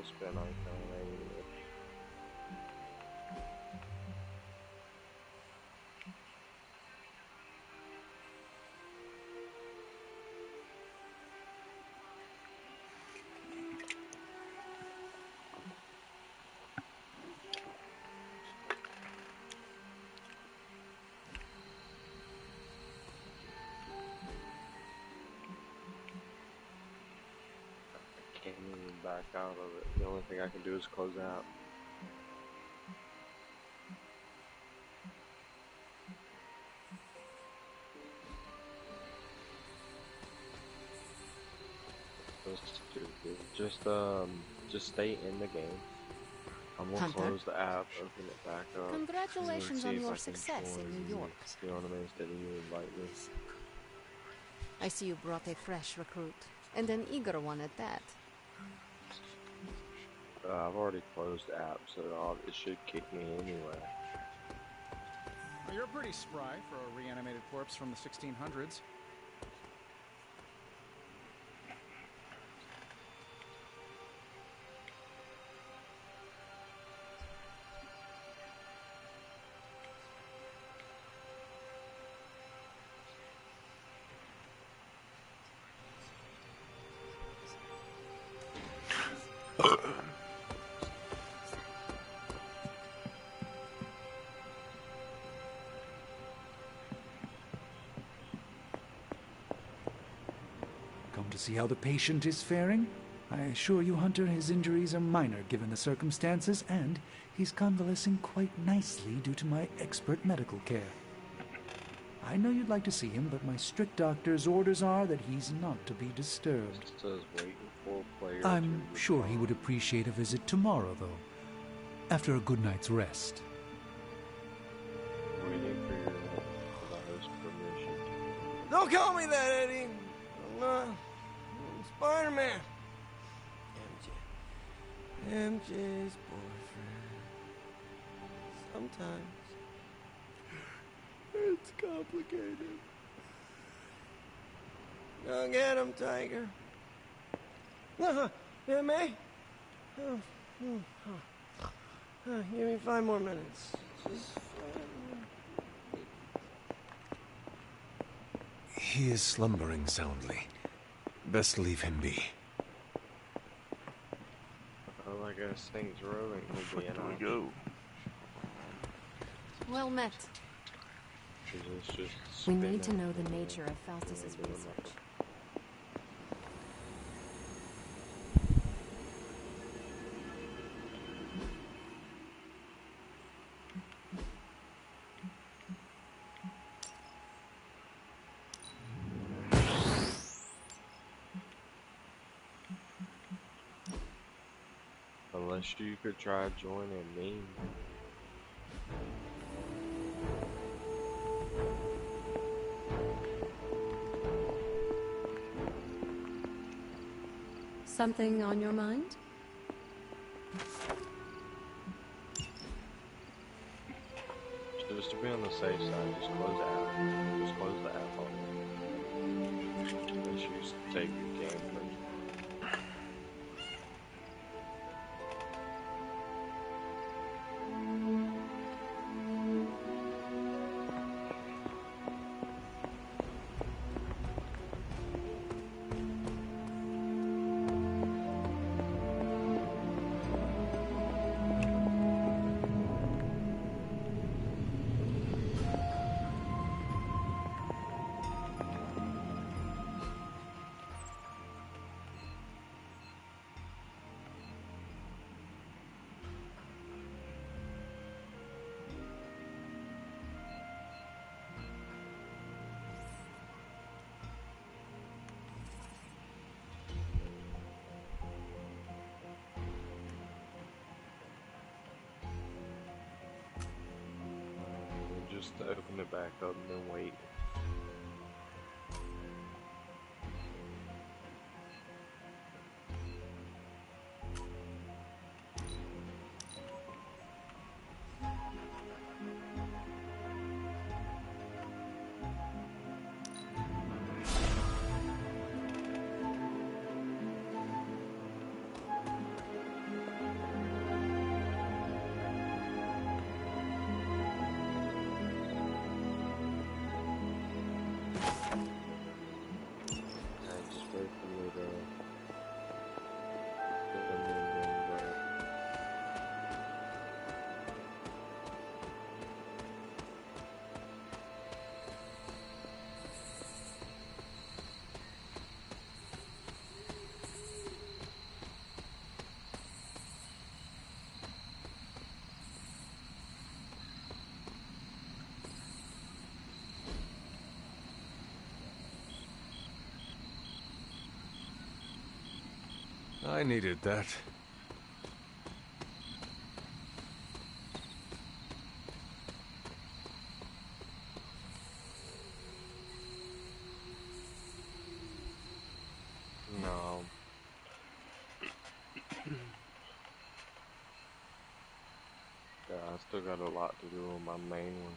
full spin on killing it. Can't even back out of it. The only thing I can do is close out. So stupid. Just stay in the game. I'm gonna Hunter? close the app, open it back up, and then Congratulations see on if your I can success in New join. York. You know what I mean? Instead of you invite me. I see you brought a fresh recruit, and an eager one at that. I've already closed the app, so it should kick me anyway. Well, you're pretty spry for a reanimated corpse from the 1600s. Come to see how the patient is faring? I assure you, Hunter, his injuries are minor given the circumstances, and he's convalescing quite nicely due to my expert medical care. I know you'd like to see him, but my strict doctor's orders are that he's not to be disturbed. It says waiting for player. I'm sure he would appreciate a visit tomorrow, though, after a good night's rest. Waiting for the host permission. Don't call me that, Eddie. I'm Spider-Man. MJ's boyfriend. Sometimes it's complicated. Go get him, Tiger. Yeah, May? Give me 5 more minutes. Just 5 more. He is slumbering soundly. Best leave him be. Oh, I guess things rolling. Where do we go? Well met. Just We need to know the nature of Faustus's research. Unless you could try joining me. Something on your mind? Just to be on the safe side, just close the app. Just close the app on me. Unless you take your game first. Just to open it back up and then wait. I needed that. No. Yeah, I still got a lot to do on my main one.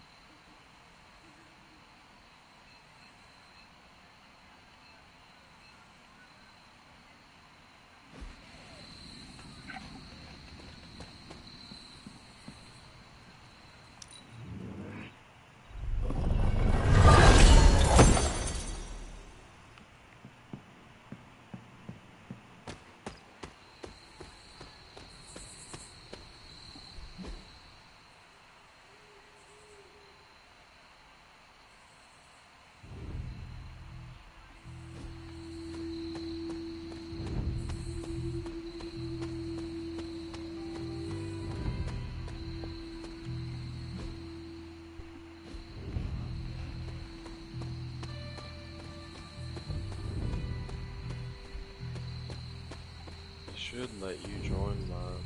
Should let you join mine.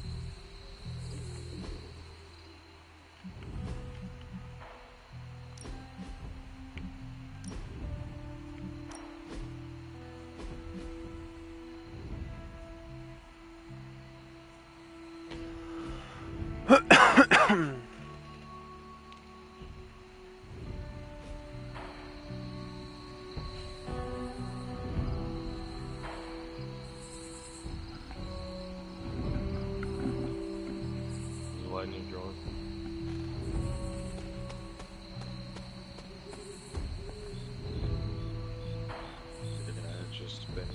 Letting you join. Yeah, it's just spinning.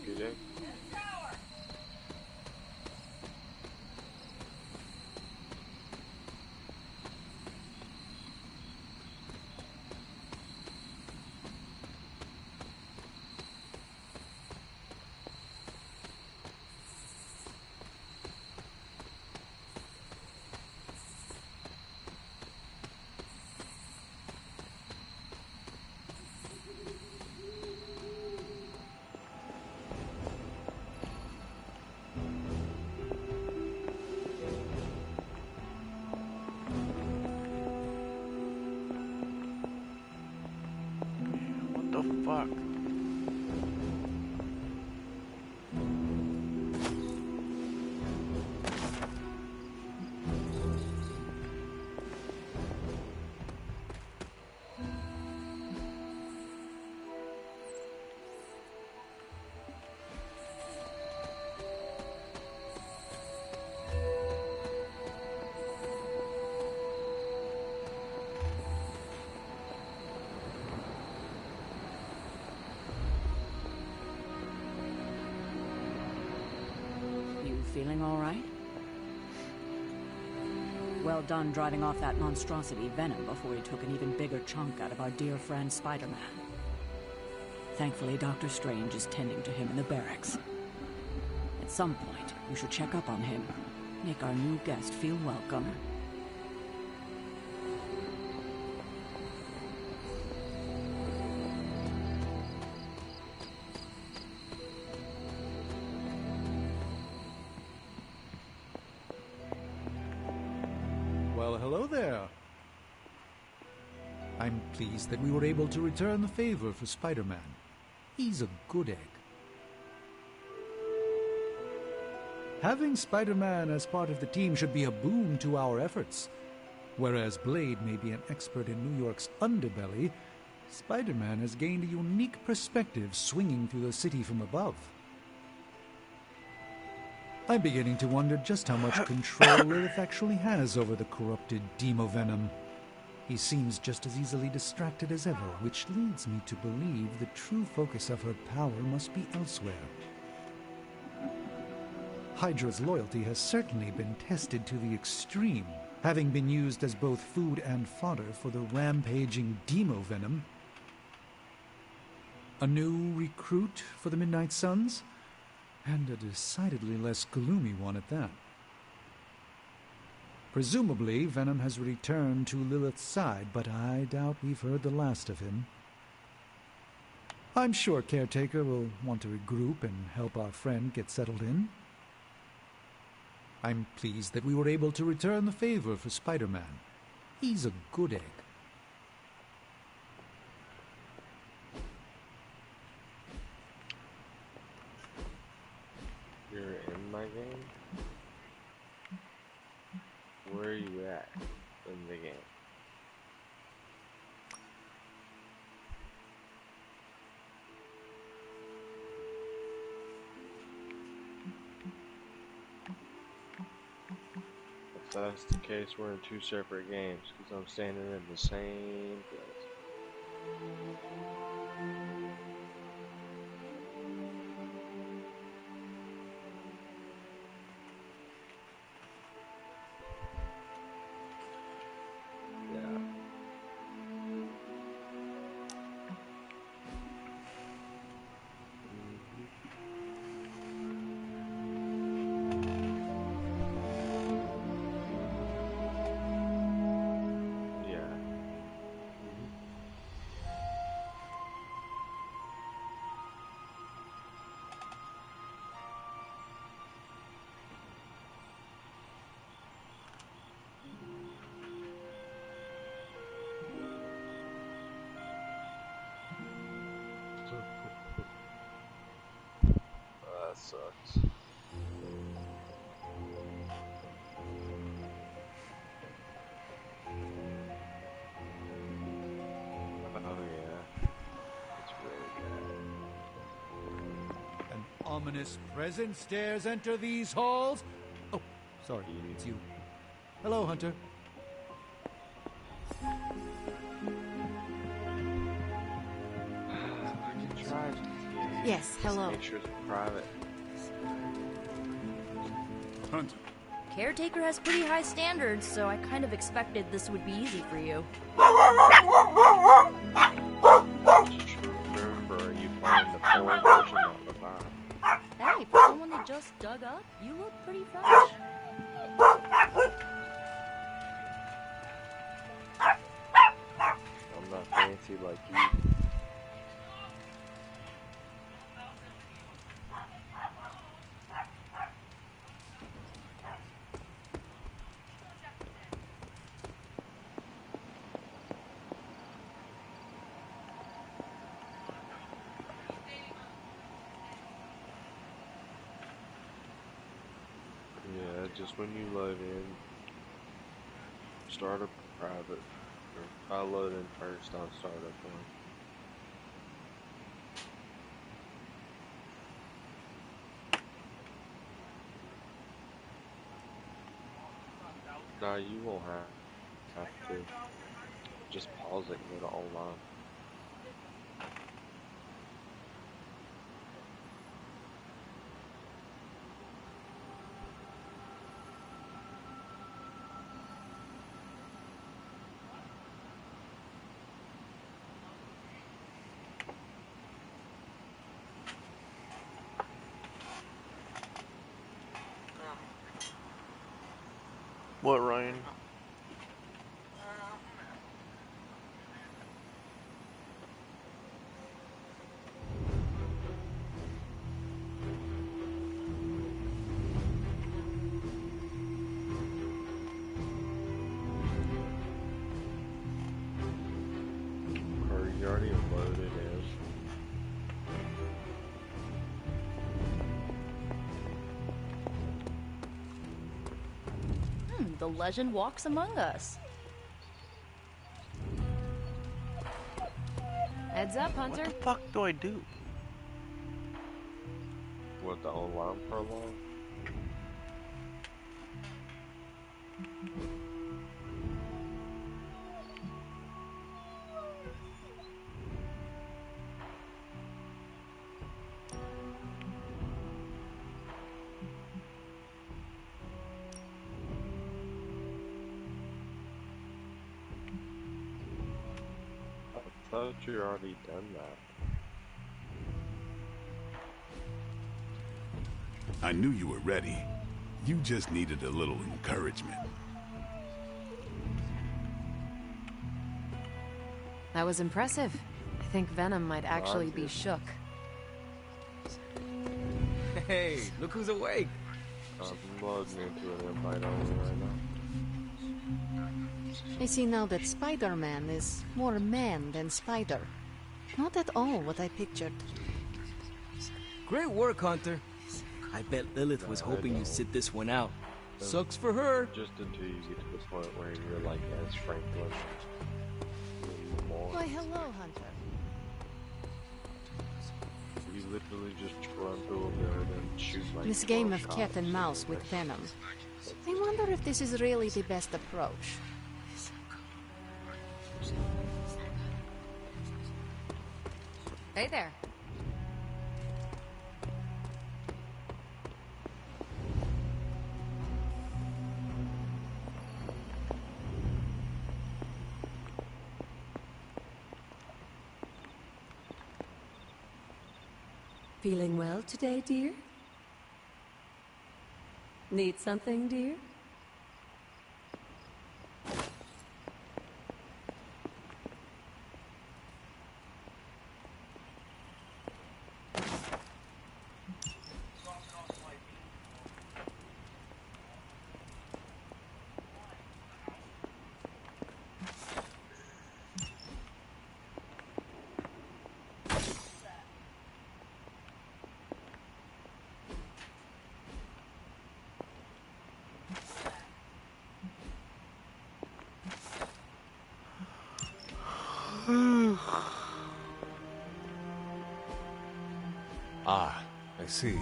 Good day. What the fuck? Feeling all right? Well done driving off that monstrosity Venom before he took an even bigger chunk out of our dear friend Spider-Man. Thankfully, Dr. Strange is tending to him in the barracks. At some point, we should check up on him, make our new guest feel welcome. hello there. I'm pleased that we were able to return the favor for Spider-Man. He's a good egg. Having Spider-Man as part of the team should be a boon to our efforts. Whereas Blade may be an expert in New York's underbelly, Spider-Man has gained a unique perspective swinging through the city from above. I'm beginning to wonder just how much control Lilith actually has over the corrupted Demovenom. He seems just as easily distracted as ever, which leads me to believe the true focus of her power must be elsewhere. Hydra's loyalty has certainly been tested to the extreme, having been used as both food and fodder for the rampaging Demovenom. A new recruit for the Midnight Suns? And a decidedly less gloomy one at that. Presumably, Venom has returned to Lilith's side, but I doubt we've heard the last of him. I'm sure Caretaker will want to regroup and help our friend get settled in. I'm pleased that we were able to return the favor for Spider-Man. He's a good egg. You're in my game? Where are you at in the game? If that's the case, we're in two separate games because I'm standing in the same place. That sucks. Oh yeah, it's really bad. An ominous presence dares enter these halls? Oh, sorry, it's you. Hello, Hunter. I can try. Yes, hello. Make sure it's private. Hunter. Caretaker has pretty high standards, so I kind of expected this would be easy for you. Just remember, you playing the 4 version, not the 5. Hey, for someone they just dug up, you look pretty fresh. I'm not fancy like you. Yeah, just when you load in, start a private. Or if I load in first, I'll start up one. No, you won't have to. Just pause it and go to online. What, Ryan? the legend walks among us. Heads up, Hunter. What the fuck do I do? What, the alarm prolong? I thought you already done that. I knew you were ready. You just needed a little encouragement. That was impressive. I think Venom might actually be shook. Hey, look who's awake. I'm logging into an invite only right now. I see now that Spider-Man is more man than spider. Not at all what I pictured. Great work, Hunter. I bet Lilith was hoping you'd sit this one out. Sucks for her. Just until you get to the point where you're like as Franklin. Why, hello, Hunter. You literally just run through a building and shoot like This game of cat and mouse with Venom. I wonder if this is really the best approach. Hey there. Feeling well today, dear? Need something, dear? Ah, I see.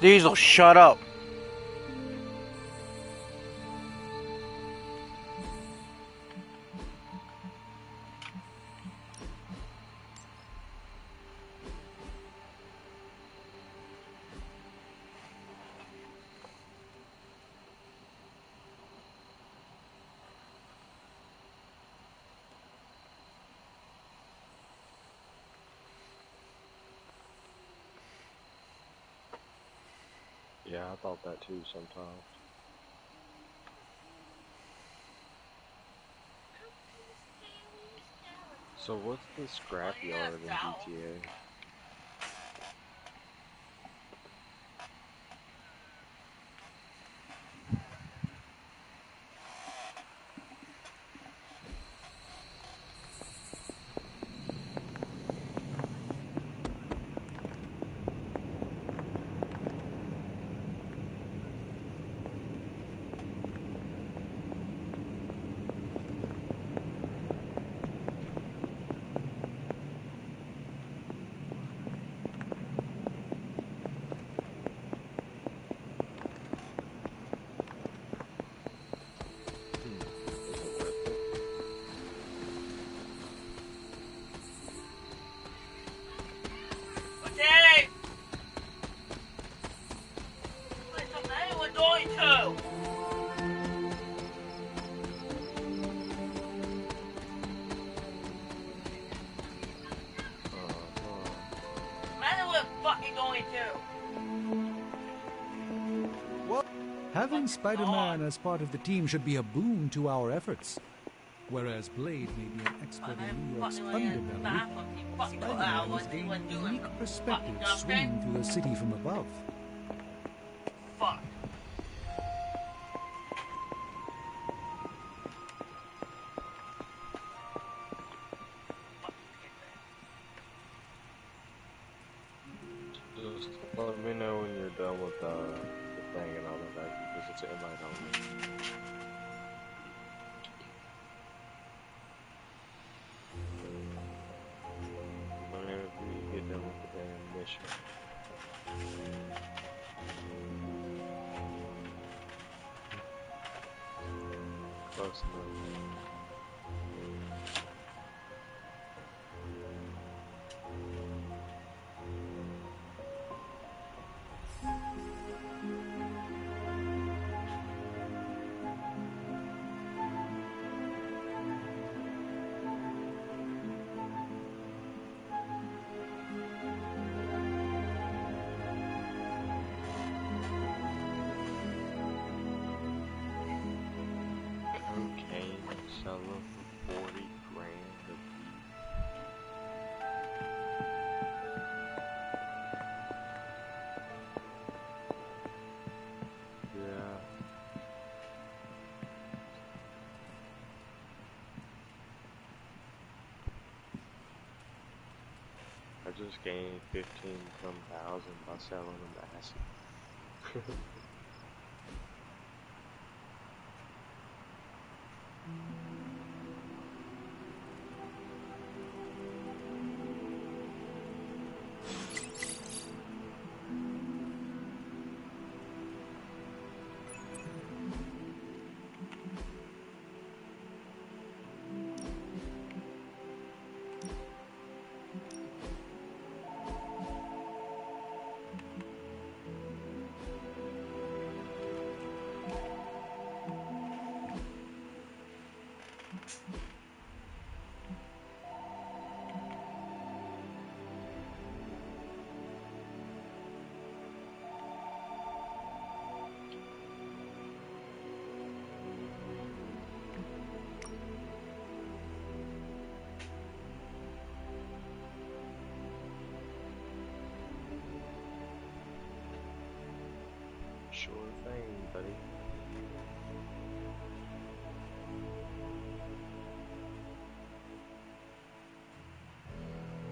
Diesel, shut up. Yeah, I thought that too sometimes. So what's the scrapyard in GTA? Having Spider-Man as part of the team should be a boon to our efforts. Whereas Blade may be an expert in New York's underbelly, Spider-Man has gained a unique perspective swinging through the city from above. Just let me know when you're done with the thing and I'll go back because it's invite only. Whenever you get done with the damn mission. Close enough. Cocaine selling for 40 grand a piece. Yeah. I just gained 15,000 by selling them acid. Sure thing, buddy.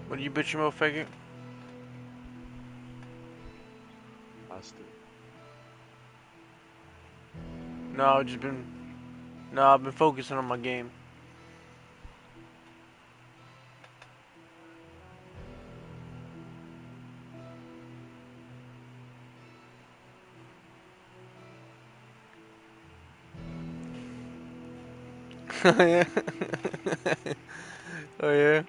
What are you bitching about, faggot? Busted. No, I've just been... No, I've been focusing on my game. Oh yeah? Oh yeah?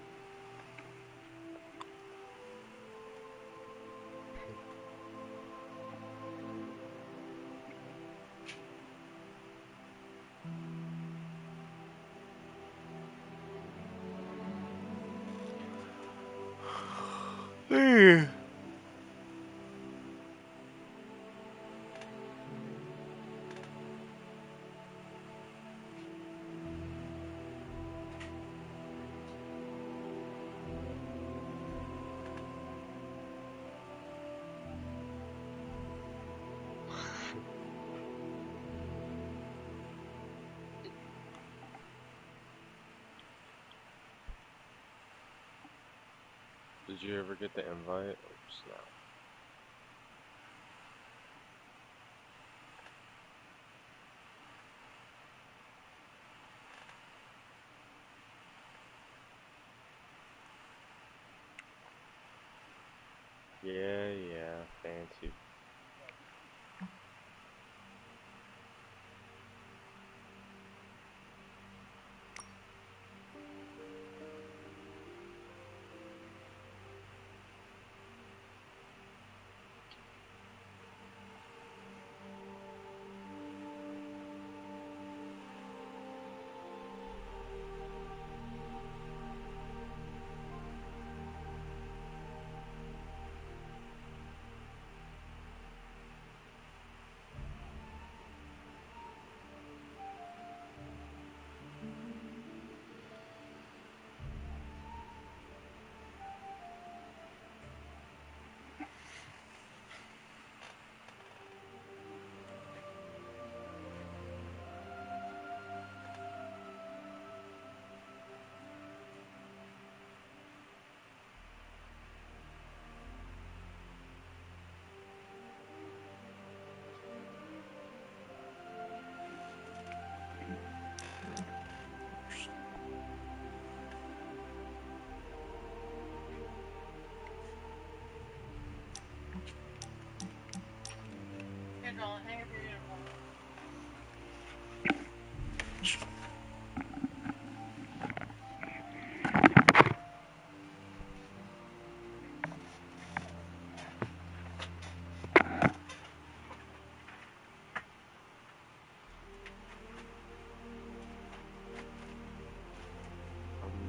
Did you ever get the invite? Oops, no. Yeah, fancy.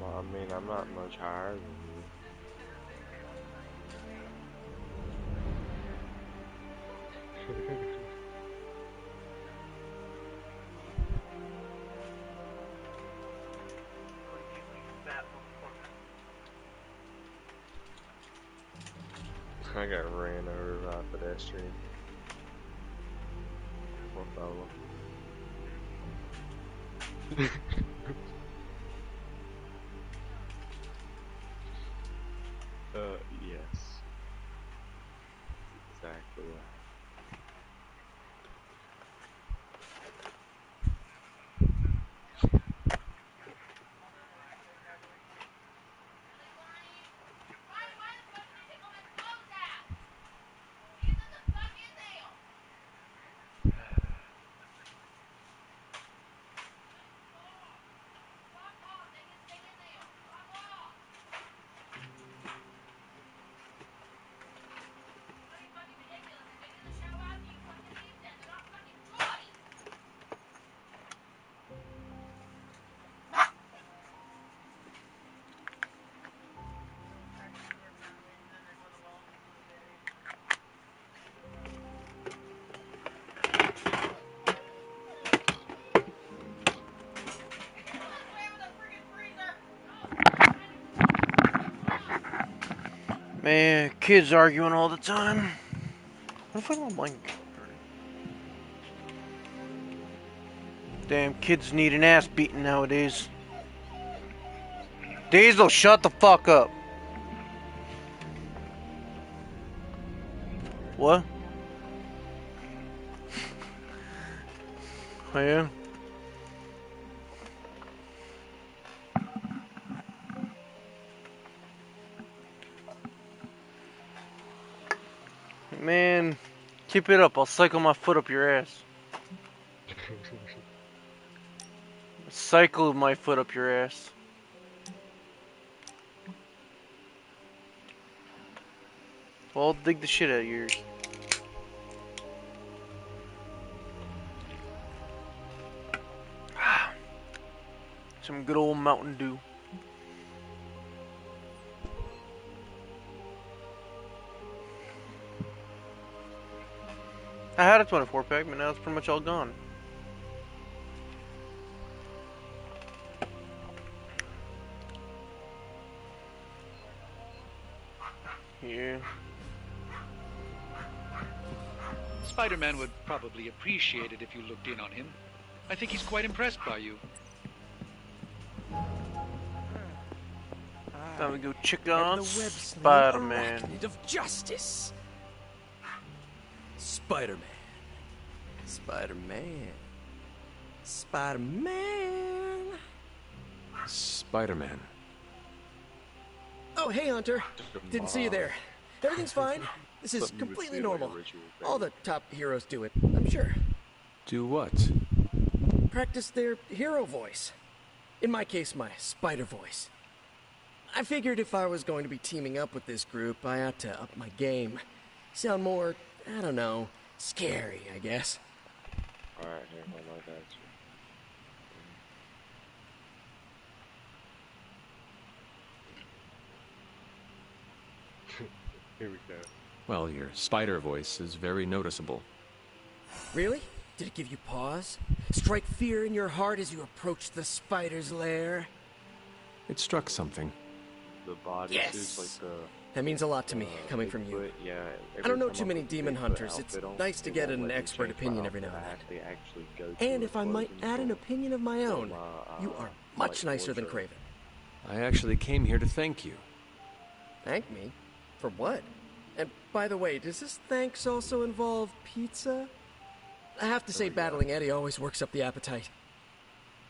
I mean, I'm not much higher than you. I got ran over by a pedestrian. Poor fella. Yes. Exactly right. Man, kids arguing all the time. What the fuck am I blanking? Damn, kids need an ass beating nowadays. Diesel, shut the fuck up. What? Oh yeah? Man, keep it up. I'll cycle my foot up your ass. Cycle my foot up your ass. Well, I'll dig the shit out of yours. Some good old Mountain Dew. I had a 24 pack, but now it's pretty much all gone. Yeah. Spider-Man would probably appreciate it if you looked in on him. I think he's quite impressed by you. Time to go check And on the web slinging Spider-Man. arachnid of justice. Spider-Man. Spider-Man. Spider-Man. Spider-Man. Oh, hey, Hunter. Didn't see you there. Everything's fine. This is completely normal. All the top heroes do it, I'm sure. Do what? Practice their hero voice. In my case, my spider voice. I figured if I was going to be teaming up with this group, I ought to up my game. Sound more, I don't know, scary, I guess. Alright, here, hold on, guys. Here we go. Well, your spider voice is very noticeable. Really? Did it give you pause? Strike fear in your heart as you approach the spider's lair? It struck something. The body Yes! suits like the... That means a lot to me, coming from you. Yeah, I don't know too many demon hunters. It's nice to get an expert opinion every now and then. And if I might add an opinion of my own, you are much nicer than Craven. I actually came here to thank you. Thank me? For what? And by the way, does this thanks also involve pizza? I have to say, battling Eddie always works up the appetite.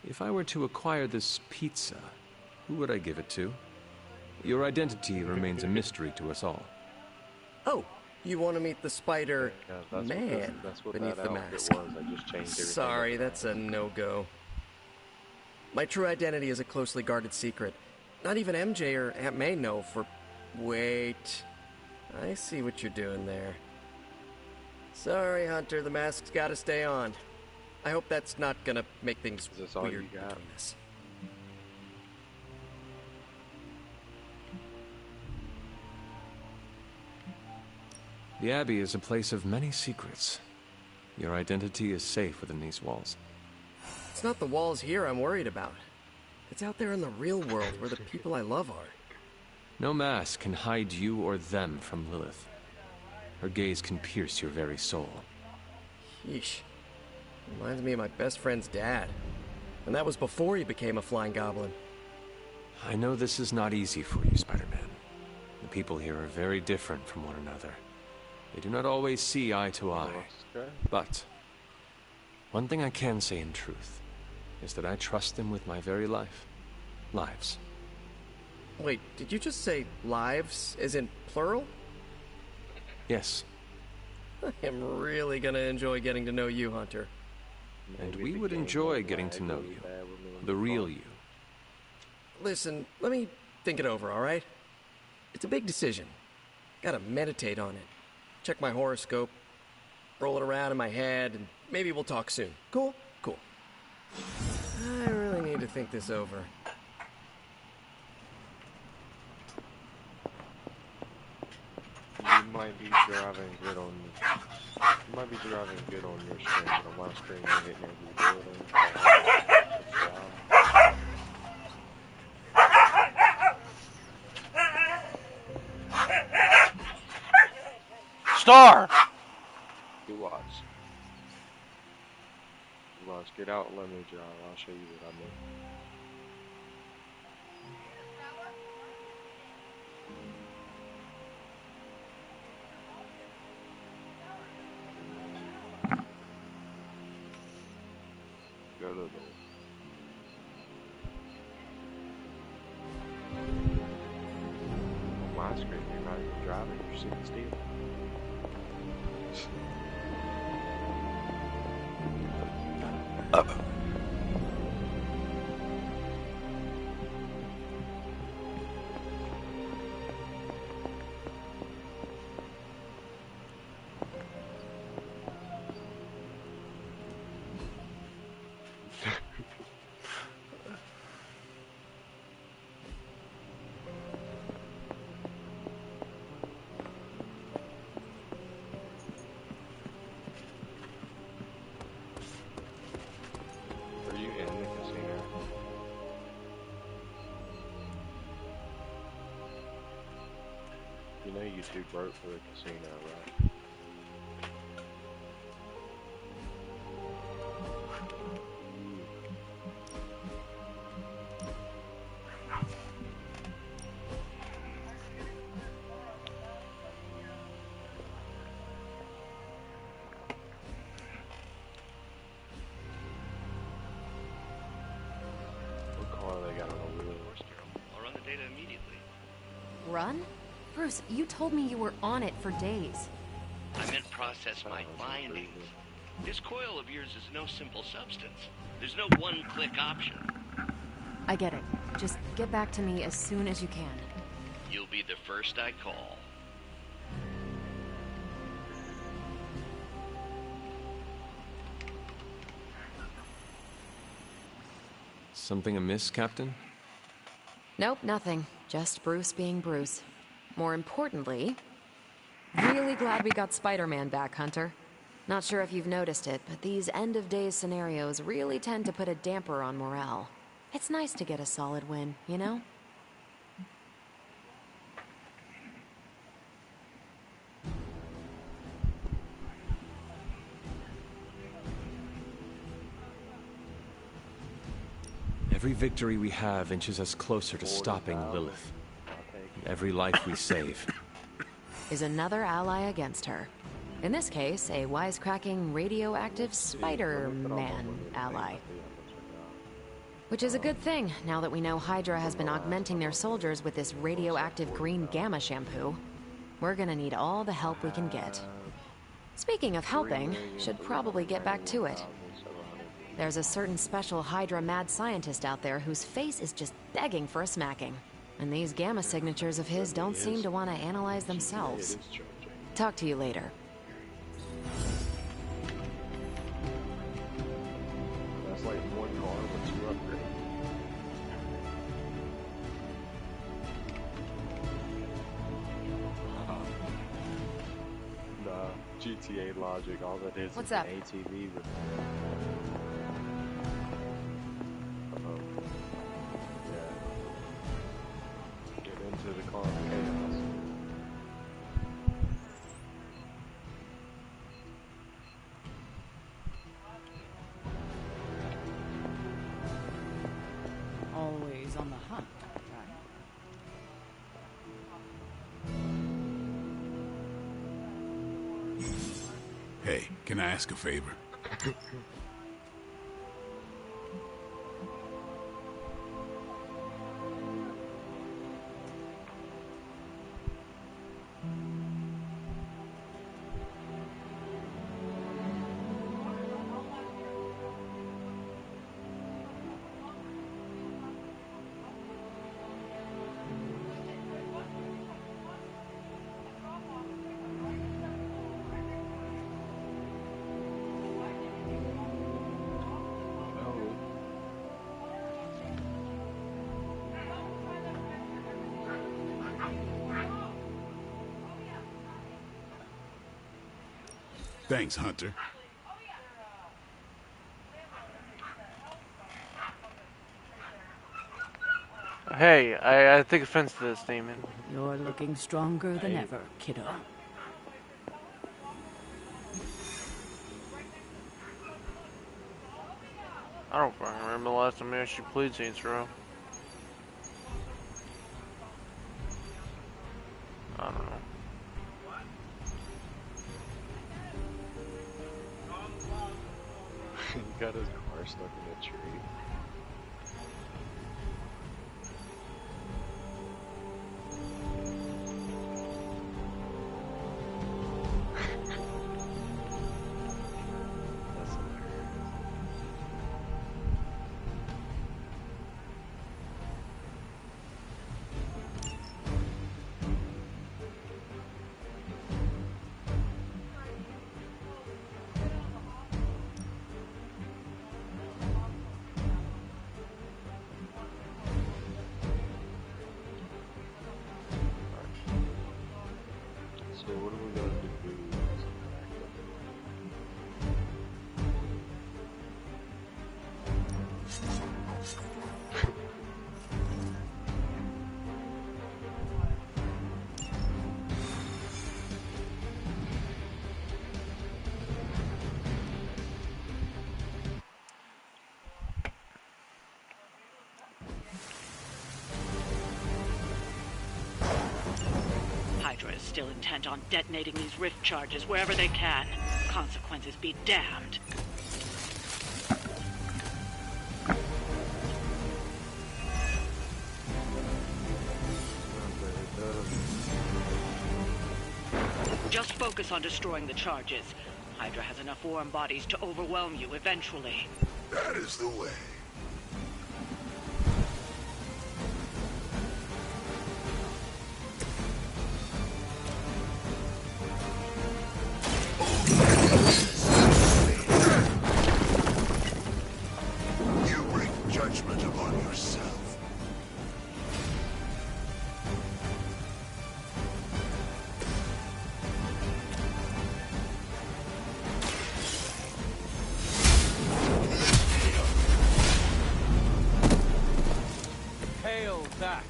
If I were to acquire this pizza, who would I give it to? Your identity remains a mystery to us all. Oh, you want to meet the Spider Man beneath the mask? Sorry, that's a no-go. My true identity is a closely guarded secret. Not even MJ or Aunt May know for... Wait. I see what you're doing there. Sorry, Hunter, the mask's gotta stay on. I hope that's not gonna make things weird between us. The Abbey is a place of many secrets. Your identity is safe within these walls. It's not the walls here I'm worried about. It's out there in the real world where the people I love are. No mask can hide you or them from Lilith. Her gaze can pierce your very soul. Yeesh. Reminds me of my best friend's dad. And that was before he became a flying goblin. I know this is not easy for you, Spider-Man. The people here are very different from one another. They do not always see eye to eye. But one thing I can say in truth is that I trust them with my very life. Lives. Wait, did you just say lives, as in plural? Yes. I am really gonna enjoy getting to know you, Hunter. And we would enjoy getting to know you. The real you. Listen, let me think it over, alright? It's a big decision. Gotta meditate on it. Check my horoscope. Roll it around in my head, and maybe we'll talk soon. Cool? Cool. I really need to think this over. You might be driving good on your screen, but on my screen you're hitting every building. Star! You watch. Get out and let me drive. I'll show you what I mean. Go to the... On my screen, you're not even driving, you're sitting still. Are you in the casino? You know you too broke for the casino, right? run? Bruce, you told me you were on it for days. I meant process my findings. This coil of yours is no simple substance. There's no one-click option. I get it. Just get back to me as soon as you can. You'll be the first I call. Something amiss, Captain? Nope, nothing. Just Bruce being Bruce. More importantly, really glad we got Spider-Man back, Hunter. Not sure if you've noticed it, but these end-of-days scenarios really tend to put a damper on morale. It's nice to get a solid win, you know? Every victory we have inches us closer to stopping Lilith. And every life we save is another ally against her. In this case, a wisecracking, radioactive Spider-Man ally. Which is a good thing, now that we know Hydra has been augmenting their soldiers with this radioactive green gamma shampoo. We're gonna need all the help we can get. Speaking of helping, should probably get back to it. There's a certain special Hydra mad scientist out there whose face is just begging for a smacking. And these gamma signatures of his don't seem to want to analyze themselves. Talk to you later. That's like one car with two upgrades. GTA logic, all that is What's an up? ATV with get into the car chaos. Always on the hunt, right? Hey, can I ask a favor? Thanks, Hunter. Hey, I take offense to this statement. You're looking stronger than ever, kiddo. I don't fucking remember the last time I actually played Saints Row. I don't know. He got his car stuck in a tree. That's hilarious. So what do we gotta do? Hydra is still intent on detonating these rift charges wherever they can. Consequences be damned. Just focus on destroying the charges. Hydra has enough warm bodies to overwhelm you eventually. That is the way. You bring judgment upon yourself. Hail that!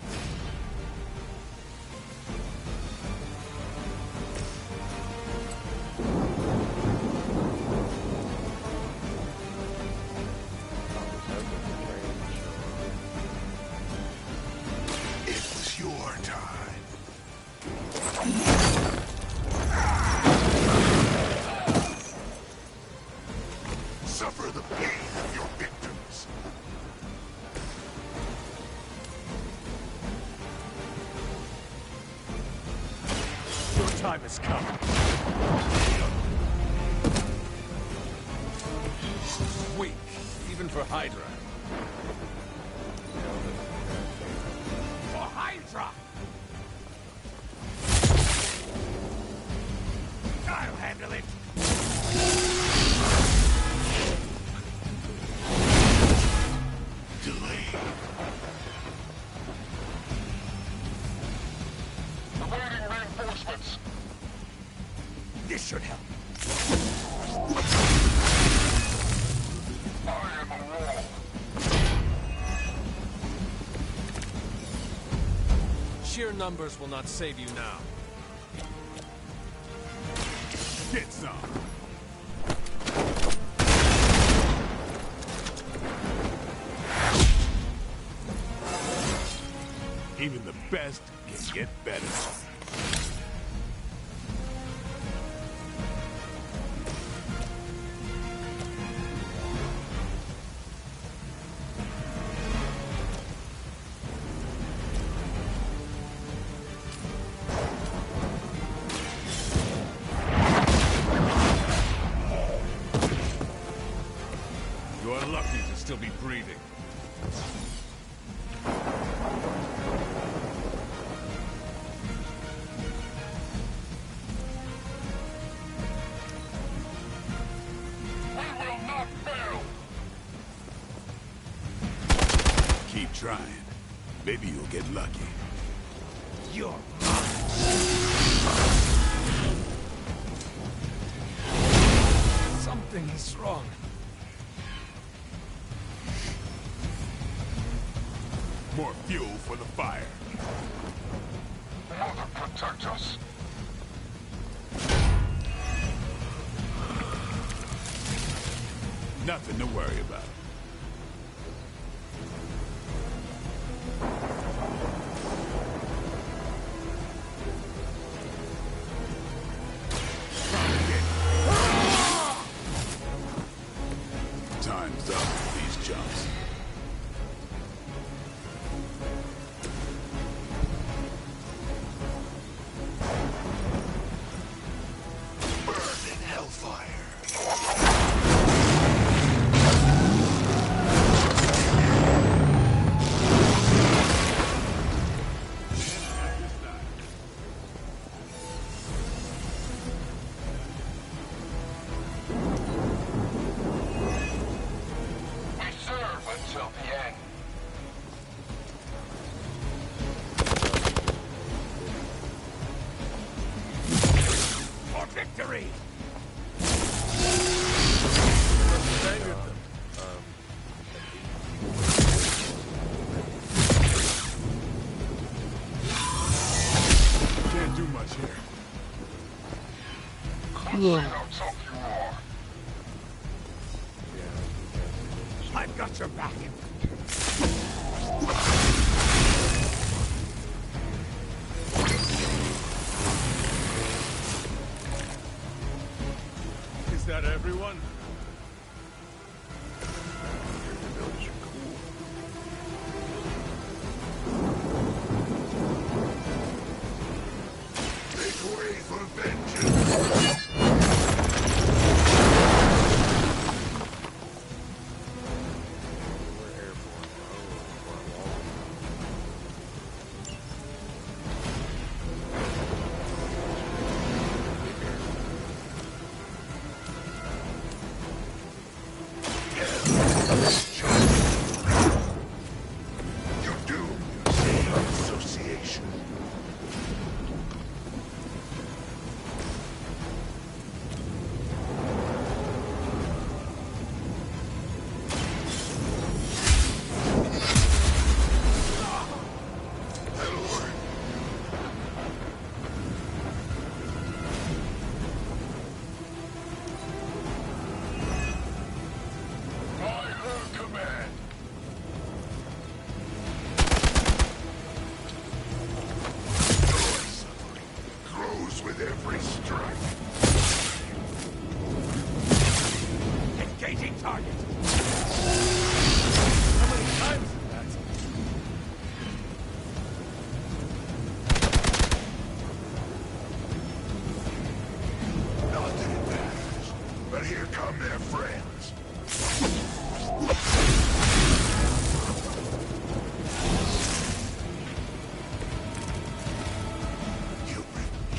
It was your time. Suffer the pain of your victims. Your time has come. Weak, even for Hydra. For Hydra! I'll handle it. Delay. Awaiting reinforcements. This should help. I am a wall. Sheer numbers will not save you now. Get some. Even the best can get better. You are lucky to still be breathing. We will not fail. Keep trying. Maybe you'll get lucky. You're something is wrong. More fuel for the fire. Mother protect us. Nothing to worry about. Time's up for these jumps. Burn in hellfire. We serve until the end. For victory! Can't do much here. Let's see how tough you are. I've got your back. Is that everyone? Make way for vengeance.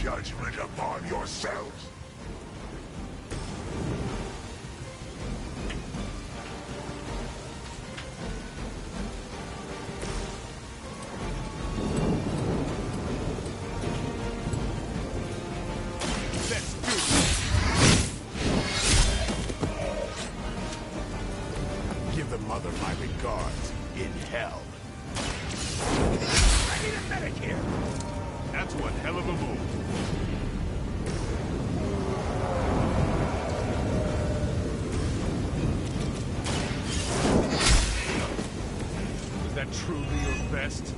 judgment upon yourselves. Give the mother my regards in hell. I need a medic here. That's one hell of a move. Was that truly your best?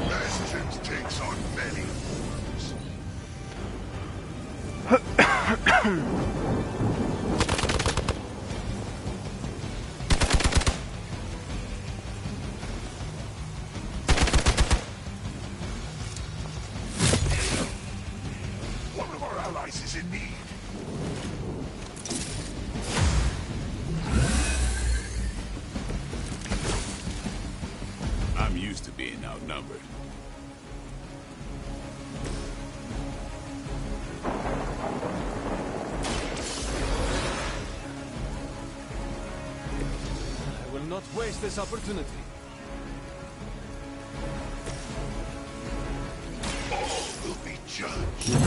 Bastions takes on many forms. One of our allies is in need. I'm used to being outnumbered. I will not waste this opportunity. All will be judged.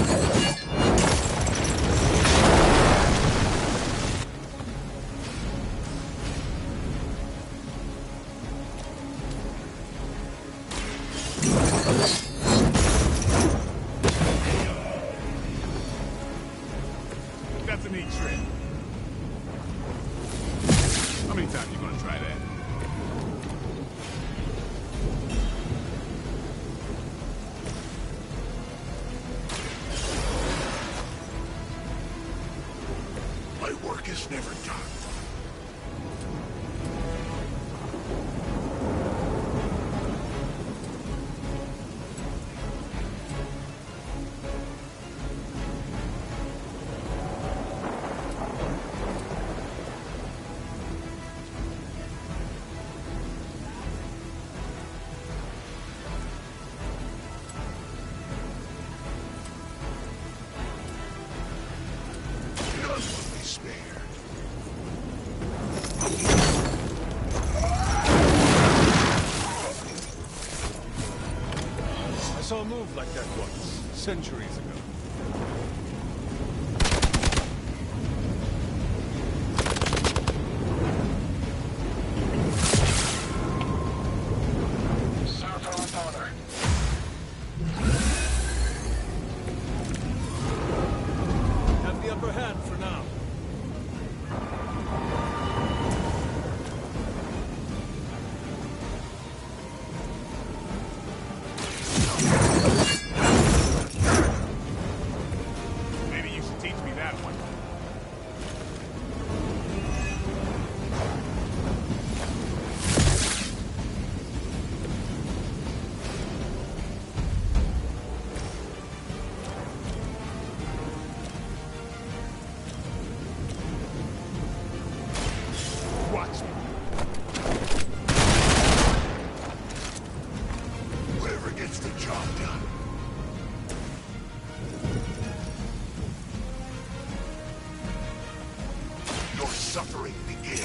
That's a neat trick. How many times are you gonna try that? My work is never done. None will be spared. I saw a move like that once, centuries ago. Serve her with honor. Have the upper hand for now. Maybe you should teach me that one. Watch me. Whatever gets the job done. Your suffering begins.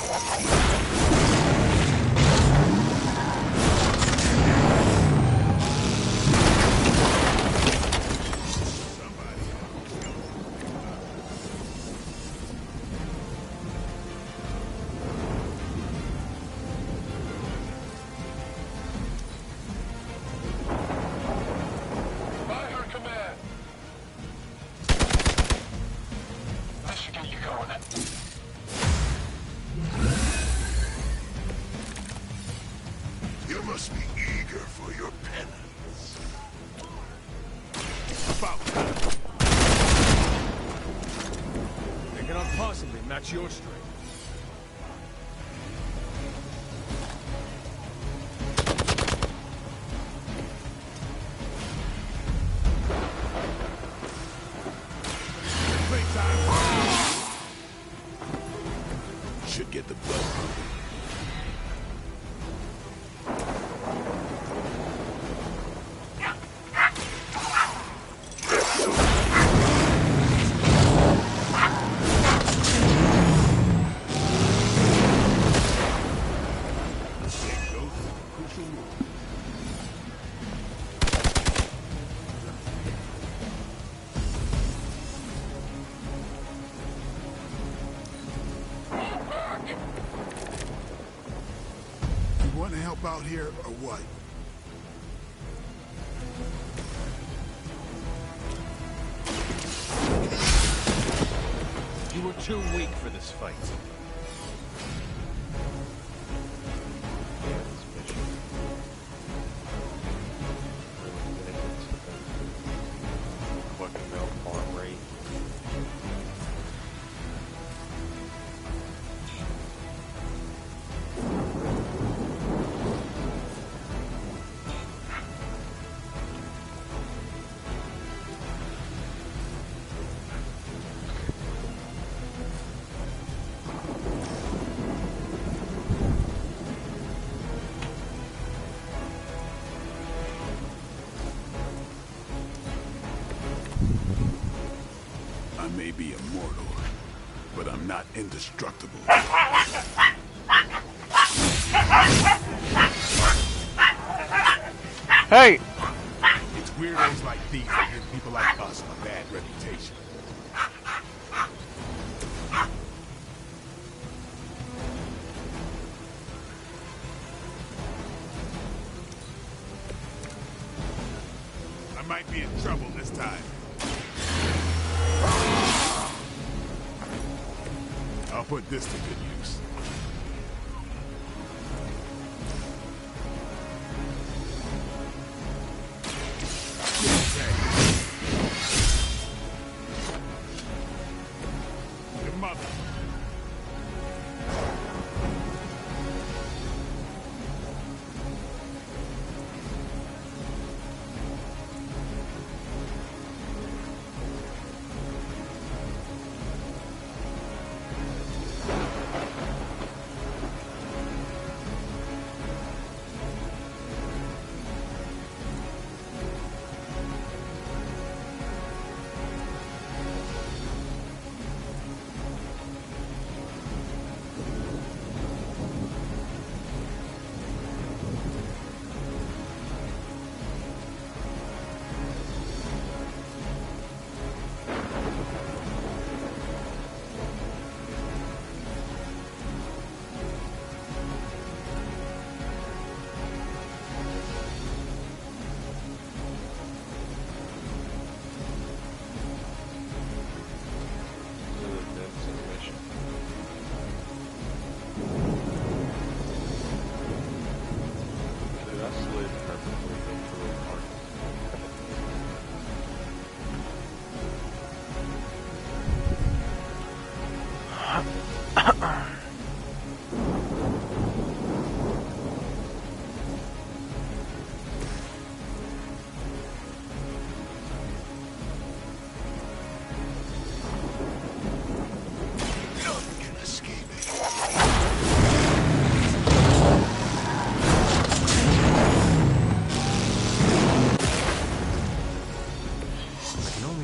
By her command. This should get you going. You must be eager for your penance. About time. They cannot possibly match your strength. should get the blood pumping. Out here or what? You were too weak for this fight. I may be immortal, but I'm not indestructible. Hey! It's weirdos like these that give people like us a bad reputation. I might be in trouble this time. I'll put this to good use. Your mother.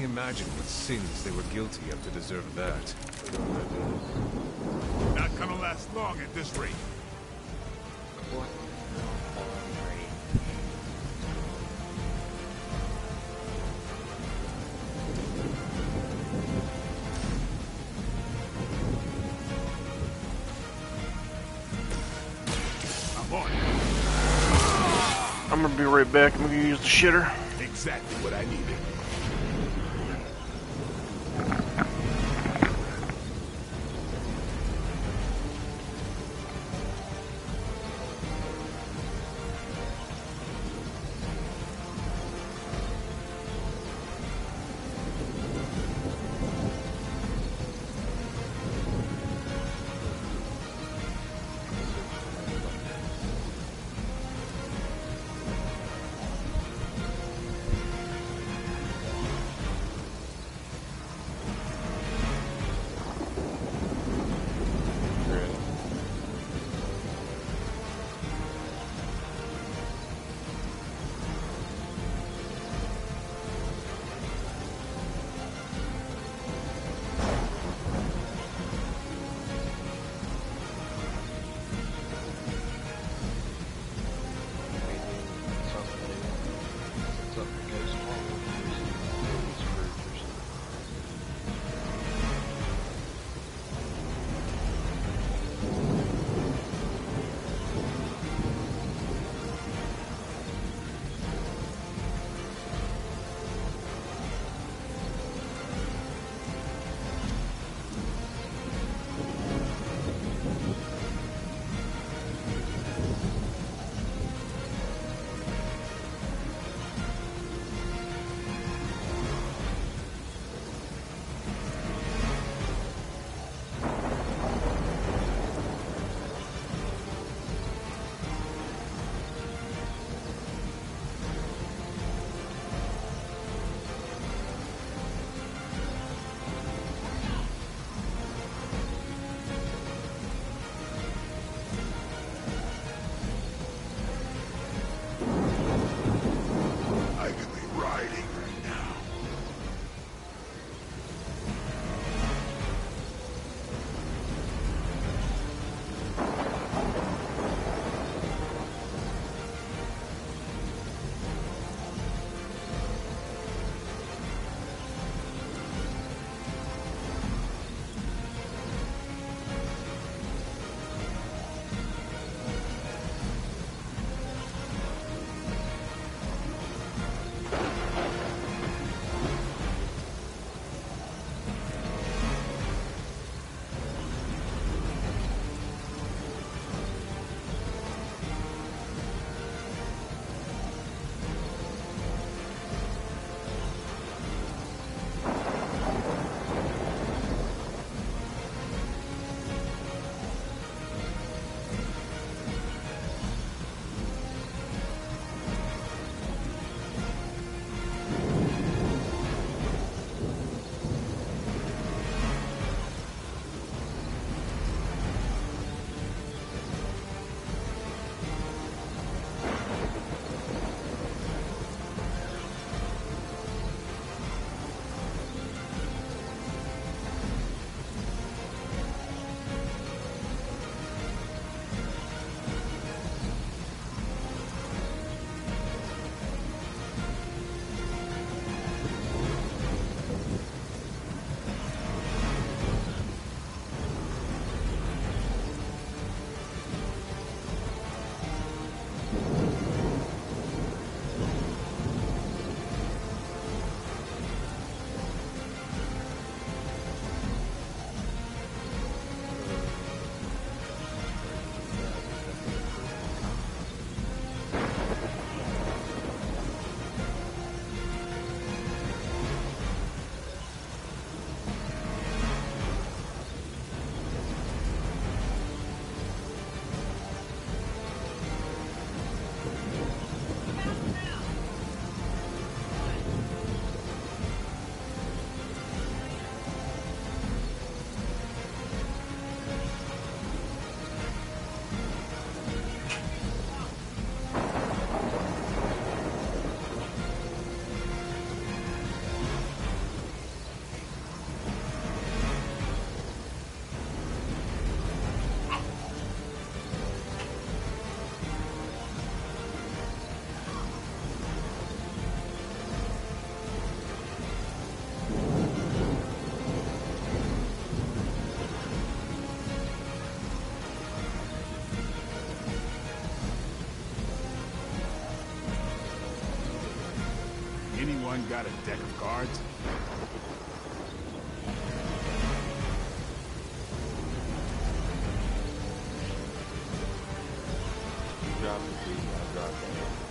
Imagine what sins they were guilty of to deserve that. Not gonna last long at this rate. I'm on it. I'm gonna be right back. I'm gonna use the shitter. Exactly what I needed. Everyone got a deck of cards? Drop the beat, I'll drop that.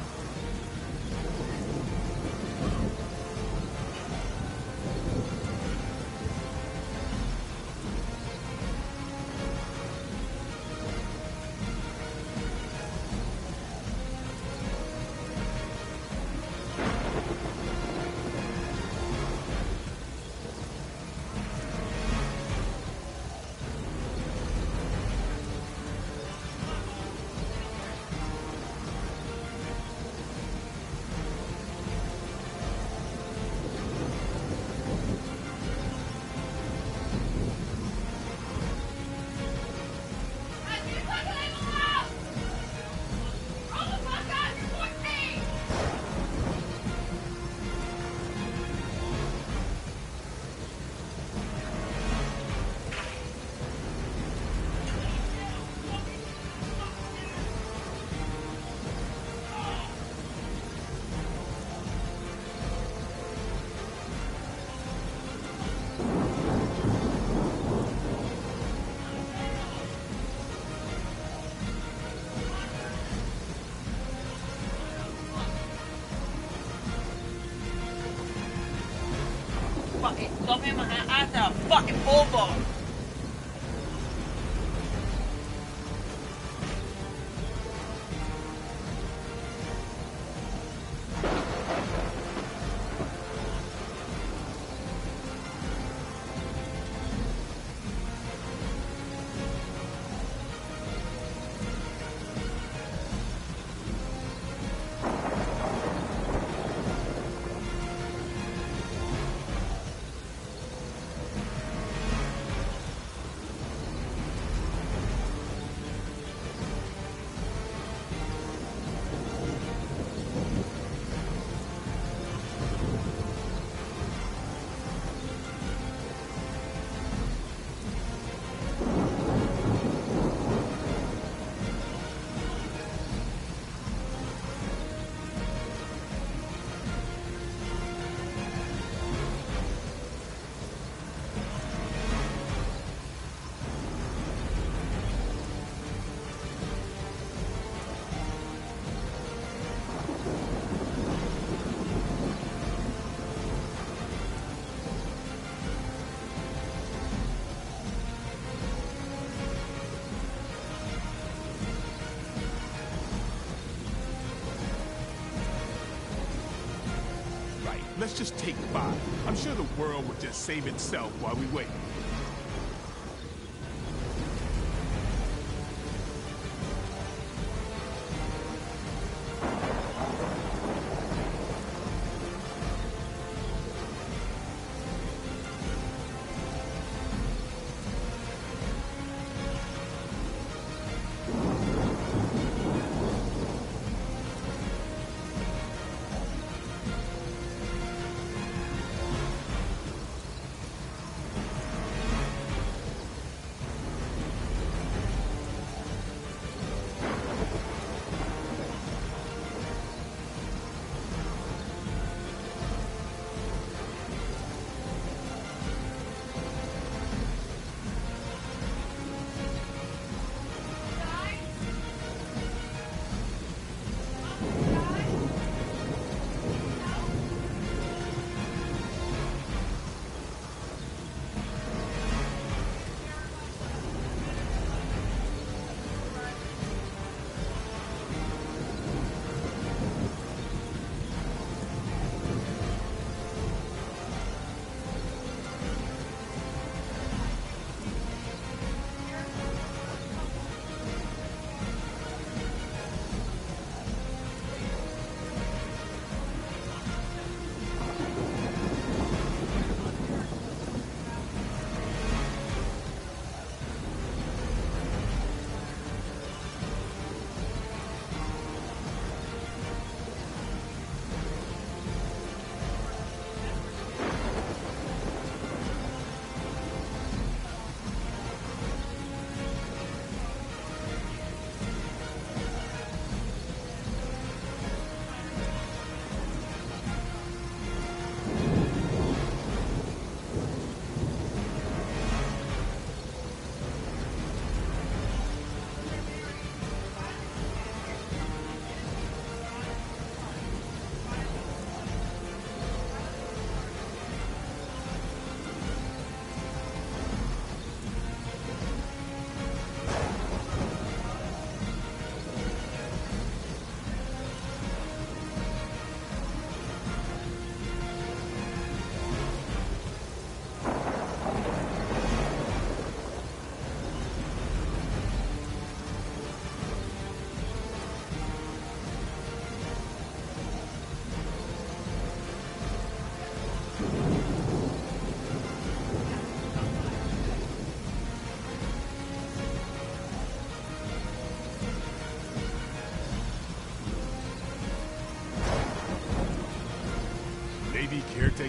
Stop him after a fucking bulldog. Let's just take 5. I'm sure the world will just save itself while we wait.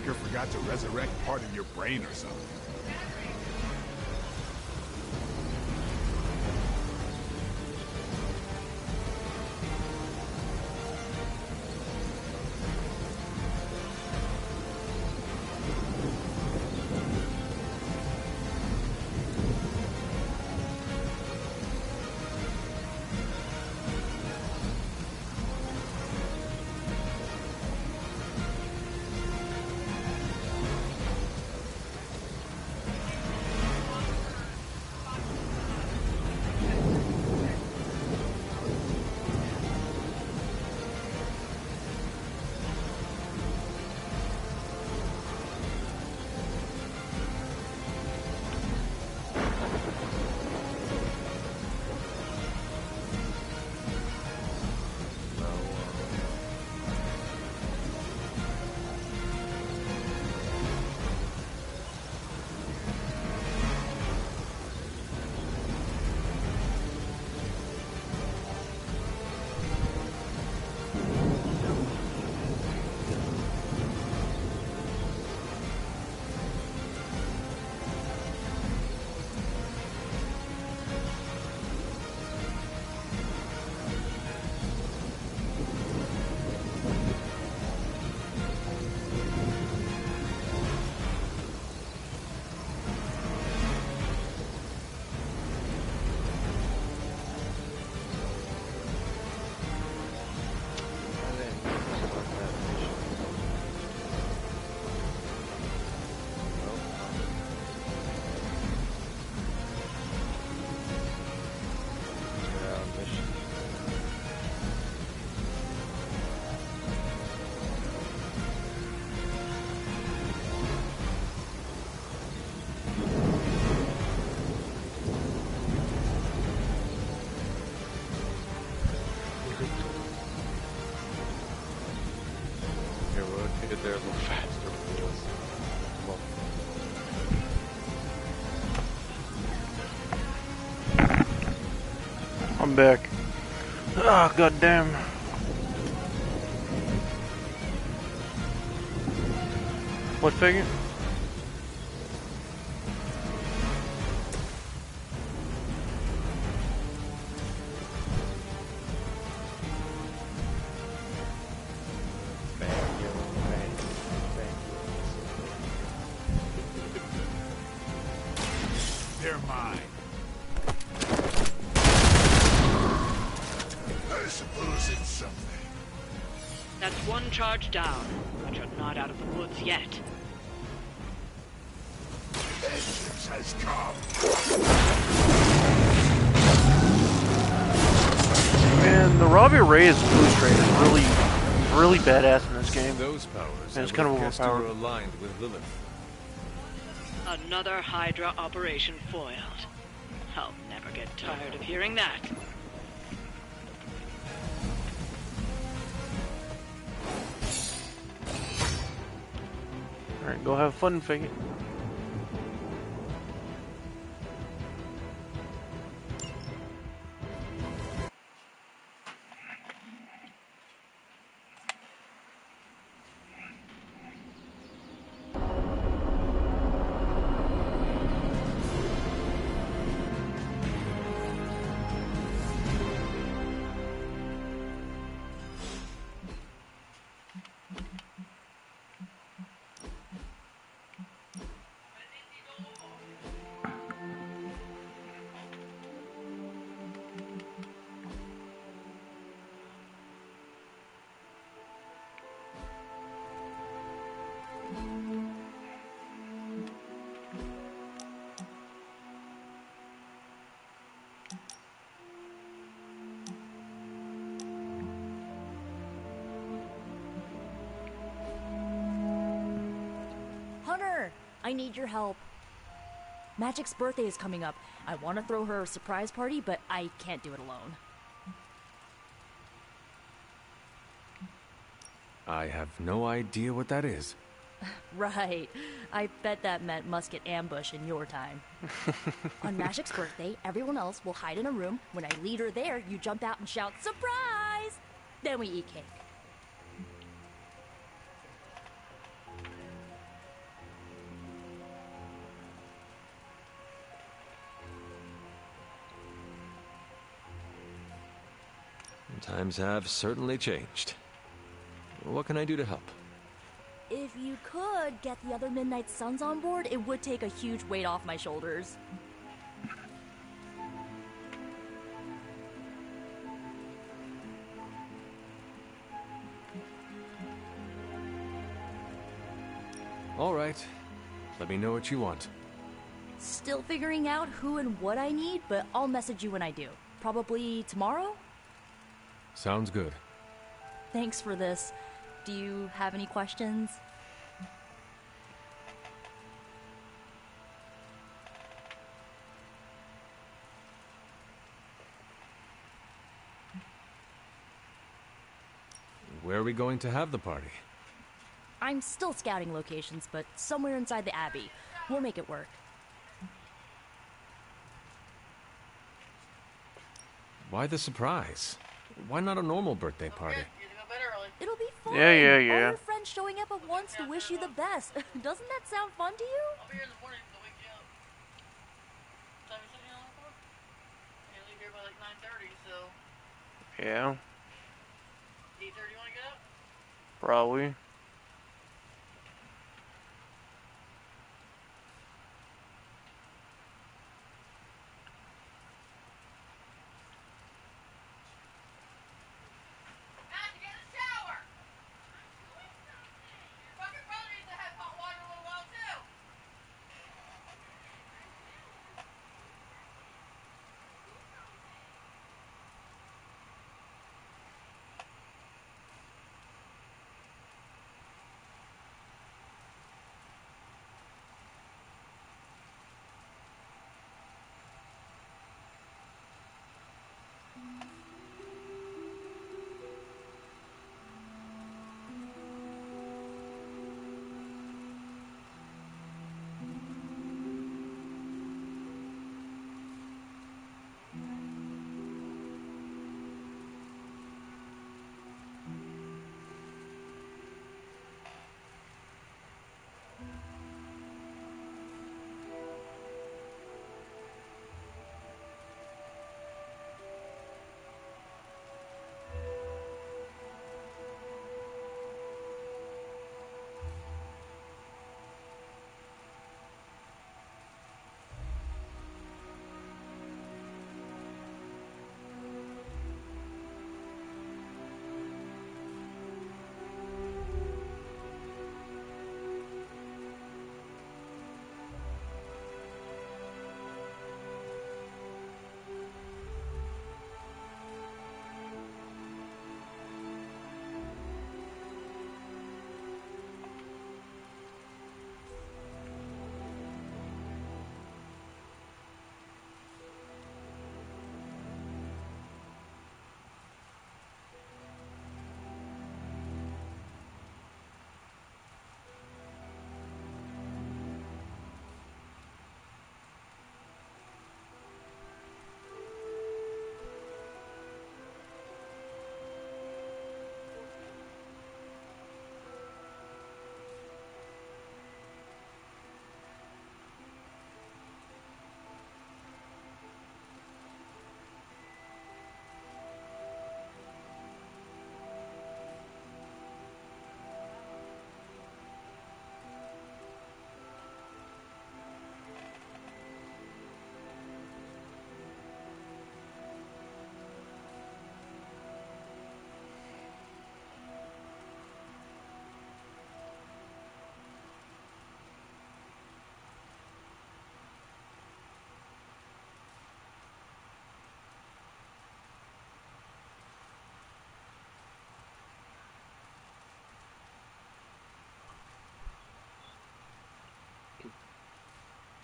Maker forgot to resurrect part of your brain or something. There a little faster with I'm back. Ah, goddamn. What figure? They're mine. I suppose it's something. That's one charge down, but you're not out of the woods yet. Vengeance has come. Man, the Robbie Reyes boost rate is really badass in this game. Those powers and it's kind of overpowered. Aligned with Lilith. Another Hydra operation foiled. I'll never get tired of hearing that. Alright, go have fun, Figgy. I need your help. Magic's birthday is coming up. I want to throw her a surprise party, but I can't do it alone. I have no idea what that is. Right. I bet that meant musket ambush in your time. On Magic's birthday, everyone else will hide in a room. When I lead her there, you jump out and shout, "Surprise!" Then we eat cake. Times have certainly changed. What can I do to help? If you could get the other Midnight Suns on board, it would take a huge weight off my shoulders. All right. Let me know what you want. Still figuring out who and what I need, but I'll message you when I do. Probably tomorrow? Sounds good. Thanks for this. Do you have any questions? Where are we going to have the party? I'm still scouting locations, but somewhere inside the Abbey. We'll make it work. Why the surprise? Why not a normal birthday party? It'll be fun. Yeah. All your friends showing up at once to wish you the best. Doesn't that sound fun to you? I'll be here in the morning to wake you up. What time you setting on for? I leave here by like 9:30, so. Yeah. 8:30 you wanna get up? Probably.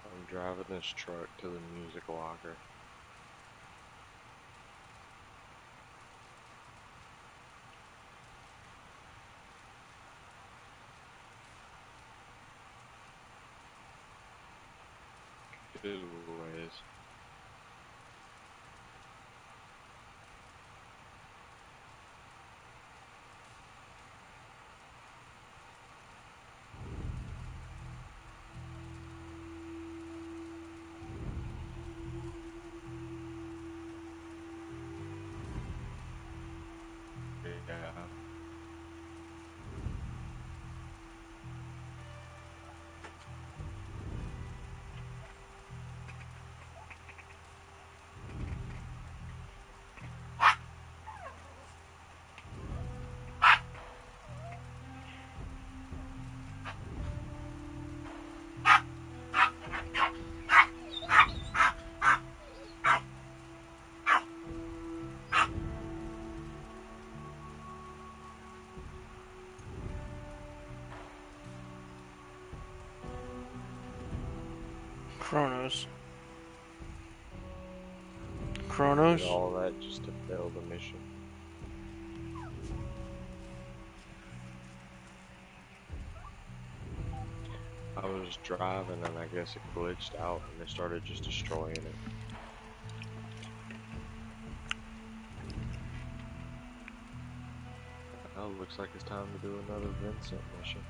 I'm driving this truck to the music locker. Good ways. Kronos. Kronos? All that just to fail the mission. I was driving and I guess it glitched out and they started just destroying it. Now it looks like it's time to do another Vincent mission.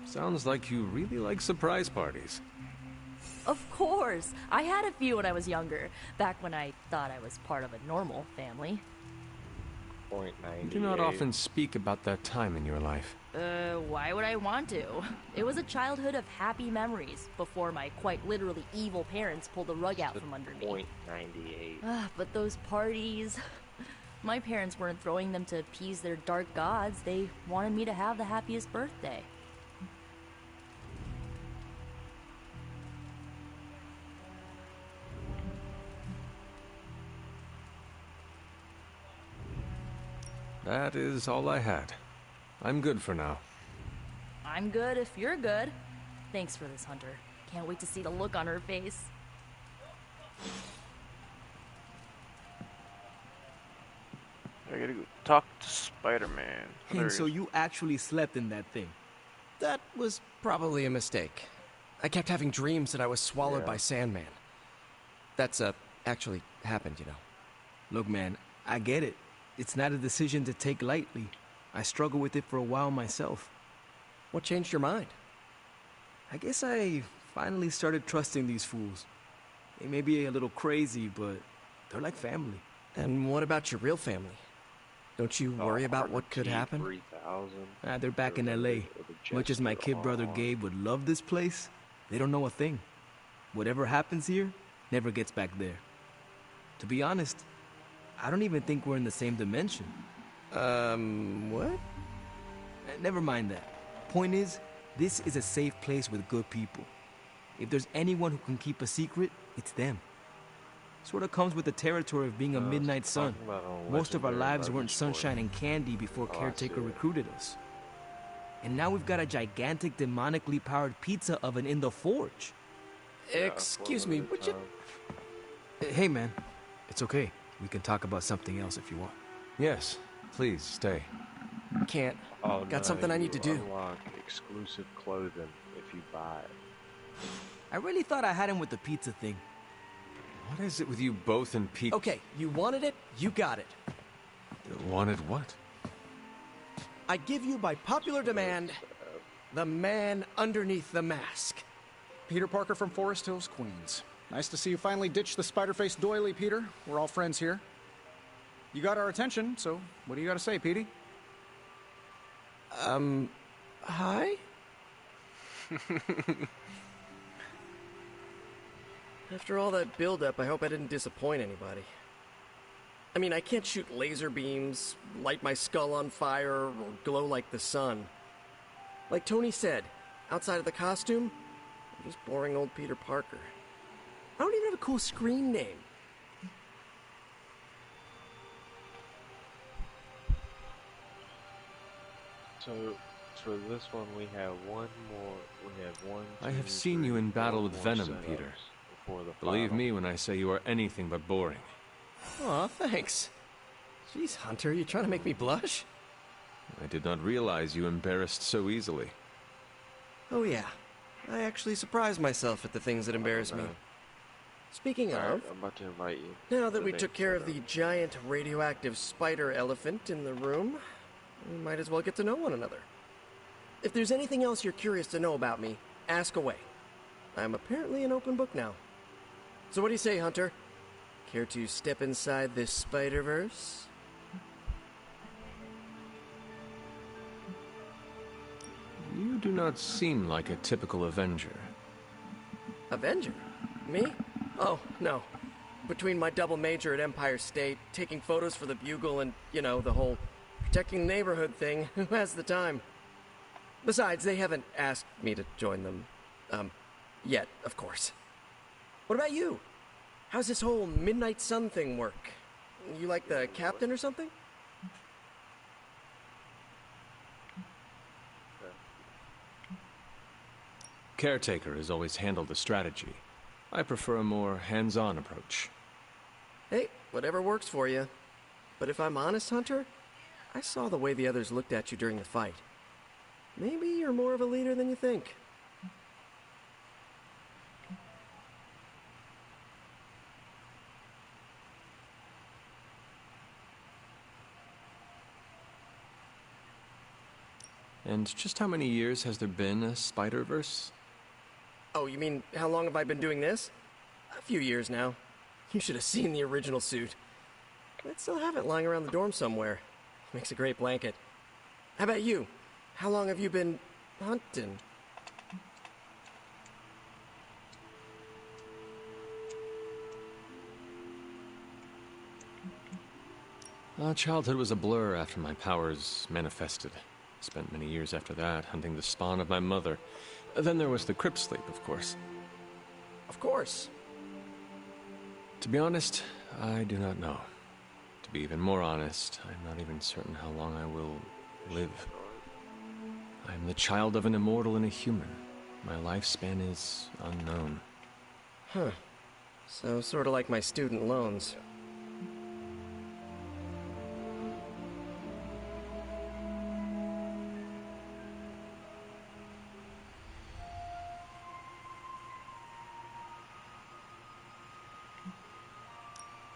Sounds like you really like surprise parties. Of course! I had a few when I was younger, back when I thought I was part of a normal family. You do not often speak about that time in your life. Why would I want to? It was a childhood of happy memories, before my quite literally evil parents pulled the rug out from under me. .98. But those parties... My parents weren't throwing them to appease their dark gods, they wanted me to have the happiest birthday. That is all I had. I'm good for now. I'm good if you're good. Thanks for this, Hunter. Can't wait to see the look on her face. I gotta go talk to Spider-Man. And so you actually slept in that thing? That was probably a mistake. I kept having dreams that I was swallowed by Sandman. That's, actually happened, you know. Look, man, I get it. It's not a decision to take lightly. I struggled with it for a while myself. What changed your mind? I guess I finally started trusting these fools. They may be a little crazy, but they're like family. And what about your real family? Don't you worry about what could happen? 3,000. They're back in L.A. Much as my kid brother Gabe would love this place, they don't know a thing. Whatever happens here never gets back there. To be honest, I don't even think we're in the same dimension. What? Never mind that. Point is, this is a safe place with good people. If there's anyone who can keep a secret, it's them. Sort of comes with the territory of being a midnight sun. Most of our lives weren't sunshine and candy before Caretaker recruited us. And now we've got a gigantic demonically powered pizza oven in the forge. Excuse me, would you... Hey, man. It's okay. We can talk about something else if you want. Yes, please stay. Can't. Got something I need to do. Unlock exclusive clothing if you buy it. I really thought I had him with the pizza thing. What is it with you both and pizza? Okay, you wanted it, you got it. Wanted what? I give you by popular demand, the man underneath the mask. Peter Parker from Forest Hills, Queens. Nice to see you finally ditch the spider-faced doily, Peter. We're all friends here. You got our attention, so what do you got to say, Petey? Hi? After all that build-up, I hope I didn't disappoint anybody. I mean, I can't shoot laser beams, light my skull on fire, or glow like the sun. Like Tony said, outside of the costume, I'm just boring old Peter Parker. I don't even have a cool screen name. So, for this one, we have one more. We have one. I have seen you in battle with Venom, Peter. Believe me when I say you are anything but boring. Aw, thanks. Jeez, Hunter, you trying to make me blush? I did not realize you embarrassed so easily. Oh yeah, I actually surprise myself at the things that embarrass me. Speaking of, I'm about to invite you. Now that we took care of the giant radioactive spider elephant in the room, we might as well get to know one another. If there's anything else you're curious to know about me, ask away. I'm apparently an open book now. So what do you say, Hunter? Care to step inside this Spider-Verse? You do not seem like a typical Avenger. Avenger? Me? Oh, no. Between my double major at Empire State, taking photos for the Bugle, and, you know, the whole protecting the neighborhood thing, who has the time? Besides, they haven't asked me to join them. Yet, of course. What about you? How's this whole Midnight Sun thing work? You like the captain or something? Caretaker has always handled the strategy. I prefer a more hands-on approach. Hey, whatever works for you. But if I'm honest, Hunter, I saw the way the others looked at you during the fight. Maybe you're more of a leader than you think. And just how many years has there been a Spider-Verse? Oh, you mean how long have I been doing this? A few years now. You should have seen the original suit. I still have it lying around the dorm somewhere. Makes a great blanket. How about you? How long have you been hunting? Childhood was a blur after my powers manifested. Spent many years after that hunting the spawn of my mother. Then there was the crypt sleep, of course. Of course. To be honest, I do not know. To be even more honest, I'm not even certain how long I will live. I am the child of an immortal and a human. My lifespan is unknown. Huh. So sort of like my student loans.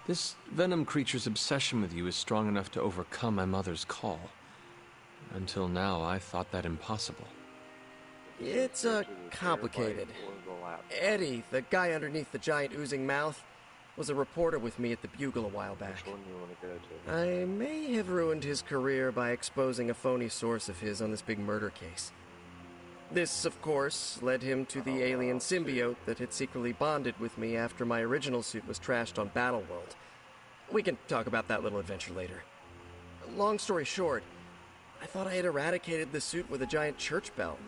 This Venom creature's obsession with you is strong enough to overcome my mother's call. Until now, I thought that impossible. It's, complicated. Eddie, the guy underneath the giant oozing mouth, was a reporter with me at the Bugle a while back. I may have ruined his career by exposing a phony source of his on this big murder case. This, of course, led him to the alien symbiote that had secretly bonded with me after my original suit was trashed on Battleworld. We can talk about that little adventure later. Long story short, I thought I had eradicated the suit with a giant church bell.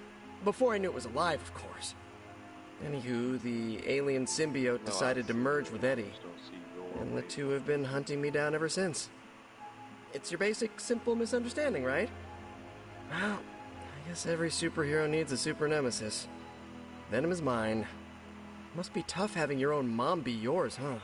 Before I knew it was alive, of course. Anywho, the alien symbiote decided to merge with Eddie, and the two have been hunting me down ever since. It's your basic, simple misunderstanding, right? Well, I guess every superhero needs a super nemesis. Venom is mine. Must be tough having your own mom be yours, huh?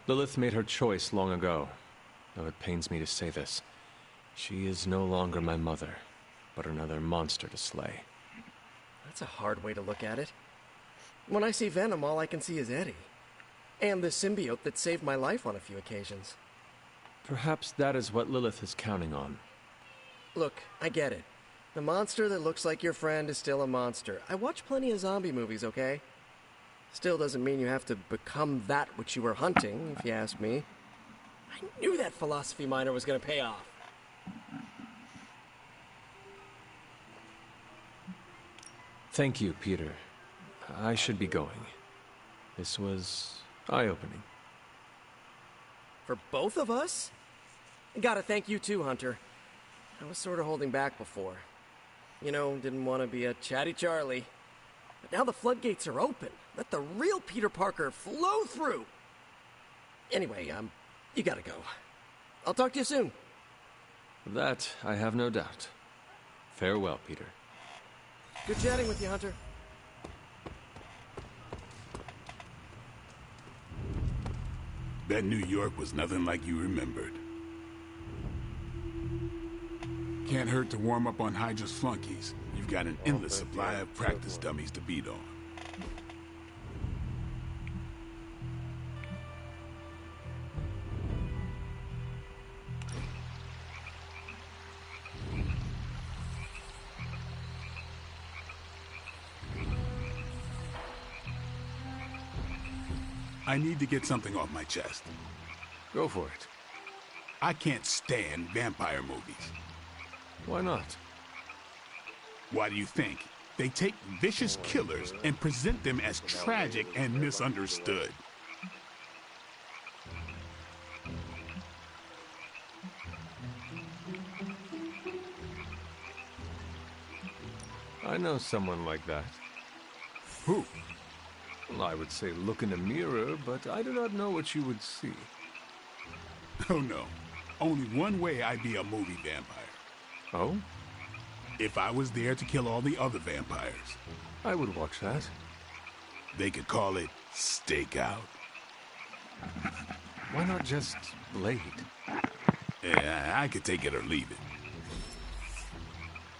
Lilith made her choice long ago, though it pains me to say this. She is no longer my mother, but another monster to slay. That's a hard way to look at it. When I see Venom, all I can see is Eddie. And the symbiote that saved my life on a few occasions. Perhaps that is what Lilith is counting on. Look, I get it. The monster that looks like your friend is still a monster. I watch plenty of zombie movies, okay? Still doesn't mean you have to become that which you were hunting, if you ask me. I knew that philosophy minor was going to pay off. Thank you, Peter. I should be going. This was eye-opening. For both of us? Gotta thank you too, Hunter. I was sort of holding back before. You know, didn't want to be a chatty Charlie. But now the floodgates are open. Let the real Peter Parker flow through. Anyway, you gotta go. I'll talk to you soon. That I have no doubt. Farewell, Peter. Good chatting with you, Hunter. That New York was nothing like you remembered. Can't hurt to warm up on Hydra's flunkies. You've got an endless supply of practice dummies to beat on. I need to get something off my chest. Go for it. I can't stand vampire movies. Why not? Why do you think? They take vicious killers and present them as tragic and misunderstood. I know someone like that. Who? Well, I would say look in a mirror, but I do not know what you would see. Oh no. Only one way I'd be a movie vampire. Oh? If I was there to kill all the other vampires. I would watch that. They could call it Stakeout. Why not just Blade? Yeah, I could take it or leave it.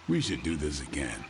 We should do this again.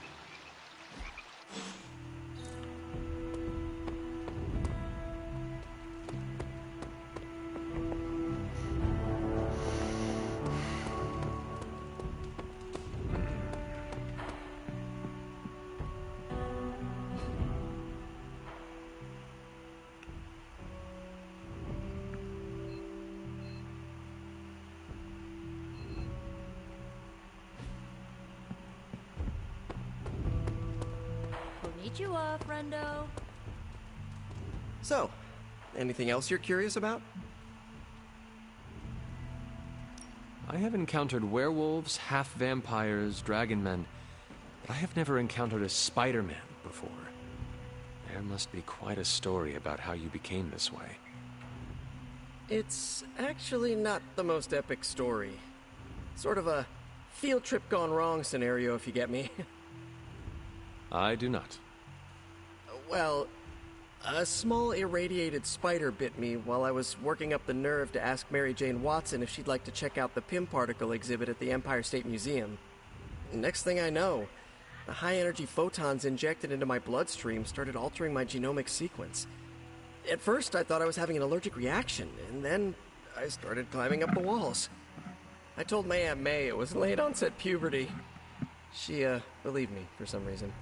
Konnichiwa, friendo. So, anything else you're curious about? I have encountered werewolves, half-vampires, dragon men, but I have never encountered a Spider-Man before. There must be quite a story about how you became this way. It's actually not the most epic story. Sort of a field trip gone wrong scenario, if you get me. I do not. Well, a small irradiated spider bit me while I was working up the nerve to ask Mary Jane Watson if she'd like to check out the Pym particle exhibit at the Empire State Museum. Next thing I know, the high-energy photons injected into my bloodstream started altering my genomic sequence. At first, I thought I was having an allergic reaction, and then I started climbing up the walls. I told my Aunt May it was late-onset puberty. She, believed me for some reason.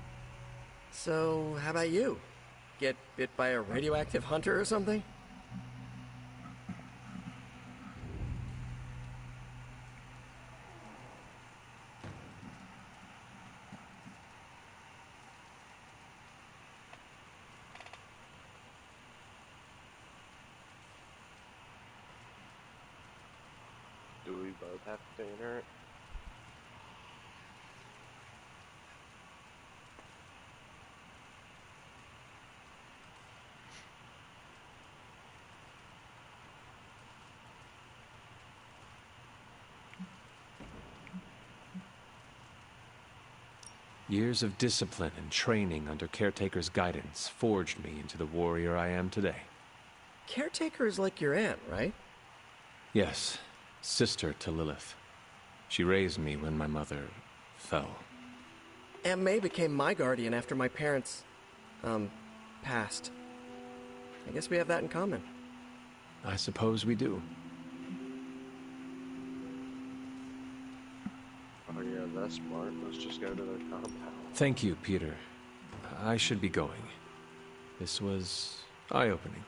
So, how about you? Get bit by a radioactive hunter or something? Do we both have to enter it? Years of discipline and training under Caretaker's guidance forged me into the warrior I am today. Caretaker is like your aunt, right? Yes, sister to Lilith. She raised me when my mother fell. Aunt May became my guardian after my parents, passed. I guess we have that in common. I suppose we do. Oh yeah, that's smart. Let's just go to their compound. Thank you, Peter. I should be going. This was eye-opening.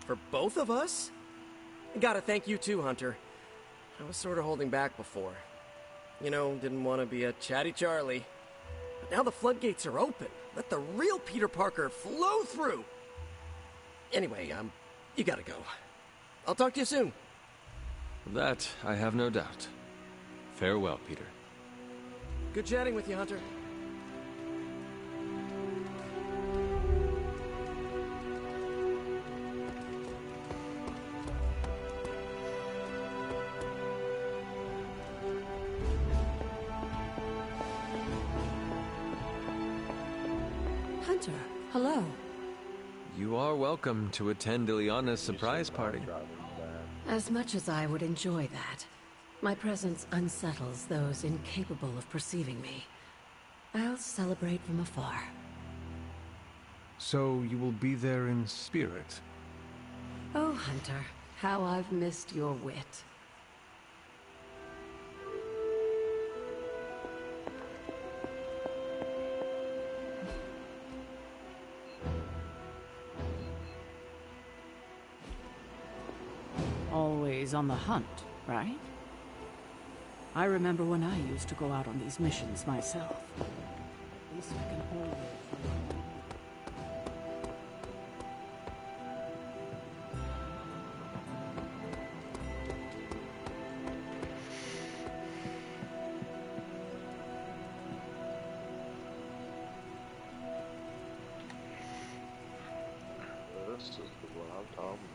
For both of us? I gotta thank you too, Hunter. I was sort of holding back before. You know, didn't want to be a chatty Charlie. But now the floodgates are open. Let the real Peter Parker flow through. Anyway, you gotta go. I'll talk to you soon. That I have no doubt. Farewell, Peter. Good chatting with you, Hunter. Hunter, hello. You are welcome to attend Ileana's surprise party. As much as I would enjoy that, my presence unsettles those incapable of perceiving me. I'll celebrate from afar. So you will be there in spirit? Oh, Hunter, how I've missed your wit. Always on the hunt, right? I remember when I used to go out on these missions myself. At least I can always This is what I'm talking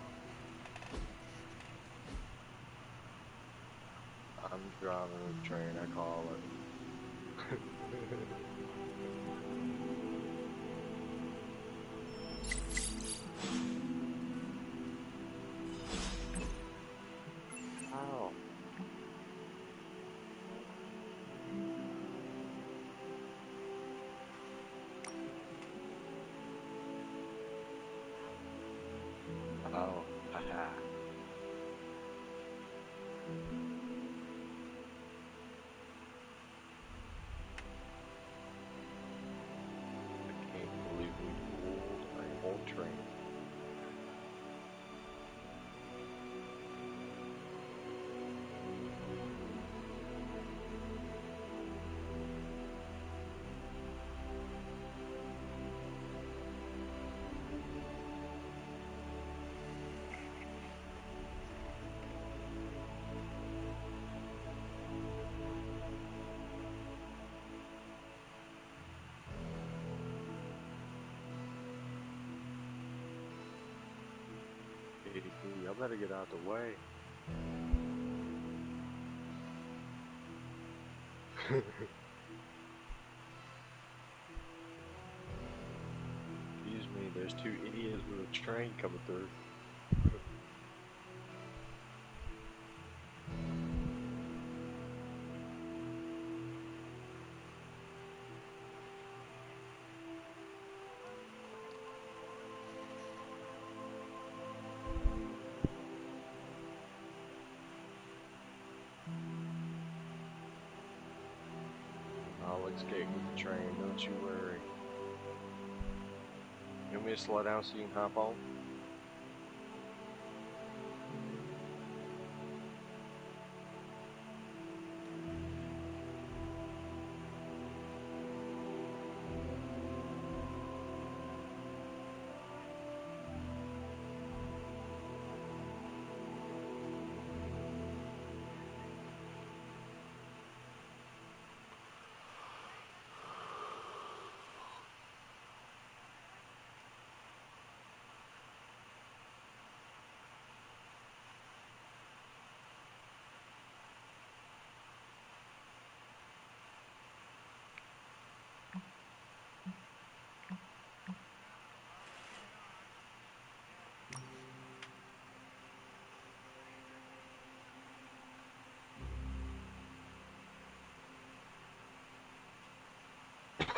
about. I'm driving a train, I call it. Ow. Oh, haha. I can't believe we pulled a whole train. Y'all better get out the way. Excuse me, there's two idiots with a train coming through. I'll escape with the train, don't you worry. You want me to slow down so you can hop on?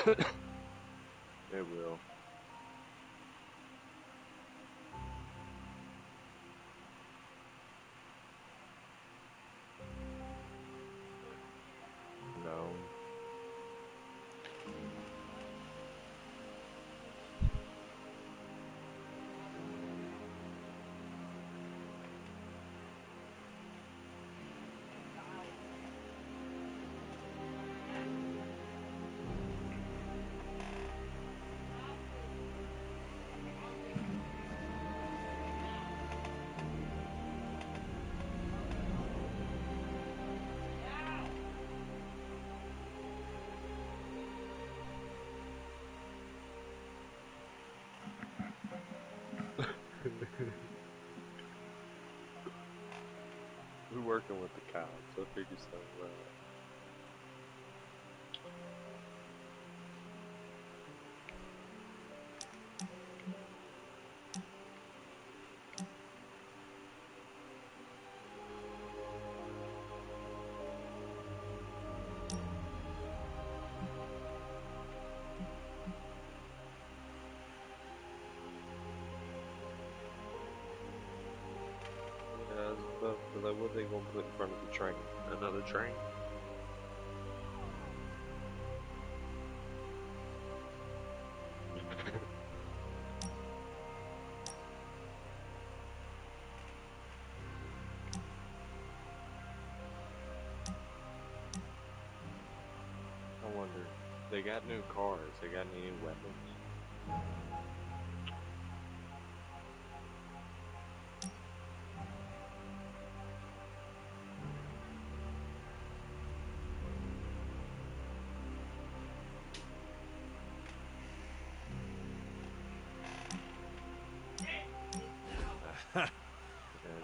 It will. No. We're working with the cows, so figure something out. But like, what they gonna put in front of the train? Another train? I wonder, they got new cars, they got any new weapons?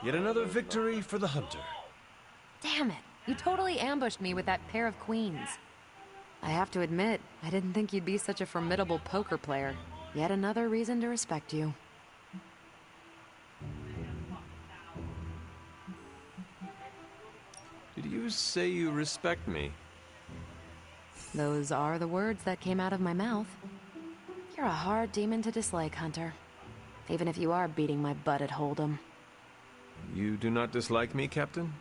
Yet another victory for the hunter. Damn it. You totally ambushed me with that pair of queens. I have to admit, I didn't think you'd be such a formidable poker player. Yet another reason to respect you. Did you say you respect me? Those are the words that came out of my mouth. You're a hard demon to dislike, Hunter. Even if you are beating my butt at Hold'em. You do not dislike me, Captain?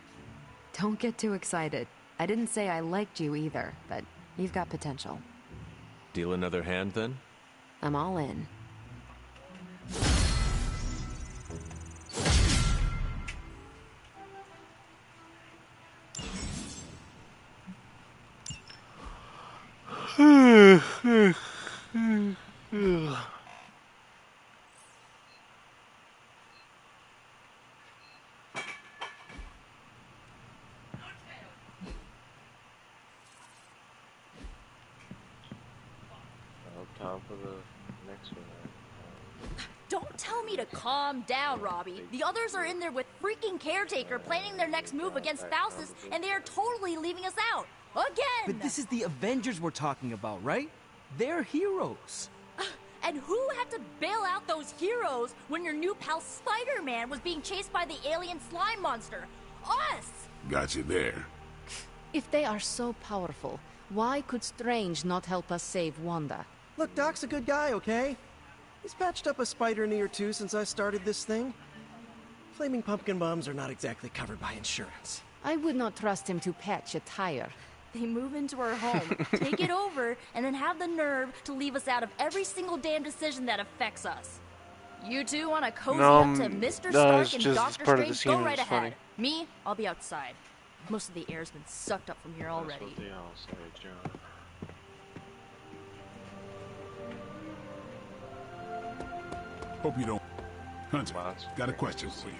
Don't get too excited. I didn't say I liked you either, but you've got potential. Deal another hand, then? I'm all in. Time for the next one. Don't tell me to calm down, Robbie. The others are in there with freaking Caretaker planning their next move against Faustus, and they are totally leaving us out. Again! But this is the Avengers we're talking about, right? They're heroes. And who had to bail out those heroes when your new pal Spider-Man was being chased by the alien slime monster? Us! Got you there. If they are so powerful, why could Strange not help us save Wanda? Look, Doc's a good guy, okay? He's patched up a spider knee or two since I started this thing. Flaming pumpkin bombs are not exactly covered by insurance. I would not trust him to patch a tire. They move into our home, take it over, and then have the nerve to leave us out of every single damn decision that affects us. You two want to cozy up to Mr. Stark and Doctor Strange? Go right ahead. Me, I'll be outside. Most of the air's been sucked up from here already. That's what they all say, John. Hope you don't. Hunter, got a question for you.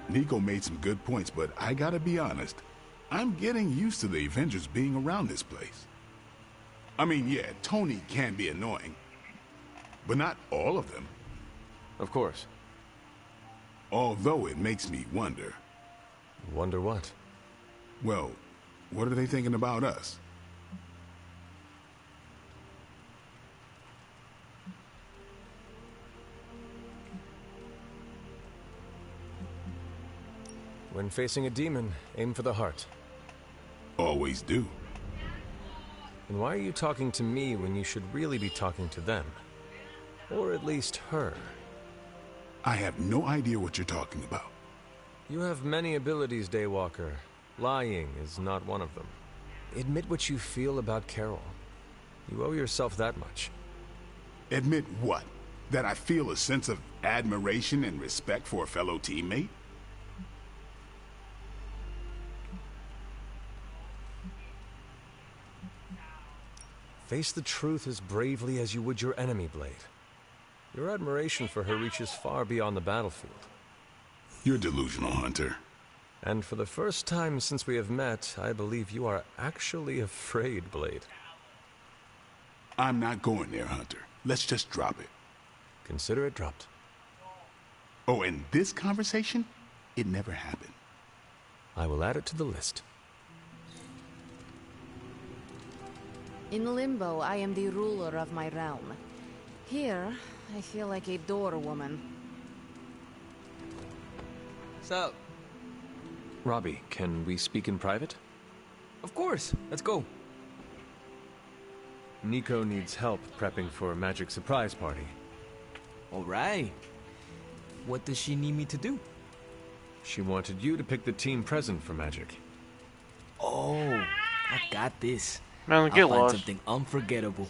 Nico made some good points, but I gotta be honest. I'm getting used to the Avengers being around this place. I mean, yeah, Tony can be annoying, but not all of them. Of course. Although it makes me wonder. Wonder what? Well, what are they thinking about us? When facing a demon, aim for the heart. Always do. And why are you talking to me when you should really be talking to them? Or at least her? I have no idea what you're talking about. You have many abilities, Daywalker. Lying is not one of them. Admit what you feel about Carol. You owe yourself that much. Admit what? That I feel a sense of admiration and respect for a fellow teammate? Face the truth as bravely as you would your enemy, Blade. Your admiration for her reaches far beyond the battlefield. You're delusional, Hunter. And for the first time since we have met, I believe you are actually afraid, Blade. I'm not going there, Hunter. Let's just drop it. Consider it dropped. Oh, and this conversation? It never happened. I will add it to the list. In Limbo, I am the ruler of my realm. Here, I feel like a door woman. What's up? Robbie, can we speak in private? Of course. Let's go. Nico needs help prepping for a magic surprise party. All right. What does she need me to do? She wanted you to pick the team present for magic. Oh, I got this. Man, get I'll find lost. something unforgettable.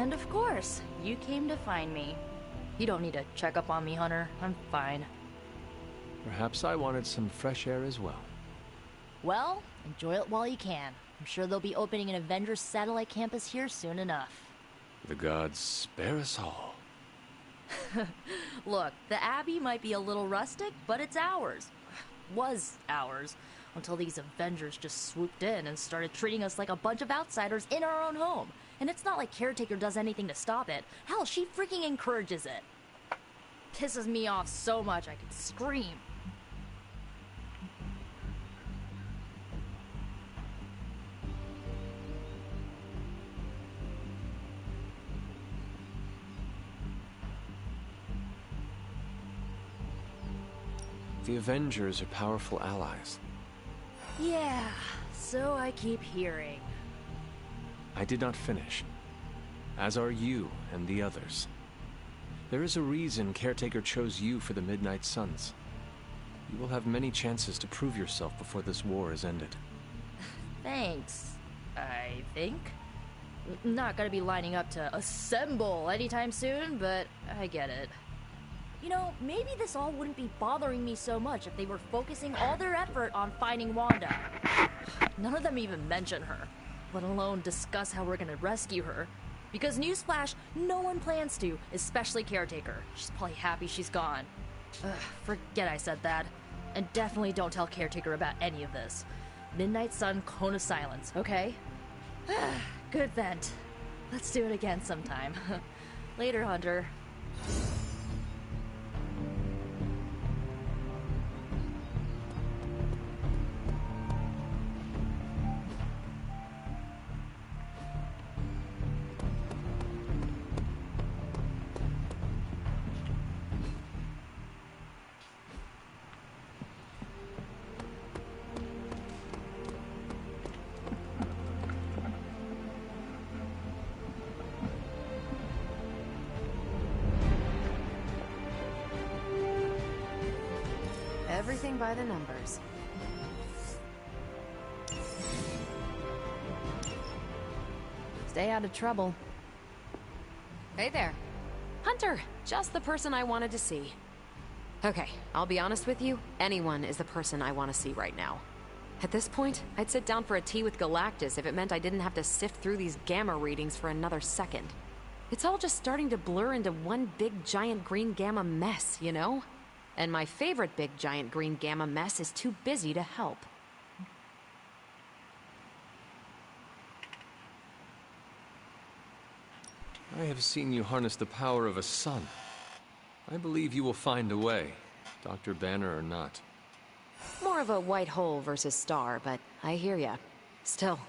And of course, you came to find me. You don't need to check up on me, Hunter. I'm fine. Perhaps I wanted some fresh air as well. Well, enjoy it while you can. I'm sure they'll be opening an Avengers satellite campus here soon enough. The gods spare us all. Look, the Abbey might be a little rustic, but it's ours. Was ours. Until these Avengers just swooped in and started treating us like a bunch of outsiders in our own home. And it's not like Caretaker does anything to stop it. Hell, she freaking encourages it. Pisses me off so much I could scream. The Avengers are powerful allies. Yeah, so I keep hearing. I did not finish. As are you and the others. There is a reason Caretaker chose you for the Midnight Suns. You will have many chances to prove yourself before this war is ended. Thanks, I think. Not gonna be lining up to assemble anytime soon, but I get it. You know, maybe this all wouldn't be bothering me so much if they were focusing all their effort on finding Wanda. None of them even mention her, let alone discuss how we're gonna rescue her. Because newsflash, no one plans to, especially Caretaker. She's probably happy she's gone. Forget I said that. And definitely don't tell Caretaker about any of this. Midnight Sun, Cone of Silence, okay? Good vent. Let's do it again sometime. Later, Hunter. Everything by the numbers. Stay out of trouble. Hey there. Hunter, just the person I wanted to see. Okay, I'll be honest with you, anyone is the person I want to see right now. At this point, I'd sit down for a tea with Galactus if it meant I didn't have to sift through these gamma readings for another second. It's all just starting to blur into one big giant green gamma mess, you know? And my favorite big giant green gamma mess is too busy to help. I have seen you harness the power of a sun. I believe you will find a way, Dr. Banner or not. More of a white hole versus star, but I hear ya. Still,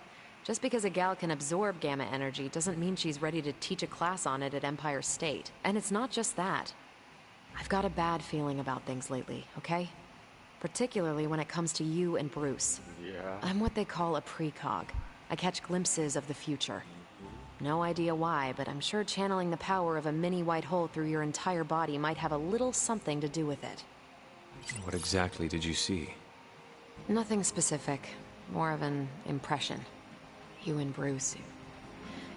just because a gal can absorb gamma energy doesn't mean she's ready to teach a class on it at Empire State. And it's not just that. I've got a bad feeling about things lately, okay? Particularly when it comes to you and Bruce. Yeah. I'm what they call a precog. I catch glimpses of the future. No idea why, but I'm sure channeling the power of a mini white hole through your entire body might have a little something to do with it. What exactly did you see? Nothing specific. More of an impression. You and Bruce.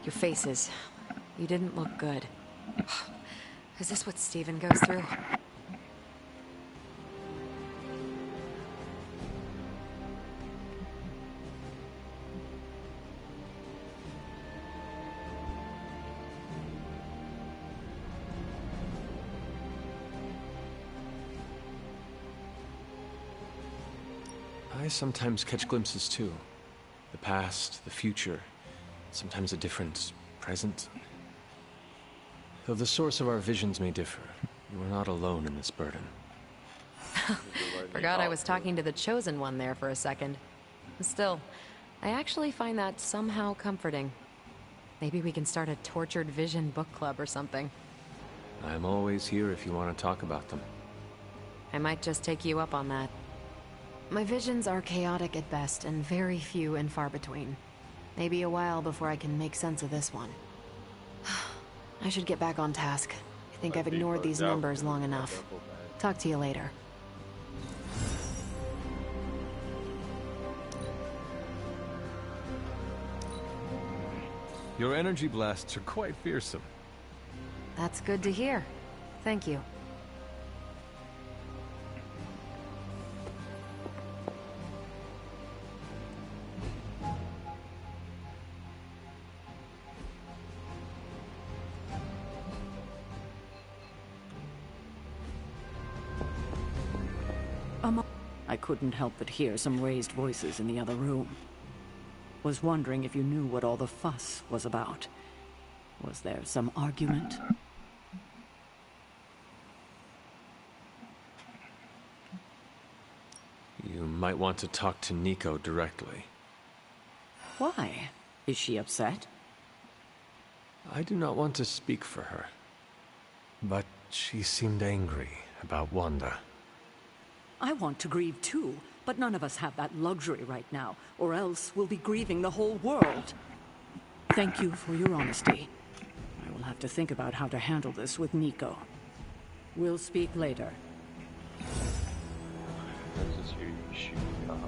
Your faces. You didn't look good. Is this what Steven goes through? I sometimes catch glimpses too. The past, the future, sometimes a different present. Though the source of our visions may differ, you are not alone in this burden. Forgot I was talking to the Chosen One there for a second. Still, I actually find that somehow comforting. Maybe we can start a Tortured Vision book club or something. I'm always here if you want to talk about them. I might just take you up on that. My visions are chaotic at best and very few and far between. Maybe a while before I can make sense of this one. I should get back on task. I think I've ignored these numbers long enough. Talk to you later. Your energy blasts are quite fearsome. That's good to hear. Thank you. I couldn't help but hear some raised voices in the other room. Was wondering if you knew what all the fuss was about. Was there some argument? You might want to talk to Nico directly. Why? Is she upset? I do not want to speak for her. But she seemed angry about Wanda. I want to grieve too, but none of us have that luxury right now, or else we'll be grieving the whole world. Thank you for your honesty. I will have to think about how to handle this with Nico. We'll speak later. Let's just hear you shoot cops.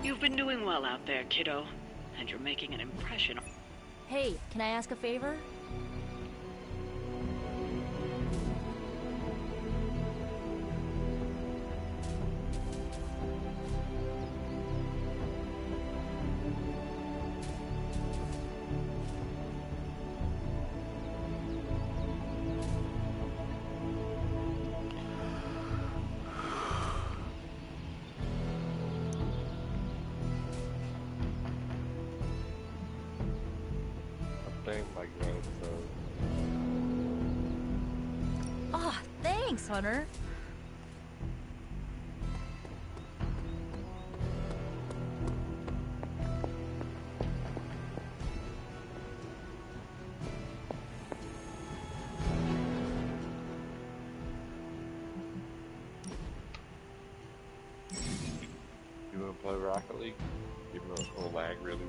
You've been doing well out there, kiddo. And you're making an impression. Hey, can I ask a favor? Oh, thanks, Hunter. You wanna play Rocket League? Even though it'll lag really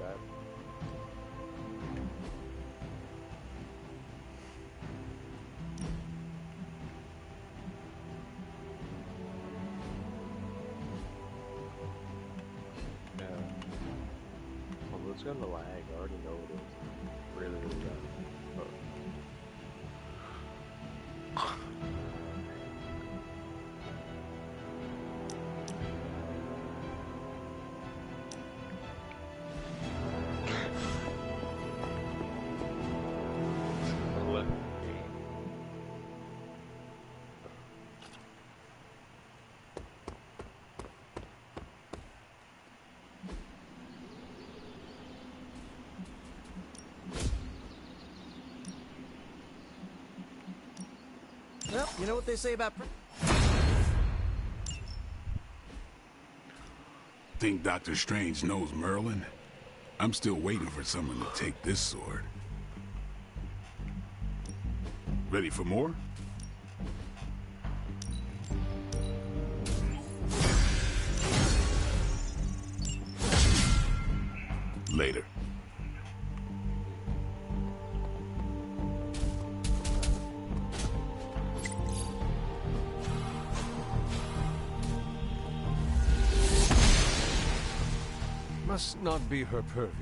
bad. It's gonna lag, I already know it is. Really bad. Well, you know what they say about... Think Dr. Strange knows Merlin? I'm still waiting for someone to take this sword. Ready for more? Later. Must not be her purview.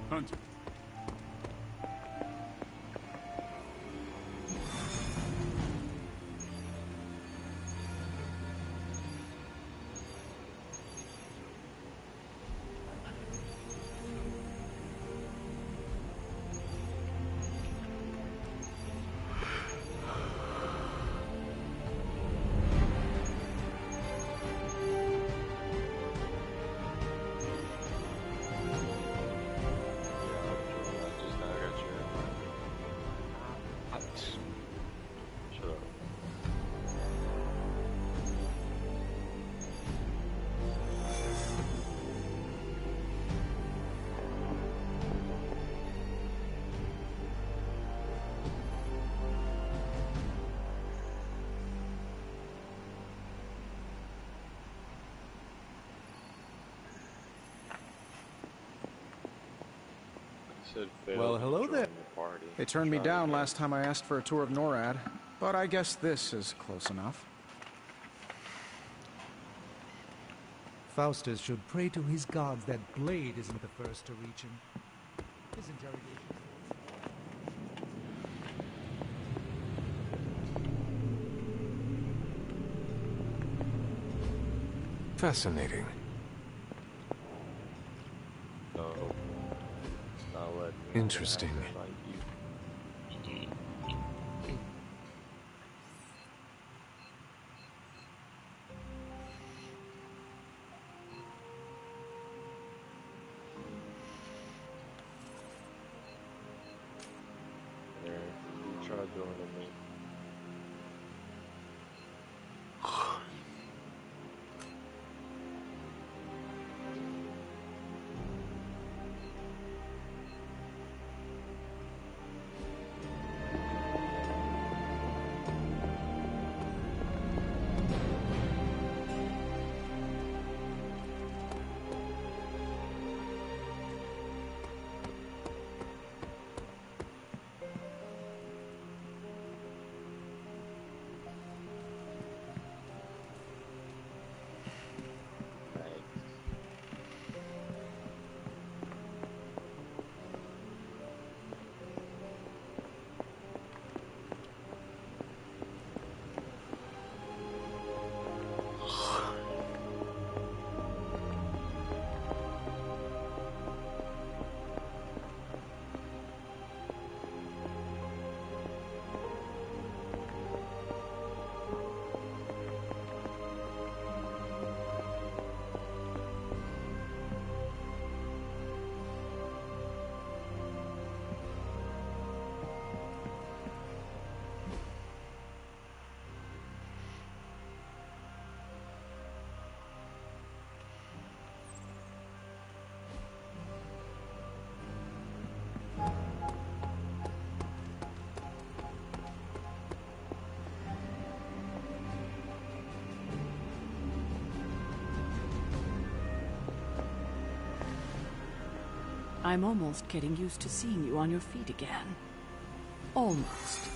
Hunter. Well, hello there. They turned me down last time I asked for a tour of NORAD, but I guess this is close enough. Faustus should pray to his gods that Blade isn't the first to reach him. His interrogation... Fascinating. Interesting. I'm almost getting used to seeing you on your feet again. Almost.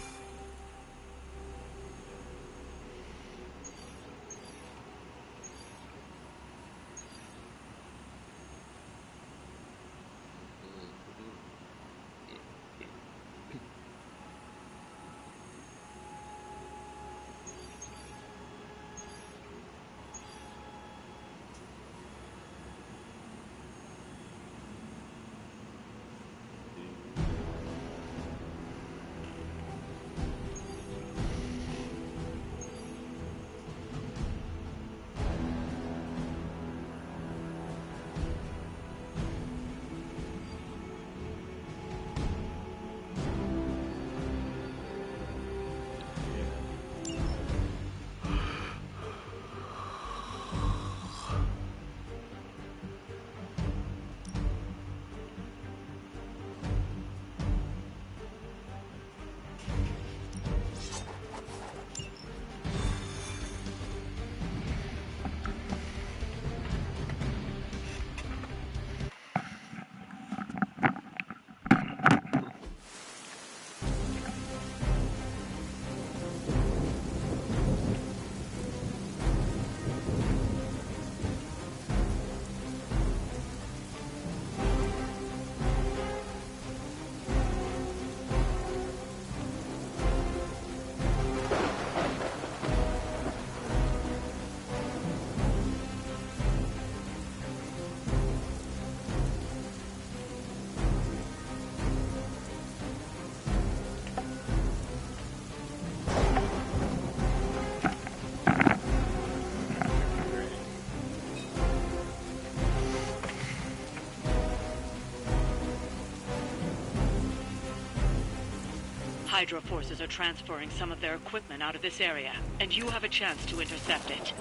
Hydra forces are transferring some of their equipment out of this area, and you have a chance to intercept it.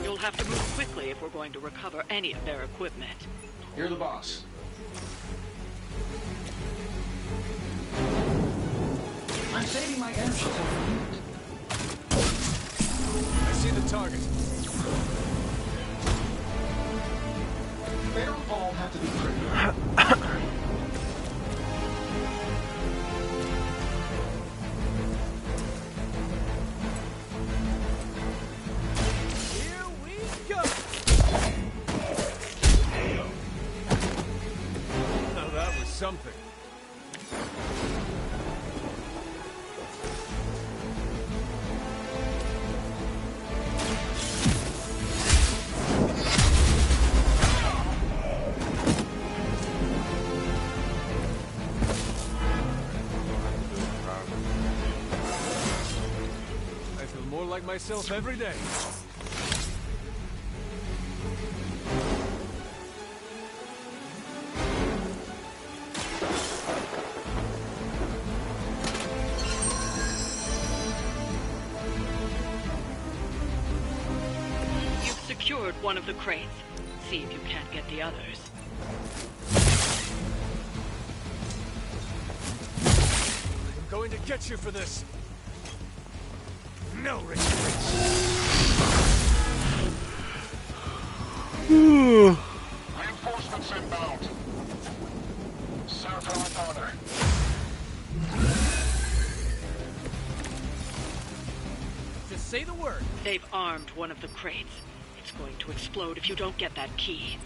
You'll have to move quickly if we're going to recover any of their equipment. You're the boss. I'm saving my energy for you. the target. They don't all have to be pretty. Here we go! Now that was something. Like myself every day. You've secured one of the crates. See if you can't get the others. I'm going to get you for this. No retreat. Reinforcements inbound. Circle with honor. Just say the word. They've armed one of the crates. It's going to explode if you don't get that key.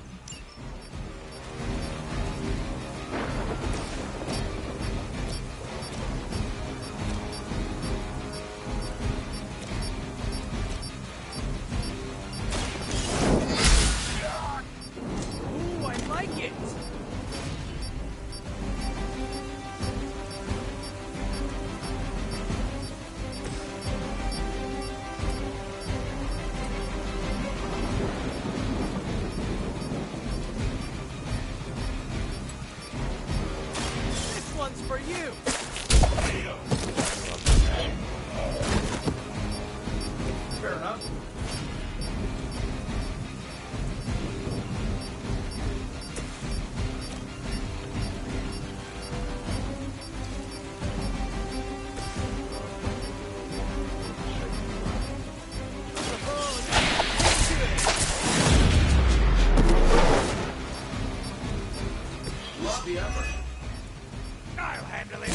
For you. Fair enough. Love the effort. I'll handle it.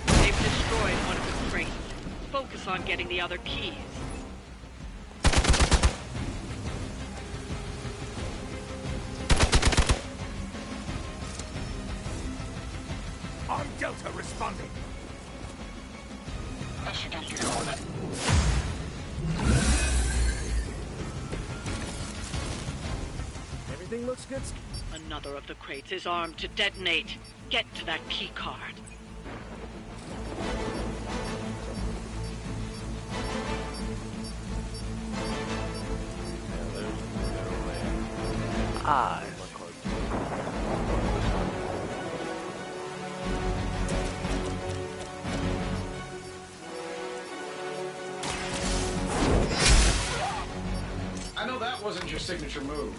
They've destroyed one of the crates. Focus on getting the other keys. I'm Delta responding. That should get you going. Everything looks good. Another of the crates is armed to detonate. Get to that key card. Ah. I know that wasn't your signature move.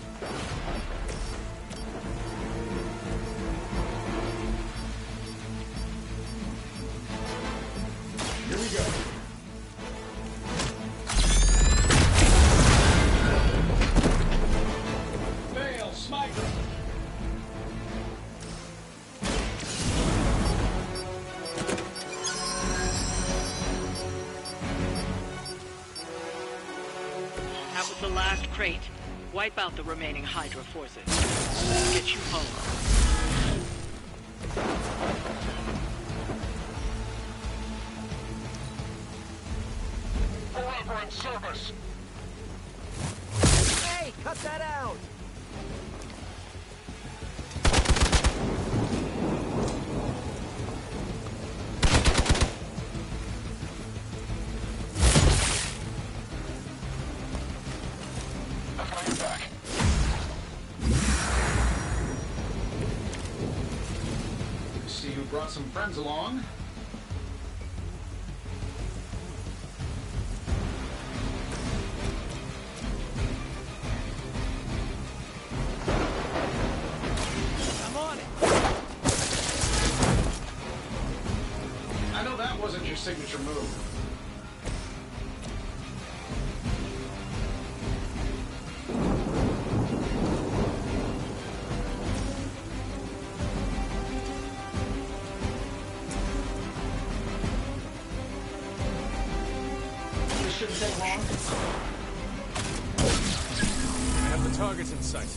Here we go. Fail, Smiter. That was the last crate. Wipe out the remaining Hydra forces. Get you home. Forever in service. Hey, cut that out! See who brought some friends along. I'm on it. signature move. This shouldn't take long. I have the targets in sight.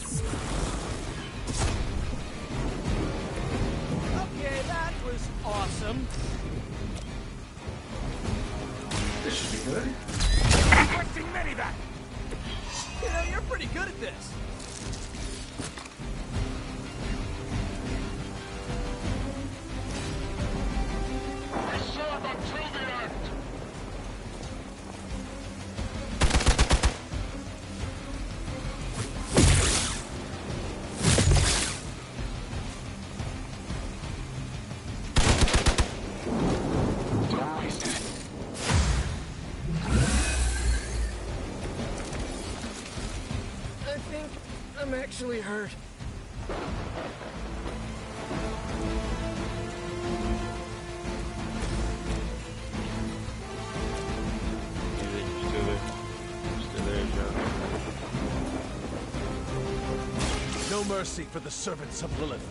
Okay, that was awesome. This should be good. Requesting medevac! You know, you're pretty good at this. We saw them through the end! I'm actually hurt. Still there, Joe. No mercy for the servants of Lilith.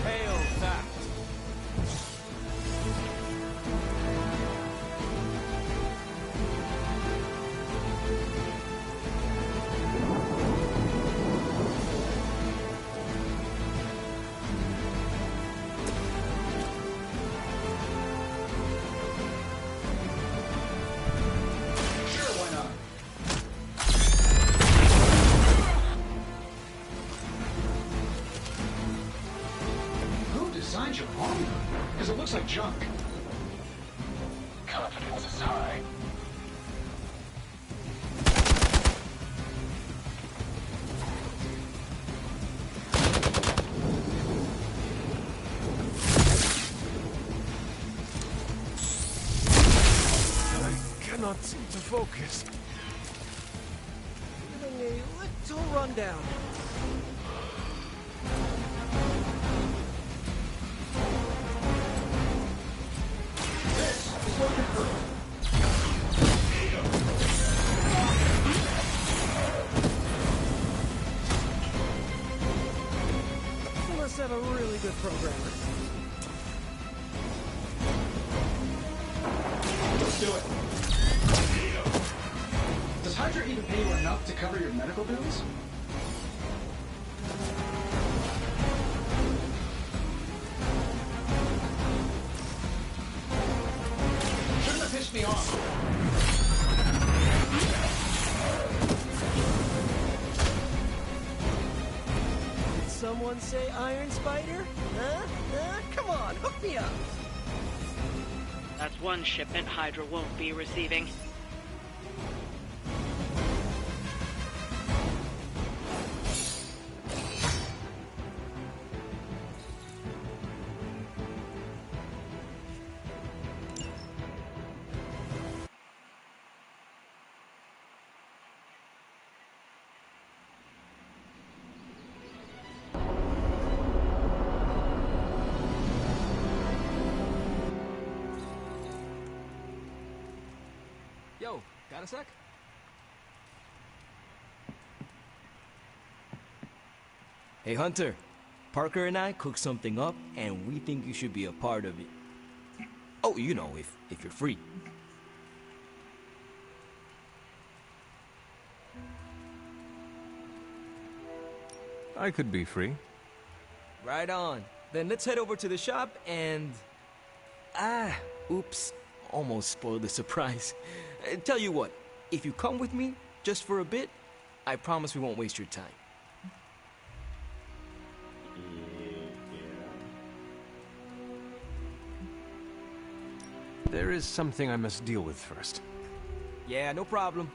Hail that! Designed your armor? Because it looks like junk. Confidence is high. I cannot seem to focus. Giving a little rundown. Have a really good programmer. Let's do it. Does Hydra even pay you enough to cover your medical bills? Shouldn't have pissed me off. Someone say Iron Spider? Huh? Come on, hook me up! That's one shipment Hydra won't be receiving. Yo, got a sec? Hey Hunter, Parker and I cooked something up and we think you should be a part of it. Oh, you know, if you're free. I could be free. Right on. Then let's head over to the shop and... oops. Almost spoiled the surprise. Tell you what, if you come with me, just for a bit, I promise we won't waste your time. There is something I must deal with first. Yeah, no problem.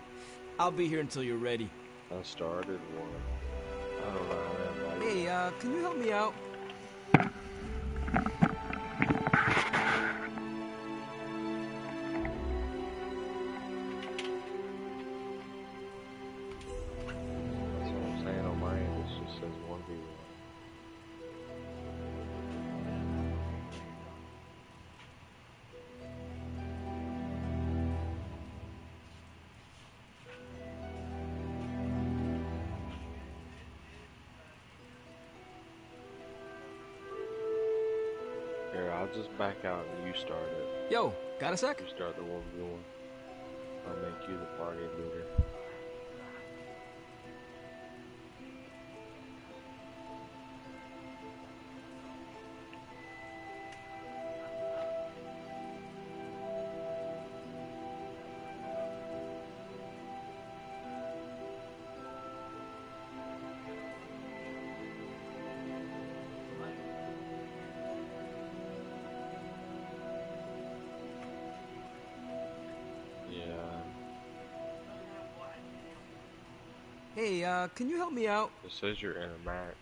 I'll be here until you're ready. I started one. I don't know how that. Hey, can you help me out? I'll just back out and you start it. Yo, got a sec? You start the 1v1. I'll make you the party leader. Hey, can you help me out? It says you're in a match.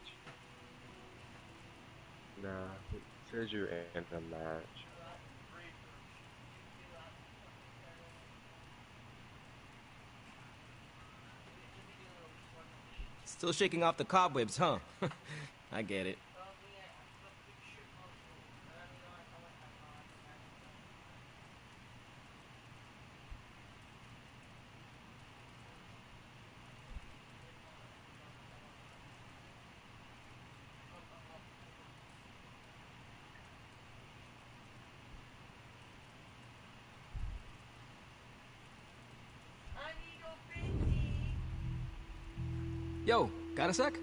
Nah, it says you're in a match. Still shaking off the cobwebs, huh? I get it. Yo, got a sec?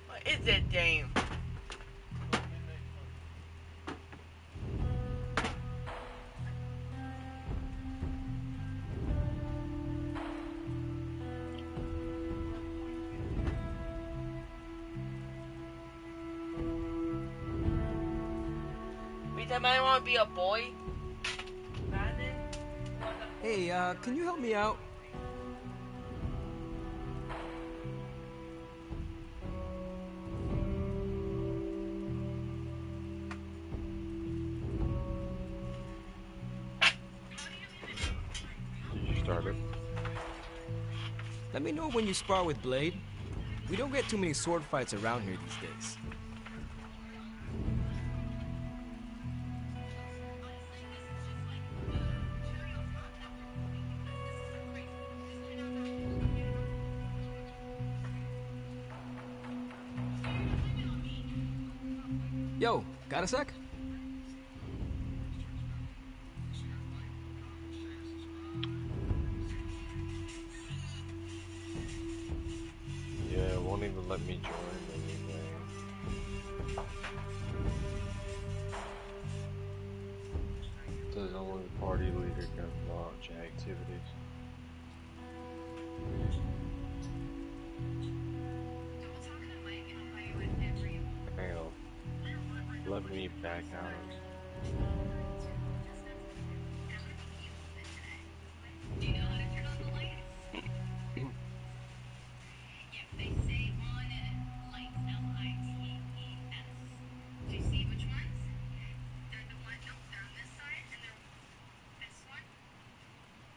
What is that game? Somebody want to be a boy? Hey, can you help me out? You started. Let me know when you spar with Blade. We don't get too many sword fights around here these days. Yo, got a sec? Yeah, it won't even let me join anything. It says only the party leader can launch activities. Hang on. Let me back out.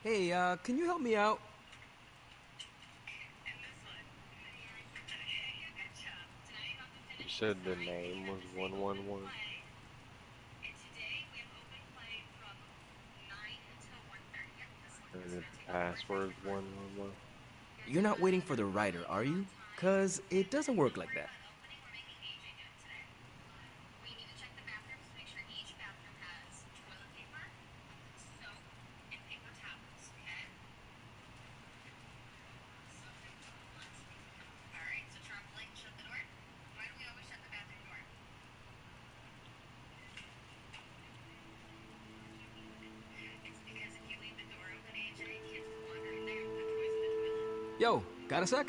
Hey, can you help me out? You said the name was 111? And the password's 111? You're not waiting for the writer, are you? 'Cause it doesn't work like that. Yo, got a sec?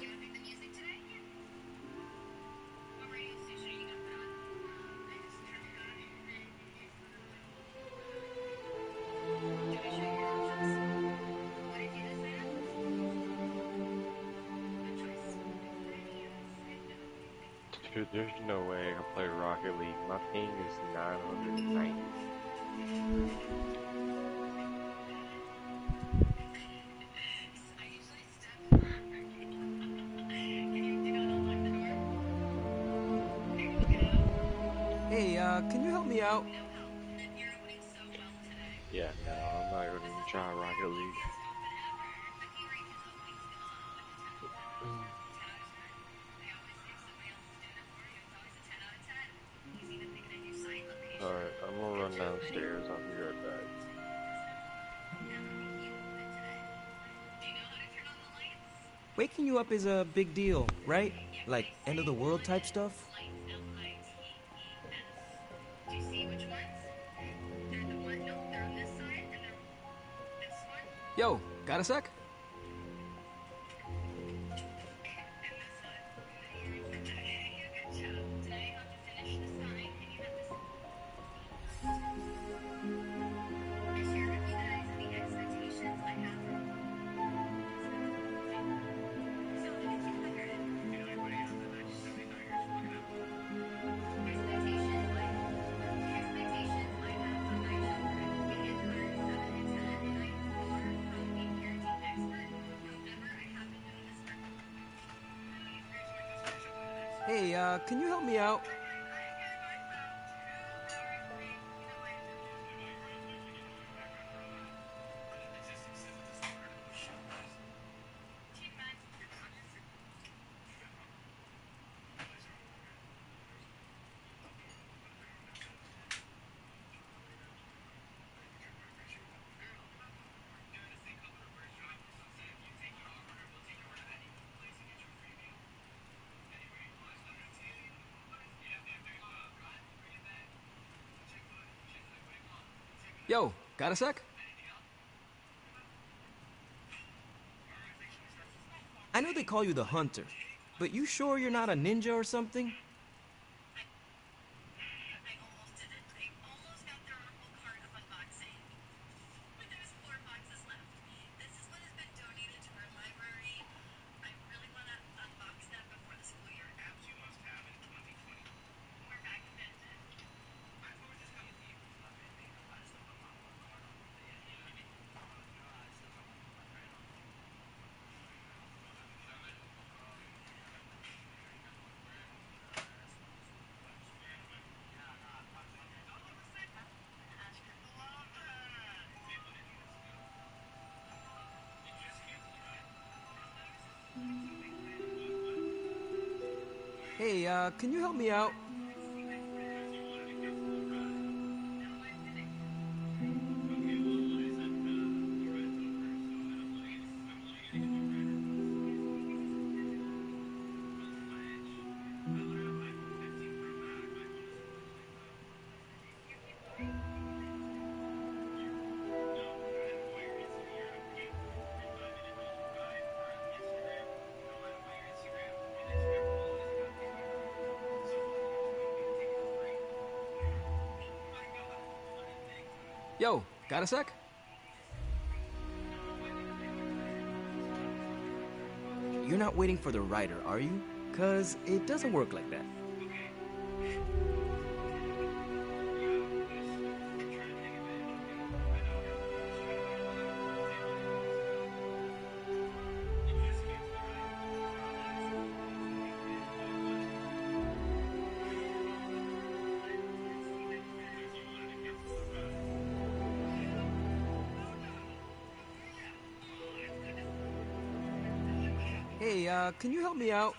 Dude, there's no way I can play Rocket League. My ping is 990. Hey, can you help me out? Yeah, no, I'm not even gonna try Rocket League. Alright, I'm gonna run downstairs. I'll be right back. Waking you up is a big deal, right? Like end of the world type stuff? Yo, got a sec? Hey, can you help me out? Yo, got a sec? I know they call you the Hunter, but you sure you're not a ninja or something? Hey, can you help me out? Yo, got a sec? You're not waiting for the writer, are you? 'Cause it doesn't work like that. Hey, can you help me out?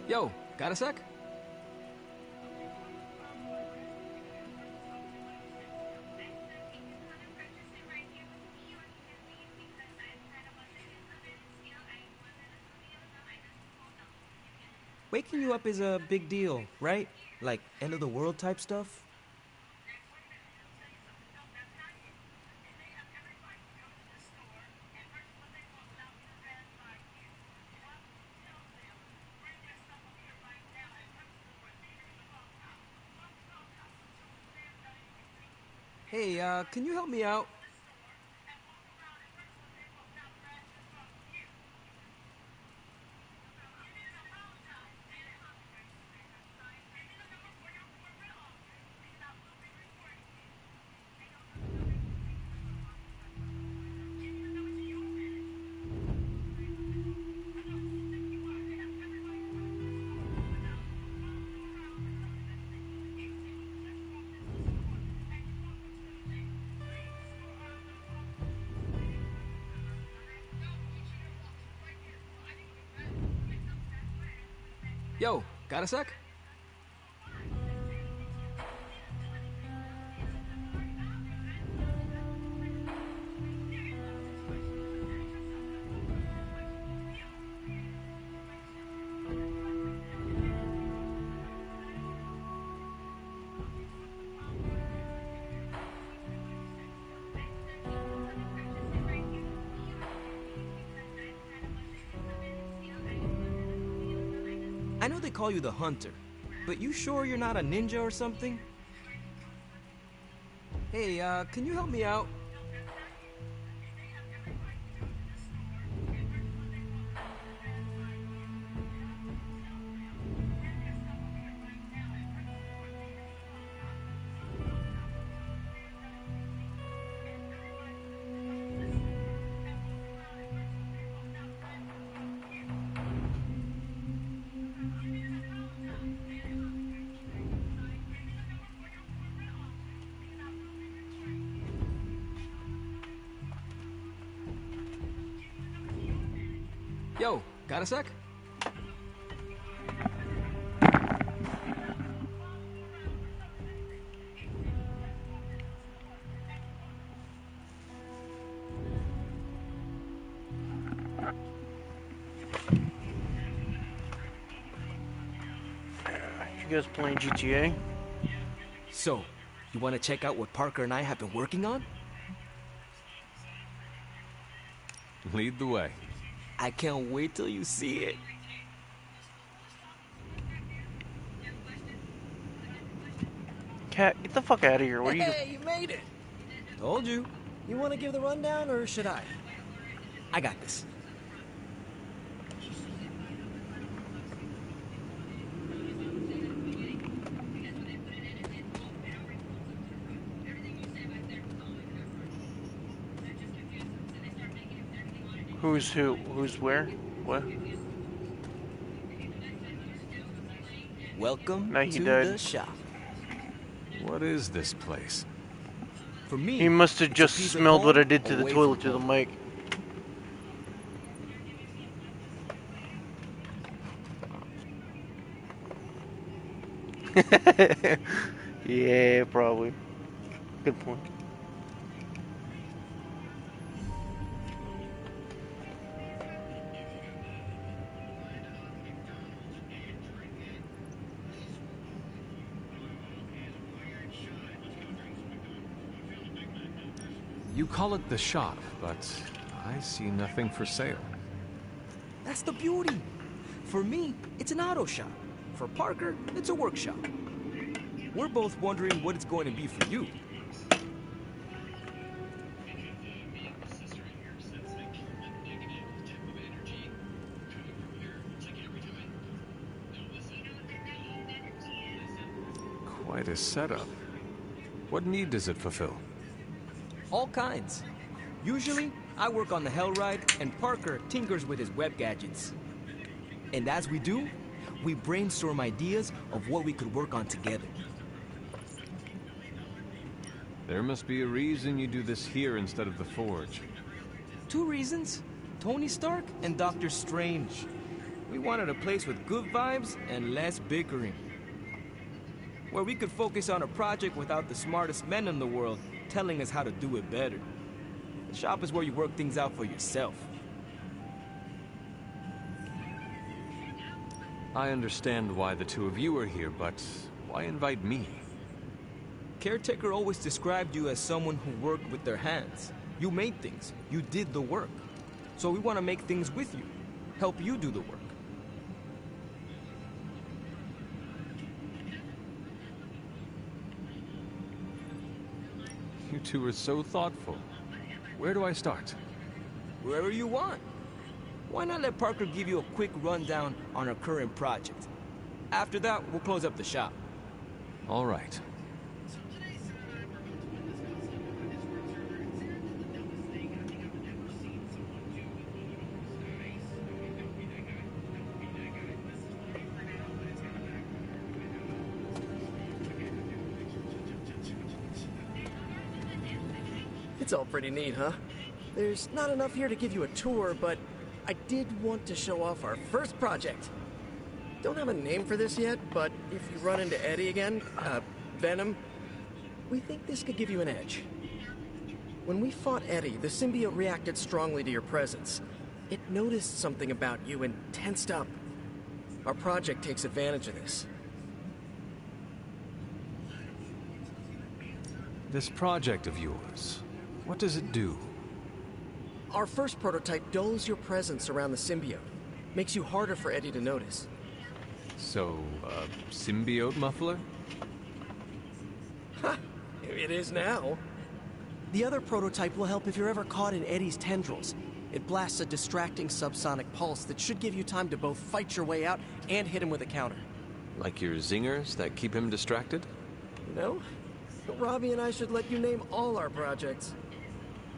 Yo, got a sec? Waking you up is a big deal, right? Like end of the world type stuff? Hey, can you help me out? Yo, got a sec? I know they call you the Hunter, but you sure you're not a ninja or something? Hey, can you help me out? Yo, got a sec? You guys playing GTA? So, you want to check out what Parker and I have been working on? Lead the way. I can't wait till you see it. Cat, get the fuck out of here. What are you Hey, you made it! Told you. You want to give the rundown, or should I? I got this. Who's who? Who's where? What? Welcome to the shop. What is this place? For me, he must have just smelled what I did to the toilet to the mic. Yeah, probably. Good point. You call it the shop, but I see nothing for sale. That's the beauty. For me, it's an auto shop. For Parker, it's a workshop. We're both wondering what it's going to be for you. Quite a setup. What need does it fulfill? All kinds. Usually, I work on the Hellride, and Parker tinkers with his web gadgets. And as we do, we brainstorm ideas of what we could work on together. There must be a reason you do this here instead of the Forge. 2 reasons. Tony Stark and Doctor Strange. We wanted a place with good vibes and less bickering. Where we could focus on a project without the smartest men in the world telling us how to do it better. The shop is where you work things out for yourself. I understand why the two of you are here, but why invite me? Caretaker always described you as someone who worked with their hands. You made things. You did the work. So we want to make things with you. Help you do the work. You two are so thoughtful. Where do I start? Wherever you want. Why not let Parker give you a quick rundown on our current project? After that, we'll close up the shop. All right. It's all pretty neat, huh? There's not enough here to give you a tour, but I did want to show off our first project. Don't have a name for this yet, but if you run into Eddie again, Venom, we think this could give you an edge. When we fought Eddie, the symbiote reacted strongly to your presence. It noticed something about you and tensed up. Our project takes advantage of this. This project of yours, what does it do? Our first prototype dulls your presence around the symbiote. Makes you harder for Eddie to notice. So, symbiote muffler? Ha! It is now. The other prototype will help if you're ever caught in Eddie's tendrils. It blasts a distracting subsonic pulse that should give you time to both fight your way out and hit him with a counter. Like your zingers that keep him distracted? You know, Robbie and I should let you name all our projects.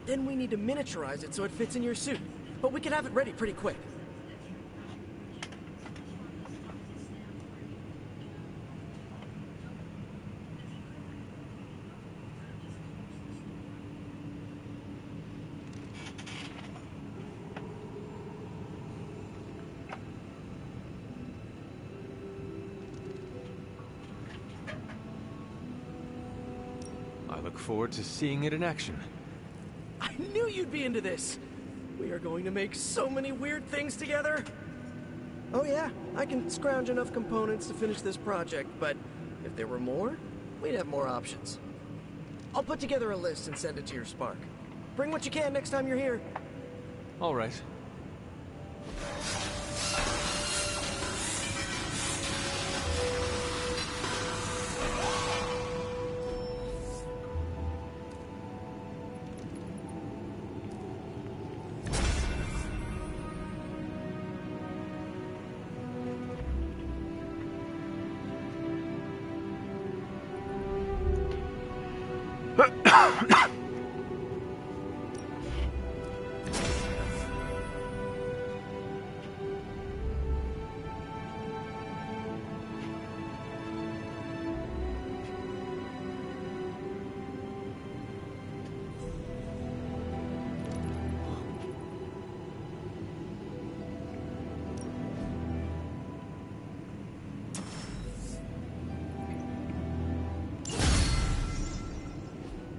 Then we need to miniaturize it so it fits in your suit. But we can have it ready pretty quick. I look forward to seeing it in action. I knew you'd be into this! We are going to make so many weird things together! Oh yeah, I can scrounge enough components to finish this project, but if there were more, we'd have more options. I'll put together a list and send it to your Spark. Bring what you can next time you're here. All right.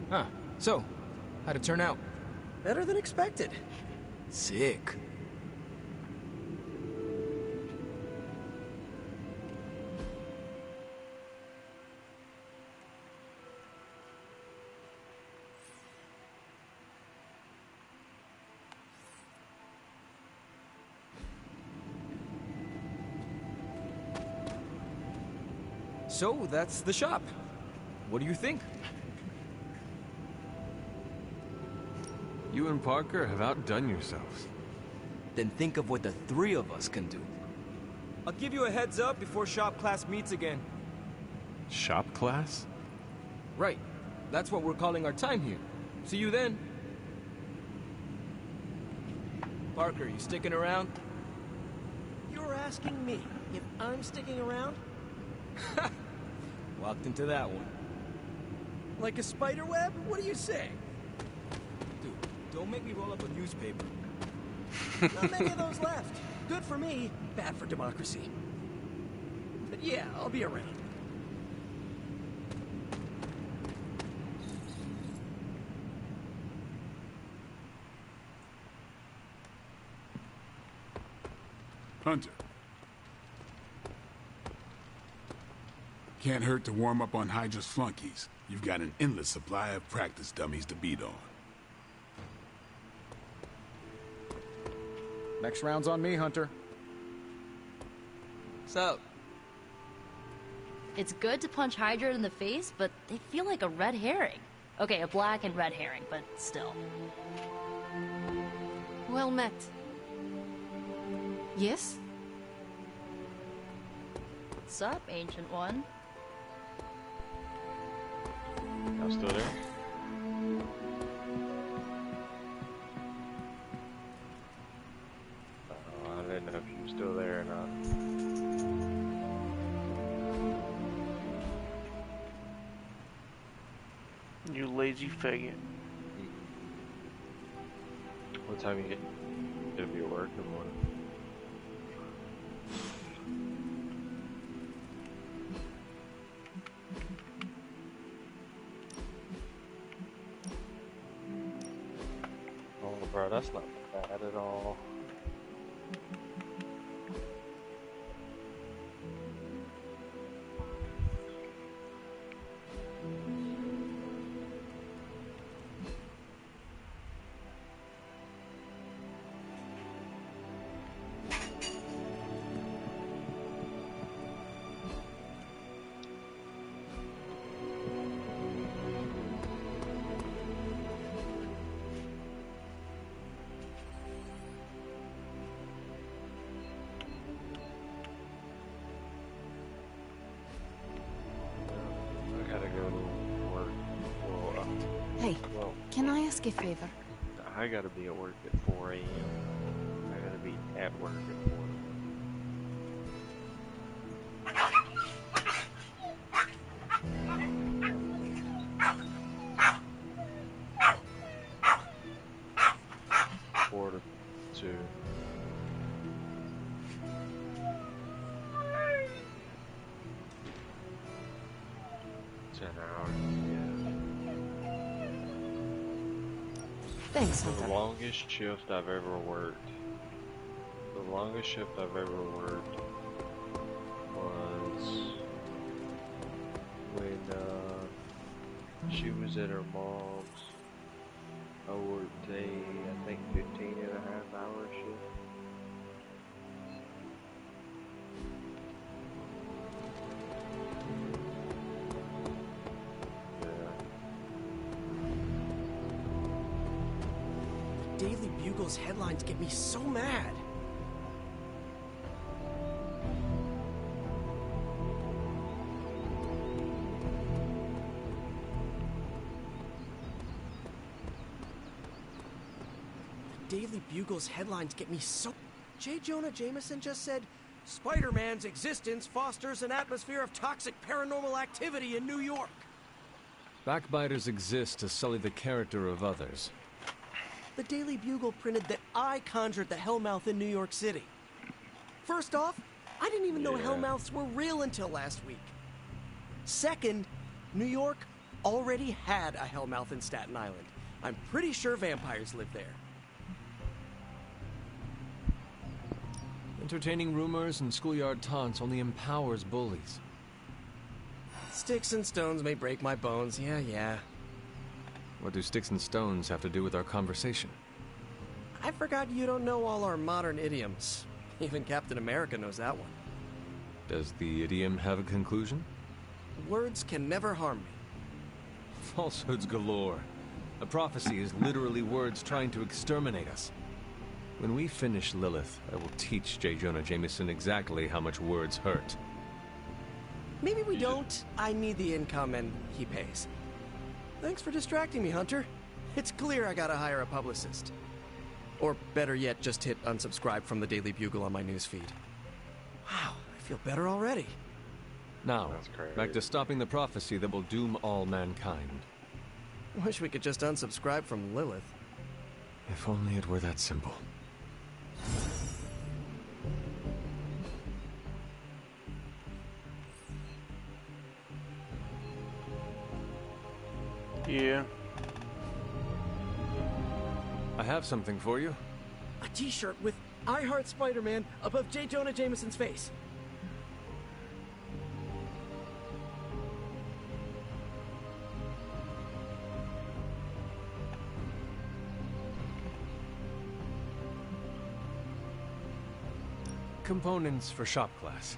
Huh. So, how'd it turn out? Better than expected. Sick. So, that's the shop. What do you think? You and Parker have outdone yourselves. Then think of what the three of us can do. I'll give you a heads up before shop class meets again. Shop class? Right. That's what we're calling our time here. See you then. Parker, you sticking around? You're asking me if I'm sticking around? Walked into that one. Like a spider web? What do you say? Dude, don't make me roll up a newspaper. Not many of those left. Good for me, bad for democracy. But yeah, I'll be around. Hunter. Can't hurt to warm up on Hydra's flunkies. You've got an endless supply of practice dummies to beat on. Next round's on me, Hunter. What's up? It's good to punch Hydra in the face, but they feel like a red herring. Okay, a black and red herring, but still. Well met. Yes? What's up, Ancient One? I'm still there. I didn't know if you were still there or not. You lazy faggot. What time you gonna be at work in the morning? Oh, bro, that's not bad at all. Can I ask a favor? I gotta be at work at 4 a.m. I gotta be at work at 4. Thanks, Hunter. The longest shift I've ever worked. The longest shift I've ever worked was when she was at her mom's. I worked I think 15.5-hour shift. Daily Bugle's headlines get me so mad. The Daily Bugle's headlines get me so... J. Jonah Jameson just said, Spider-Man's existence fosters an atmosphere of toxic paranormal activity in New York. Backbiters exist to sully the character of others. The Daily Bugle printed that I conjured the Hellmouth in New York City. First off, I didn't even know Hellmouths were real until last week. Second, New York already had a Hellmouth in Staten Island. I'm pretty sure vampires live there. Entertaining rumors and schoolyard taunts only empowers bullies. Sticks and stones may break my bones, yeah. What do sticks and stones have to do with our conversation? I forgot you don't know all our modern idioms. Even Captain America knows that one. Does the idiom have a conclusion? Words can never harm me. Falsehoods galore. A prophecy is literally words trying to exterminate us. When we finish Lilith, I will teach J. Jonah Jameson exactly how much words hurt. Maybe we don't. I need the income and he pays. Thanks for distracting me, Hunter. It's clear I gotta hire a publicist. Or better yet, just hit unsubscribe from the Daily Bugle on my newsfeed. Wow, I feel better already. Now, back to stopping the prophecy that will doom all mankind. Wish we could just unsubscribe from Lilith. If only it were that simple. Yeah. I have something for you. A t-shirt with I Heart Spider-Man above J. Jonah Jameson's face. Components for shop class.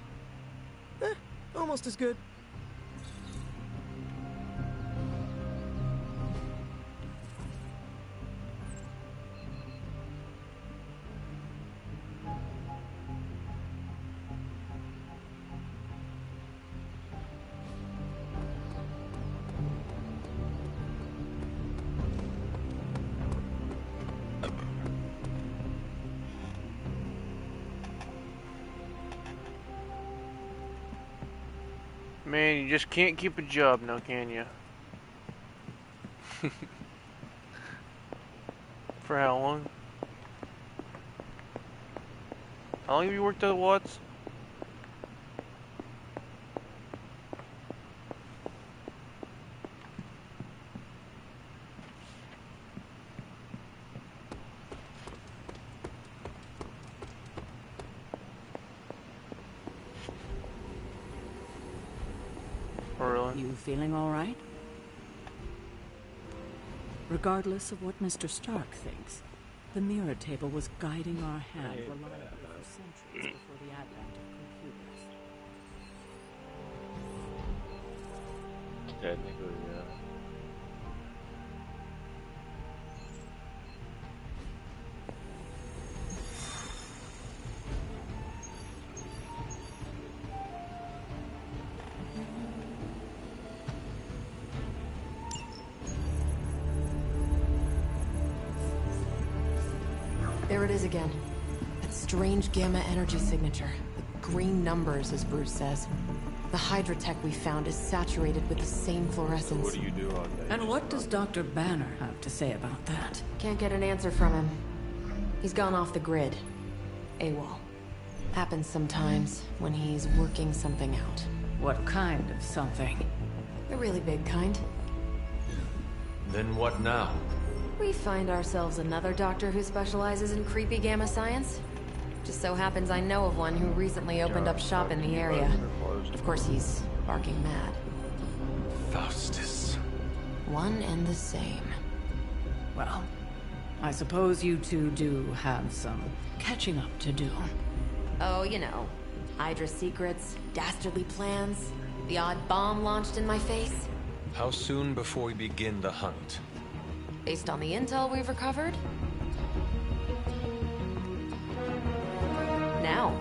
Almost as good. Man, you just can't keep a job now, can you? For how long? How long have you worked at Watts? You feeling all right? Regardless of what Mr. Stark thinks, the mirror table was guiding our hand reliably for centuries before the advent of computers. Technically, yeah. There it is again. That strange gamma energy signature. The green numbers, as Bruce says. The Hydra tech we found is saturated with the same fluorescence. What do you do all day? And what does Dr. Banner have to say about that? Can't get an answer from him. He's gone off the grid. AWOL. Happens sometimes when he's working something out. What kind of something? The really big kind. Then what now? We find ourselves another doctor who specializes in creepy gamma science. Just so happens I know of one who recently opened up shop in the area. Of course, he's barking mad. Faustus. One and the same. Well, I suppose you two do have some catching up to do. Oh, you know. Hydra secrets, dastardly plans, the odd bomb launched in my face. How soon before we begin the hunt? Based on the intel we've recovered? Now.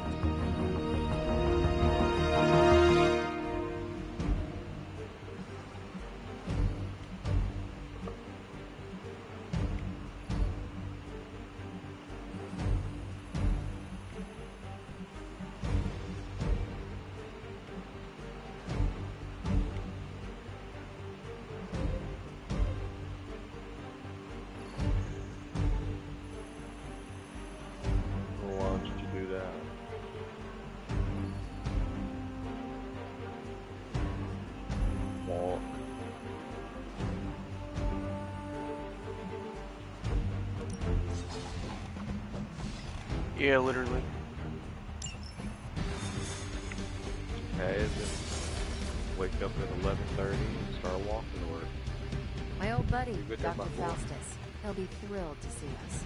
Yeah, literally. Okay, then wake up at 11:30 and start walking to work. My old buddy, Dr. Faustus. He'll be thrilled to see us.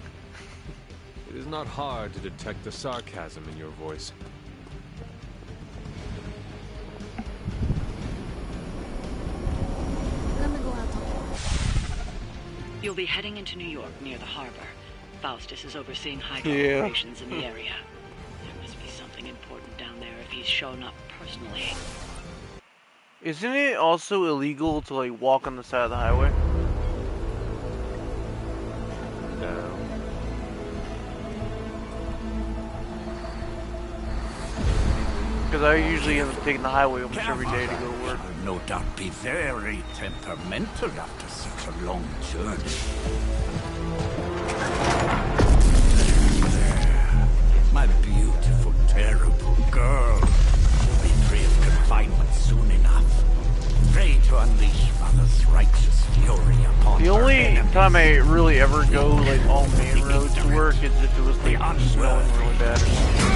It is not hard to detect the sarcasm in your voice. You'll be heading into New York near the harbor. Faustus is overseeing Hydra operations in the area. There must be something important down there if he's shown up personally. Isn't it also illegal to like walk on the side of the highway? No. Because I usually end up taking the highway almost every day to go to work. No doubt be very temperamental after such a long journey. My beautiful, terrible girl will be free of confinement soon enough. Ready to unleash Mother's righteous fury upon the only time I really ever go like all main roads to work is if it was like snowing really bad or something.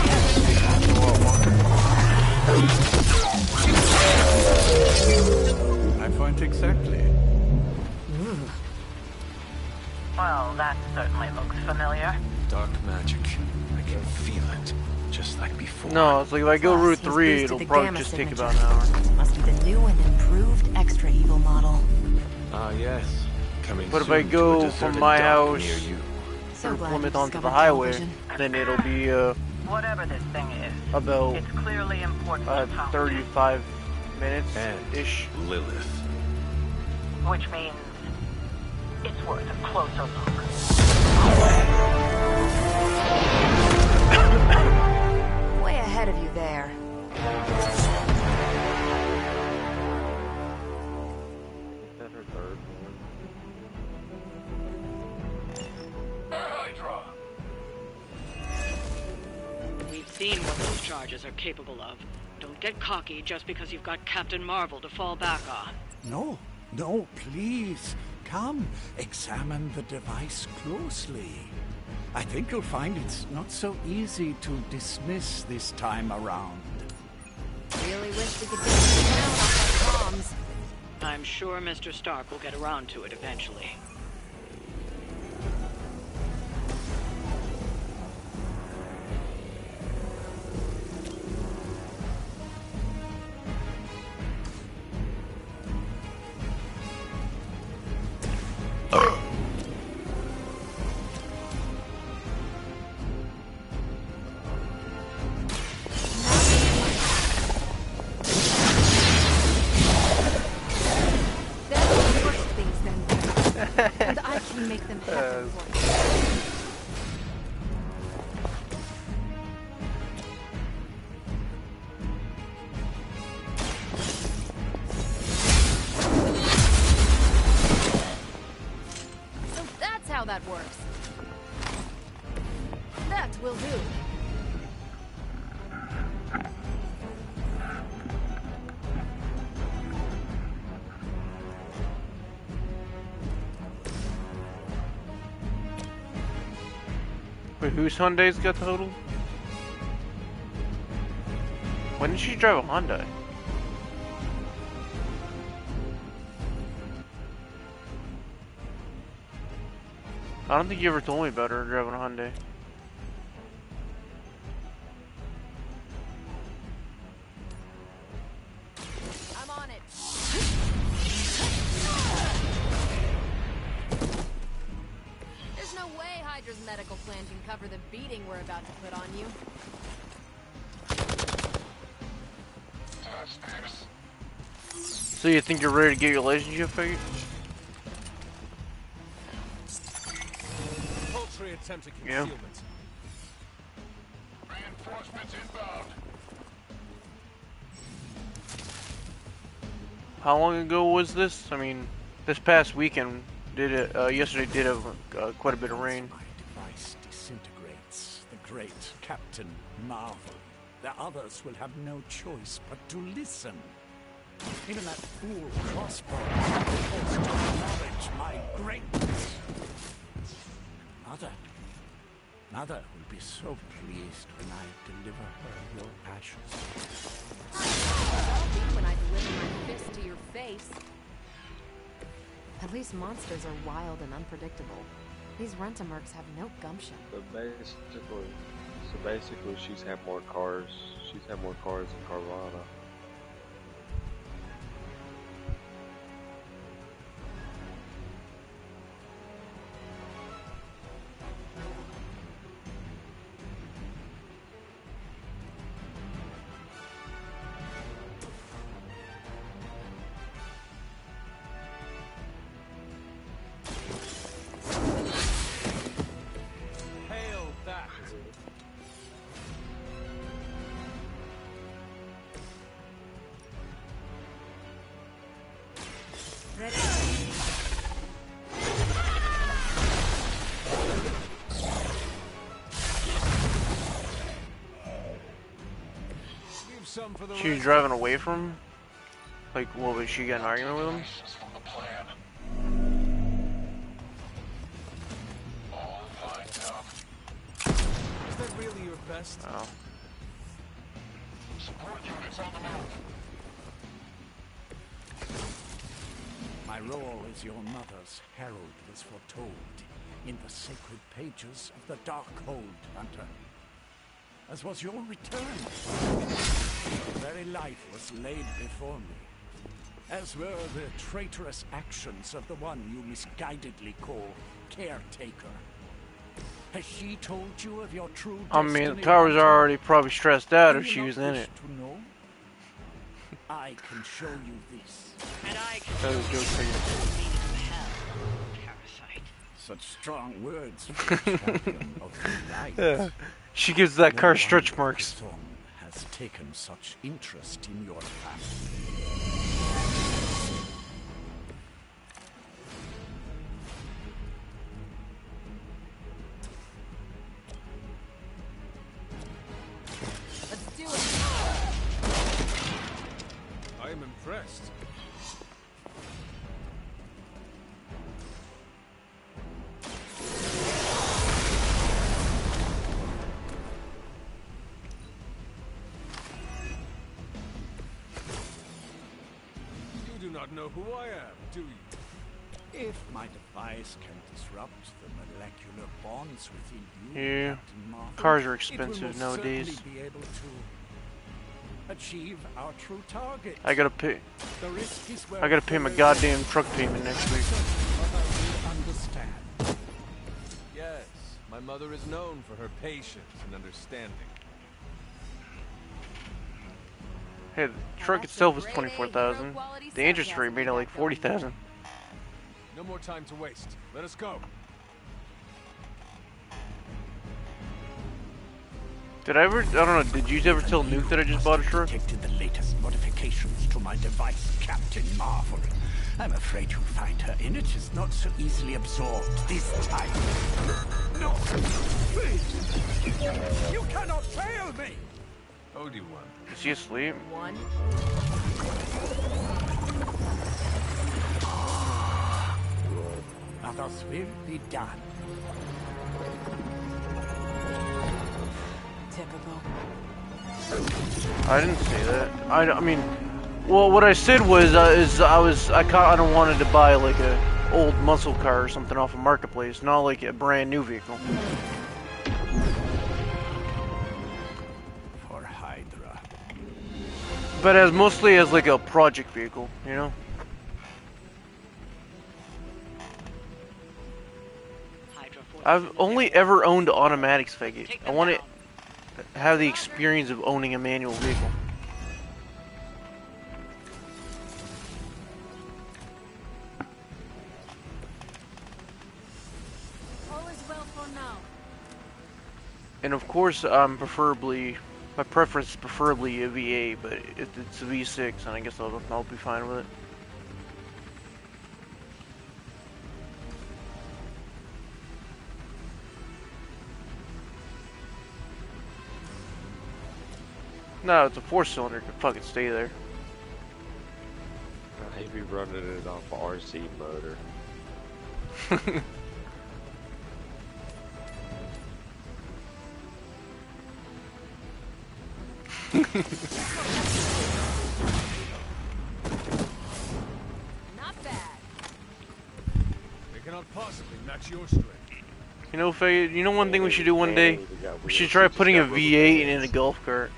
My point exactly. Well, that certainly looks familiar. Dark magic. I can feel it. Just like before. No, it's like if I go Route 3, it'll probably just take about an hour. Must be the new and improved extra evil model. Ah, yes. Coming but if I go from my house through Plymouth onto the highway, then it'll be whatever this thing is, about it's clearly important 35 minutes-ish. Lilith. Which means it's worth a closer look. Way ahead of you there. seen what those charges are capable of. Don't get cocky just because you've got Captain Marvel to fall back on. No, please. Come, examine the device closely. I think you'll find it's not so easy to dismiss this time around. Really wish we could get you down off our bombs. I'm sure Mr. Stark will get around to it eventually. And I can make them happen for you. So that's how that works. That will do. Wait, whose Hyundai's got total? When did she drive a Hyundai? I don't think you ever told me about her driving a Hyundai. I'm on it. There's no way Hydra's medical plan can cover the beating we're about to put on you. So you think you're ready to get your relationship figured? Paltry attempt at concealment. Reinforcements inbound. How long ago was this? I mean, this past weekend did it. Yesterday did have quite a bit of rain. My device disintegrates the great Captain Marvel. The others will have no choice but to listen. Even that fool Crossbow is forced to acknowledge my greatness. Mother will be so pleased when I deliver her your ashes. That'll be when I deliver my fist to your face. At least monsters are wild and unpredictable. These Rent-A-Mercs have no gumption. So basically, she's had more cars. She's had more cars than Carvana. She was driving away from him? Like, what, was she getting an argument with him? Is that really your best? Oh. Support units on the move. My role as your mother's herald was foretold in the sacred pages of the Darkhold, Hunter. As was your return. Your very life was laid before me. As were the traitorous actions of the one you misguidedly call Caretaker. Has she told you of your true destiny? I mean, Kara's already probably stressed out if she was in it. To know? I can show you this. And I can That was a joke for you. Such strong words for the champion of the light. Yeah. She gives that car stretch marks. Song has taken such interest in your family. not know who I am, do you? If my device can disrupt the molecular bonds within you, yeah, Captain Marvel, cars are expensive nowadays. It will be able to achieve our true target. I gotta pay my goddamn truck payment next week. Understand. Yes, my mother is known for her patience and understanding. Hey, the truck itself is $24,000. The interest rate made it like $40,000. No more time to waste. Let us go. Did I don't know, did you ever tell Nuke that I just bought a truck? Detected the latest modifications to my device, Captain Marvel. I'm afraid you'll find her in it is not so easily absorbed this time. No! Please! You cannot fail me! Obi-Wan. Is he asleep? Others will be done. Typical. I didn't say that. I mean, well, what I said was, I don't wanted to buy like a old muscle car or something off a marketplace, not like a brand new vehicle. For Hydra. But mostly as like a project vehicle, you know? I've only ever owned automatics, faggot. I want to have the experience of owning a manual vehicle. All is well for now. And of course, my preference is preferably a V8, but if it's a V6, then I guess I'll be fine with it. No, it's a 4-cylinder. Could fucking stay there. I'd be running it off RC motor. Not bad. They cannot possibly match your strength. You know, Faye, you know one thing we should do one day? We should try putting a V8 in a golf cart.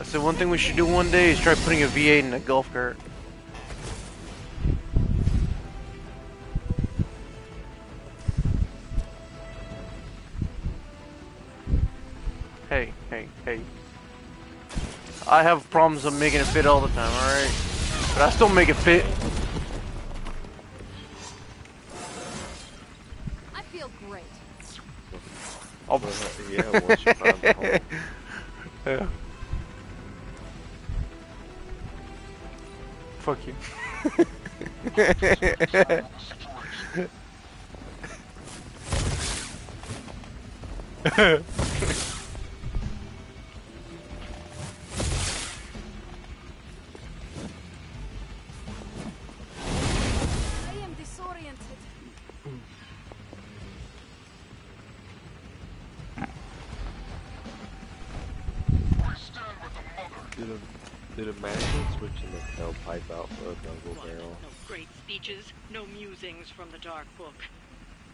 I said one thing we should do one day is try putting a V8 in a golf cart. Hey. I have problems of making it fit all the time, alright? But I still make it fit. I feel great. Oh, yeah, once you find the hole. Yeah. Fuck you. I am disoriented. Did a management switch in the tailpipe out for a jungle barrel? No great speeches, no musings from the Dark Book.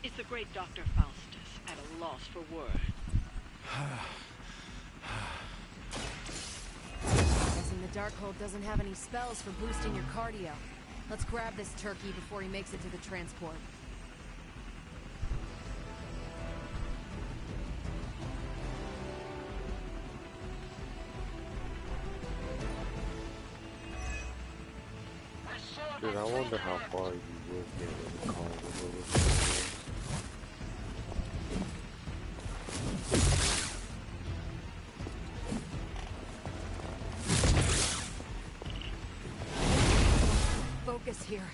Is the great Dr. Faustus at a loss for words? Guessing the Darkhold doesn't have any spells for boosting your cardio. Let's grab this turkey before he makes it to the transport. Dude, I wonder how far you will get in the car with Focus here.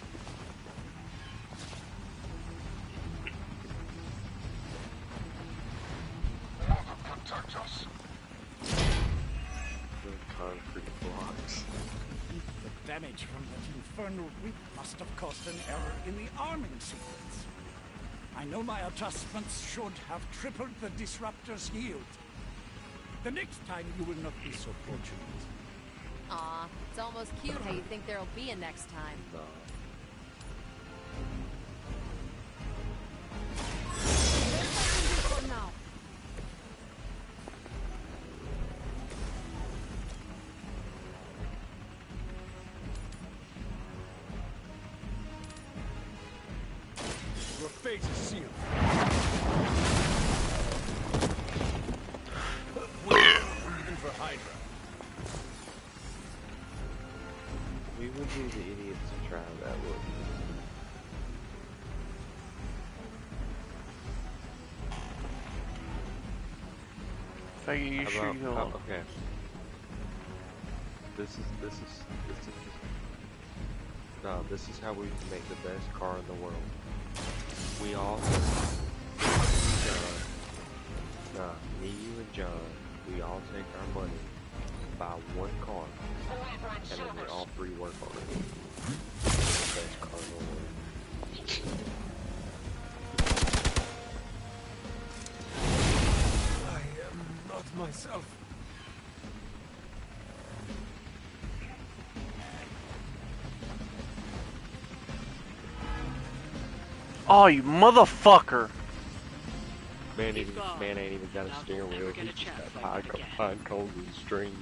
Protect us. the concrete blocks. The damage from that infernal whip must have caused an error in the arming sequence. I know my adjustments should have tripled the disruptor's yield. The next time you will not be so fortunate. Aw, it's almost cute how you think there'll be a next time. No. Now. Your fate is sealed. Even for Hydra. We would be the idiots to try that, would Faggy, you sure you go? Okay. This is how we make the best car in the world. We all, me, you, and John, we all take our money, buy one car, and then we all three work on it. The best car in the world. I am not myself. Oh, you motherfucker! Man ain't even got a steering wheel. He's just got pine cones and strings.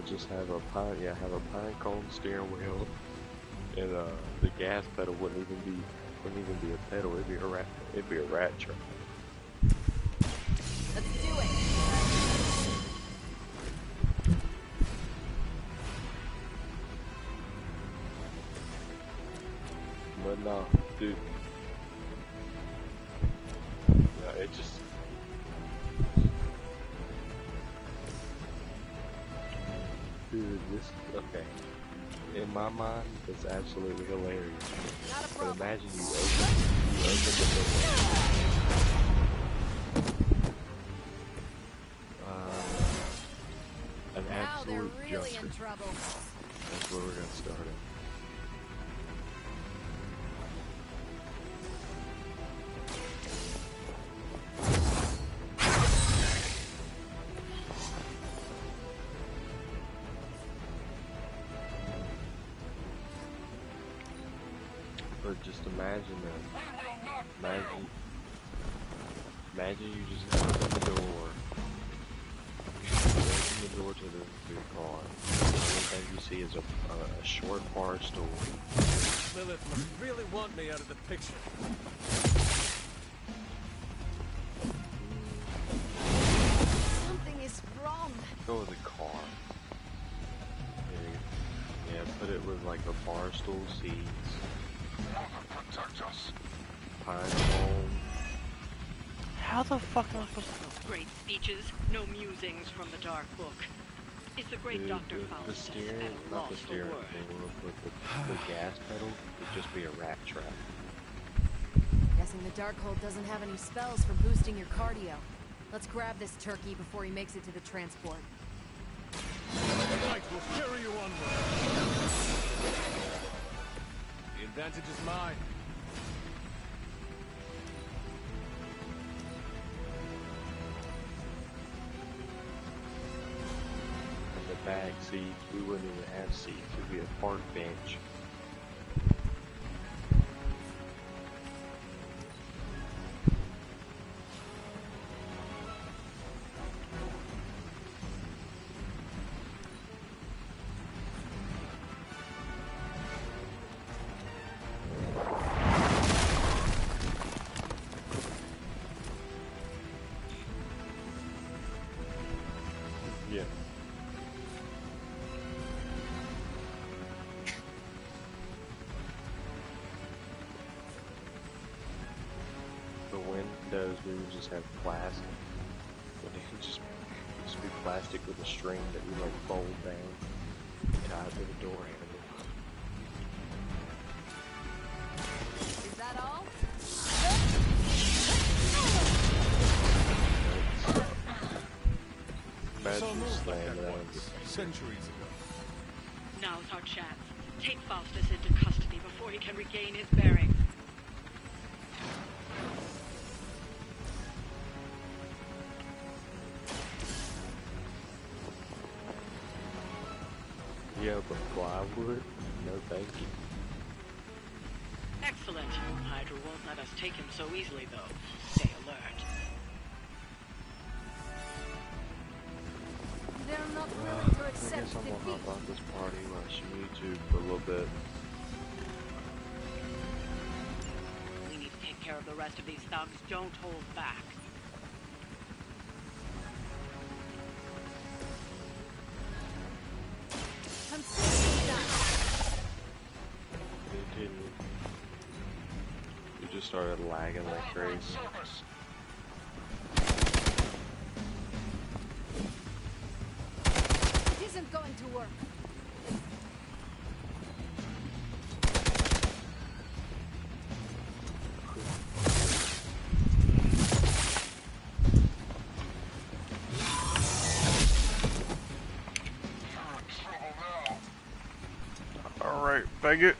Just have a pine cone steering wheel, and the gas pedal wouldn't even be a pedal. It'd be a rat trap. Let's do it. But no, dude. Yeah, it just. Dude, okay. In my mind, it's absolutely hilarious. But imagine you open the door. An absolute really junker. in trouble. That's where we're gonna start it. But just imagine that. Imagine you just open the door. Open the door to the car. The only thing you see is a short bar stool. Lilith must really want me out of the picture. Something is wrong. Go with the car. Yeah, put it with like the bar stool seats. Protect us. Pine cone. How the fuck am I supposed to... Great speeches, no musings from the Dark Book. Is the great Dr. Faustus at a loss for words? The gas pedal would just be a rat trap. Guessing the Darkhold doesn't have any spells for boosting your cardio. Let's grab this turkey before he makes it to the transport. The light will carry you onward. The advantage is mine. In the back seats, we wouldn't even have seats. It'd be a park bench. Yeah. The windows, we would just have plastic. But it would just be plastic with a string that we like fold down, tied to the door handle. Is that all? Imagine imagine slamming that centuries ago. Now's our chance. Take Faustus into custody before he can regain his bearings. Yeah, but plywood? No thank you. Excellent. Hydra won't let us take him so easily, though. Stay alert. They're not willing to accept I guess I'm defeat. gonna hop on this party, watch YouTube for a little bit. We need to take care of the rest of these thugs. Don't hold back. Continue. You just started lagging like crazy. It isn't going to work. Alright, faggot.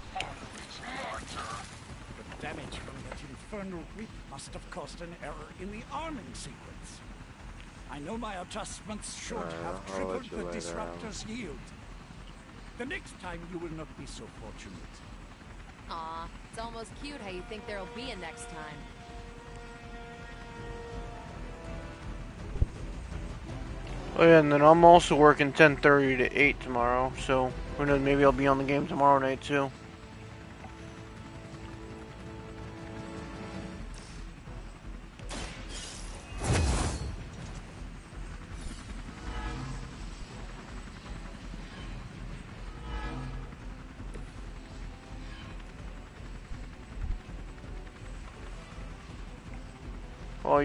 The damage from that infernal whip must have caused an error in the arming sequence. I know my adjustments should have tripled the disruptor's yield. The next time you will not be so fortunate. Aw, it's almost cute how you think there'll be a next time. Oh yeah, and then I'm also working 10:30 to 8 tomorrow, so who knows, maybe I'll be on the game tomorrow night too. Oh,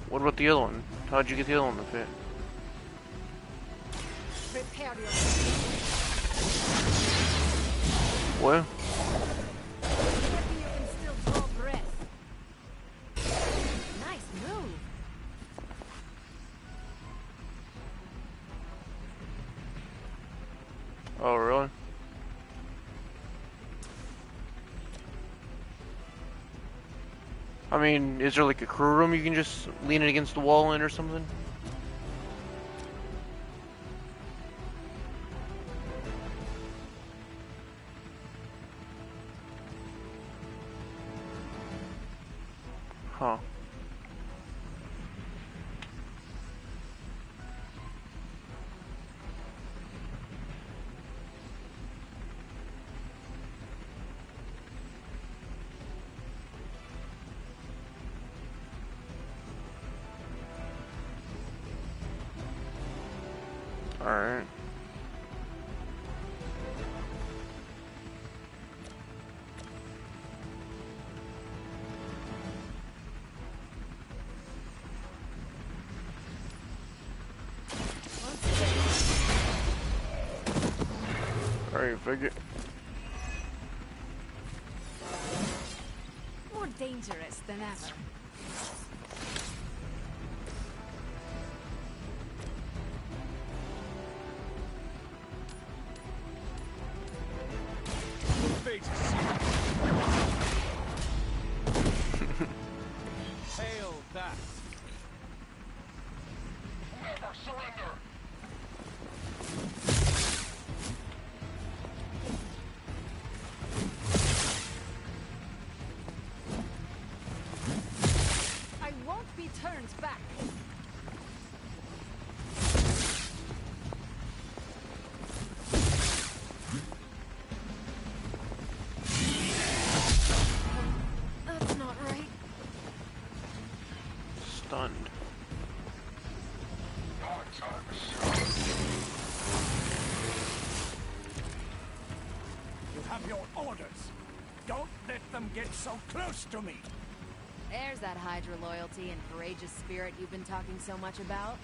what about the other one? How'd you get the other one to fit? Prepare yourself. What? You can still draw breath. Nice move. Oh, really? I mean, is there like a crew room you can just lean it against the wall in or something? Huh. Alright. Alright, figure. More dangerous than ever. Hail that! Never surrender! I won't be turned back. That's not right. Stunned. You have your orders. Don't let them get so close to me. There's that Hydra loyalty and courageous spirit you've been talking so much about.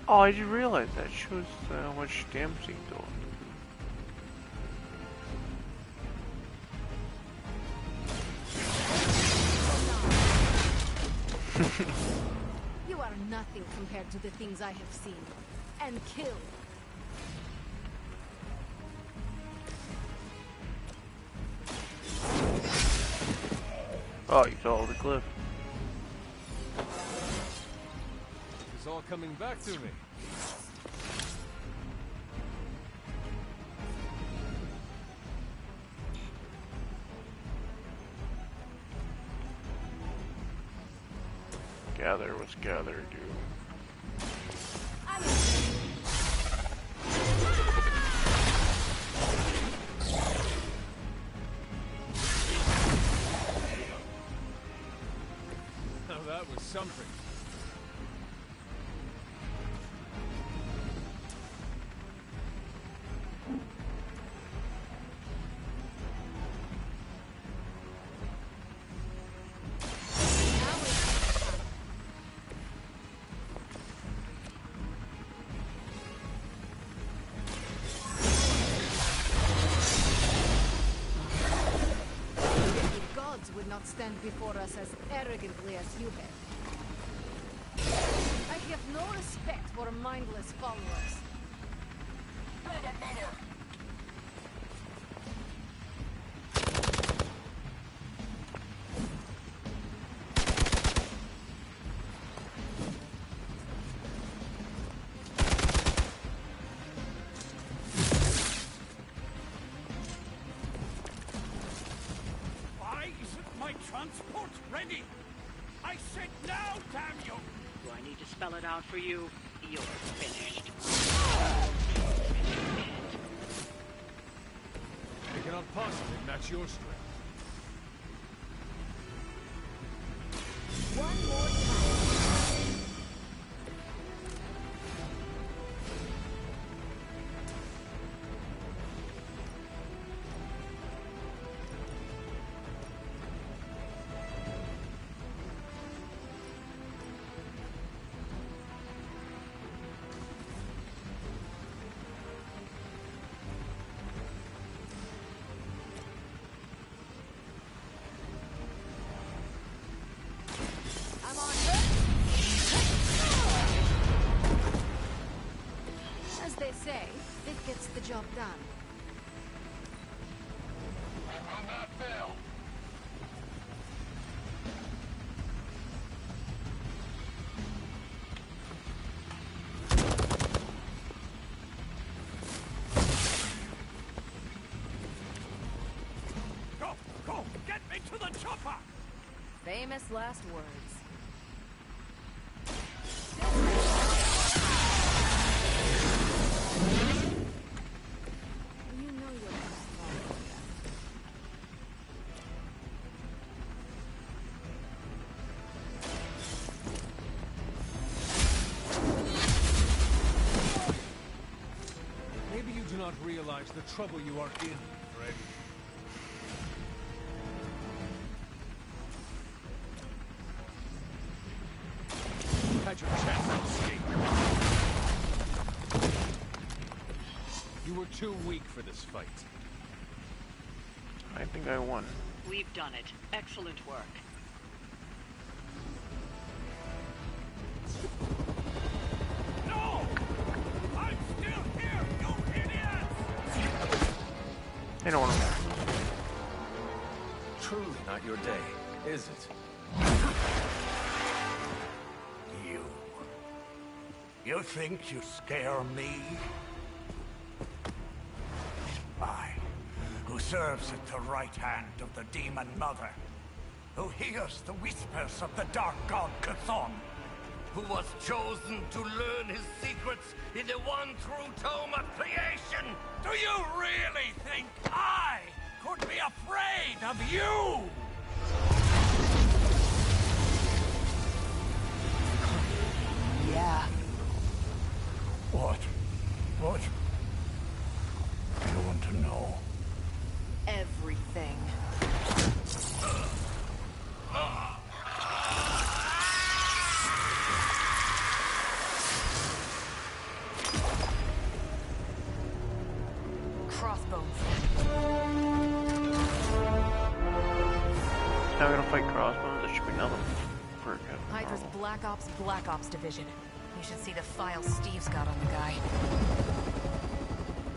Oh, I didn't realize that shows how much damage they do. You are nothing compared to the things I have seen and killed. Oh, you fell over the cliff. It's all coming back to me. Gather what's gathered, dude. Now that was something. Would not stand before us as arrogantly as you have. I have no respect for mindless followers. Transport ready! I said now, damn you! Do I need to spell it out for you? You're finished. They cannot possibly match your strength. One more time. They say, it gets the job done. I will not fail. Go! Get me to the chopper! Famous last words. Realize the trouble you are in, Fred. You had your chance to escape. You were too weak for this fight. I think I won. We've done it. Excellent work. I don't want to. Truly not your day, is it? You think you scare me? I, who serves at the right hand of the Demon Mother, who hears the whispers of the Dark God Chthon, who was chosen to learn his secrets in the one true tome of creation. Do you really think I could be afraid of you? Yeah. What? I want to know. Everything. Crossbones. Now we're gonna fight crossbones. That should be nothing. for Hydra's Black Ops Division. You should see the file Steve's got on the guy.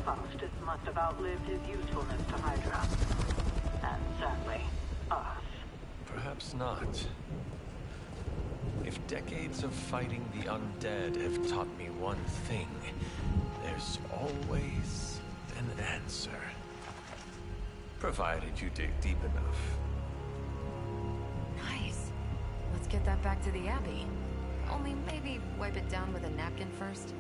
Faustus must have outlived his usefulness to Hydra. And sadly, us. Perhaps not. If decades of fighting the undead have taught me one thing, there's always an answer. Provided you dig deep enough. Nice. Let's get that back to the Abbey. Only maybe wipe it down with a napkin first.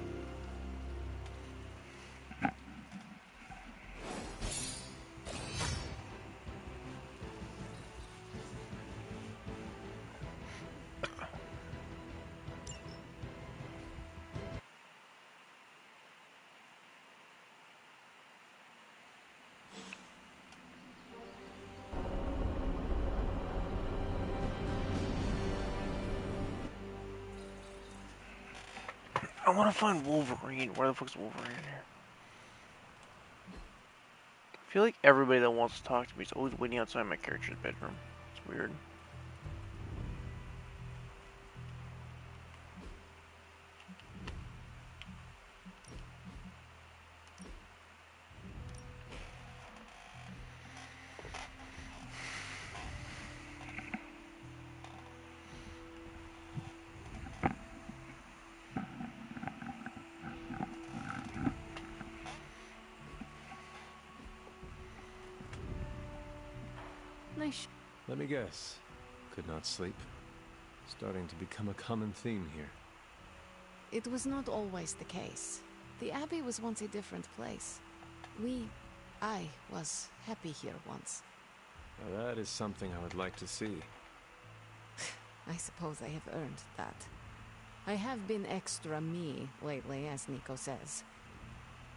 I want to find Wolverine. Where the fuck's Wolverine here? I feel like everybody that wants to talk to me is always waiting outside my character's bedroom. It's weird. Let me guess. Could not sleep. Starting to become a common theme here. It was not always the case. The Abbey was once a different place. I was happy here once. Now that is something I would like to see. I suppose I have earned that. I have been extra me lately, as Nico says.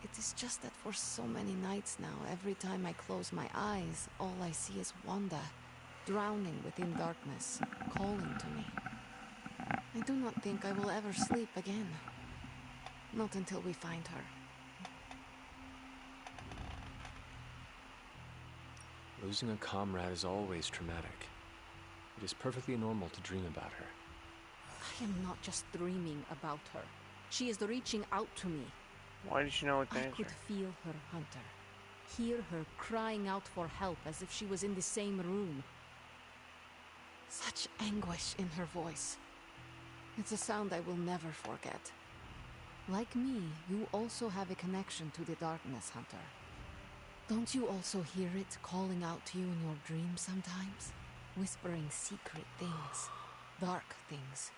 It is just that for so many nights now, every time I close my eyes, all I see is Wanda, drowning within darkness, calling to me. I do not think I will ever sleep again. Not until we find her. Losing a comrade is always traumatic. It is perfectly normal to dream about her. I am not just dreaming about her. She is reaching out to me. Why did you know what the I answer? could feel her, Hunter. Hear her crying out for help as if she was in the same room. Such anguish in her voice. It's a sound I will never forget. Like me, you also have a connection to the darkness, Hunter. Don't you also hear it calling out to you in your dreams sometimes? Whispering secret things, dark things.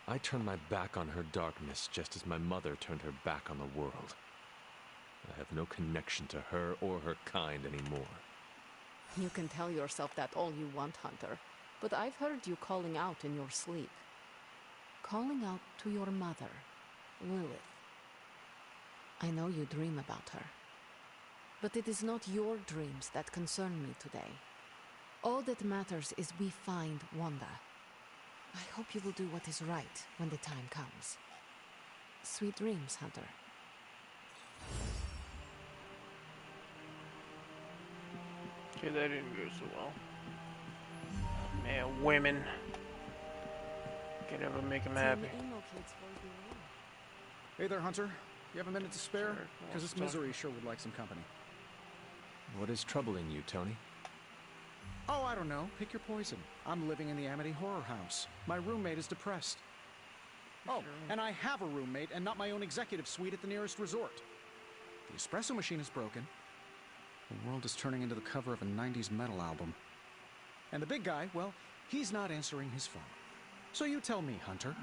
I turned my back on her darkness just as my mother turned her back on the world. I have no connection to her or her kind anymore. You can tell yourself that all you want, Hunter, but I've heard you calling out in your sleep. Calling out to your mother, Lilith. I know you dream about her, but it is not your dreams that concern me today. All that matters is we find Wanda. I hope you will do what is right when the time comes. Sweet dreams, Hunter. Okay, that didn't go so well. Man, women. Can never make them happy. Hey there, Hunter. You have a minute to spare? Because this misery sure would like some company. What is troubling you, Tony? Oh, I don't know. Pick your poison. I'm living in the Amity Horror House. My roommate is depressed. Oh, and I have a roommate and not my own executive suite at the nearest resort. The espresso machine is broken. The world is turning into the cover of a 90s metal album. And the big guy, well, he's not answering his phone. So you tell me, Hunter,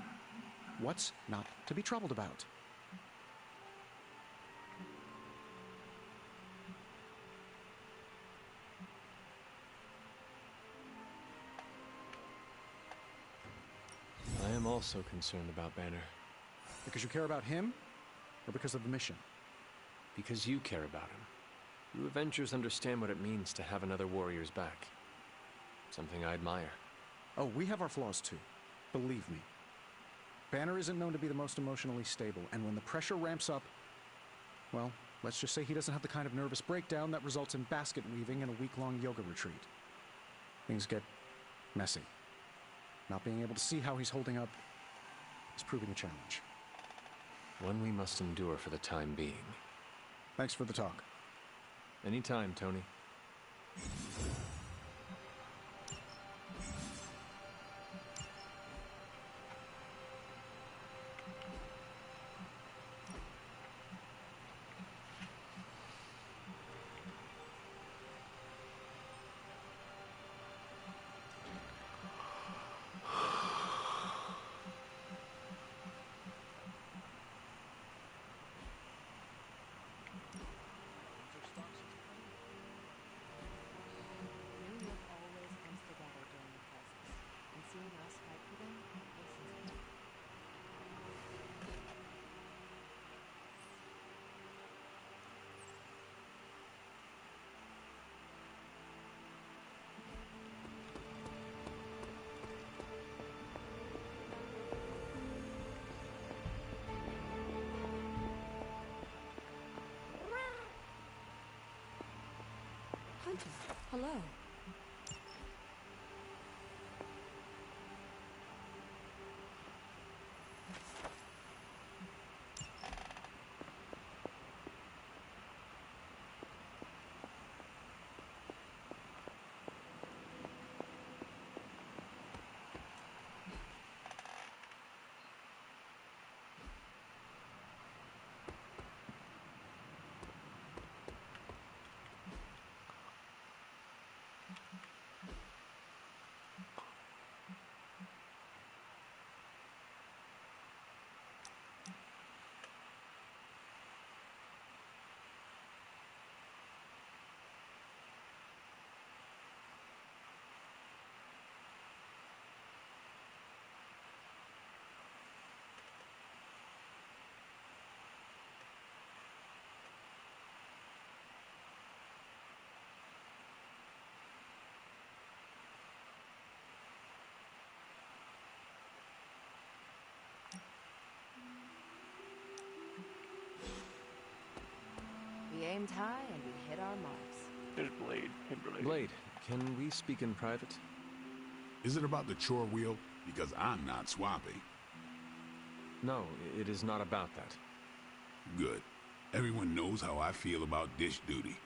what's not to be troubled about? I am also concerned about Banner. Because you care about him, or because of the mission? Because you care about him. You Avengers understand what it means to have another warrior's back. Something I admire. Oh, we have our flaws too. Believe me. Banner isn't known to be the most emotionally stable, and when the pressure ramps up, well, let's just say he doesn't have the kind of nervous breakdown that results in basket weaving and a week-long yoga retreat. Things get messy. Not being able to see how he's holding up is proving a challenge. One we must endure for the time being. Thanks for the talk. Anytime, Tony. Hunter, hello. We aimed high and we hit our marks. There's Blade. Hey, Blade. Blade, can we speak in private? Is it about the chore wheel? Because I'm not swapping. No, it is not about that. Good. Everyone knows how I feel about dish duty.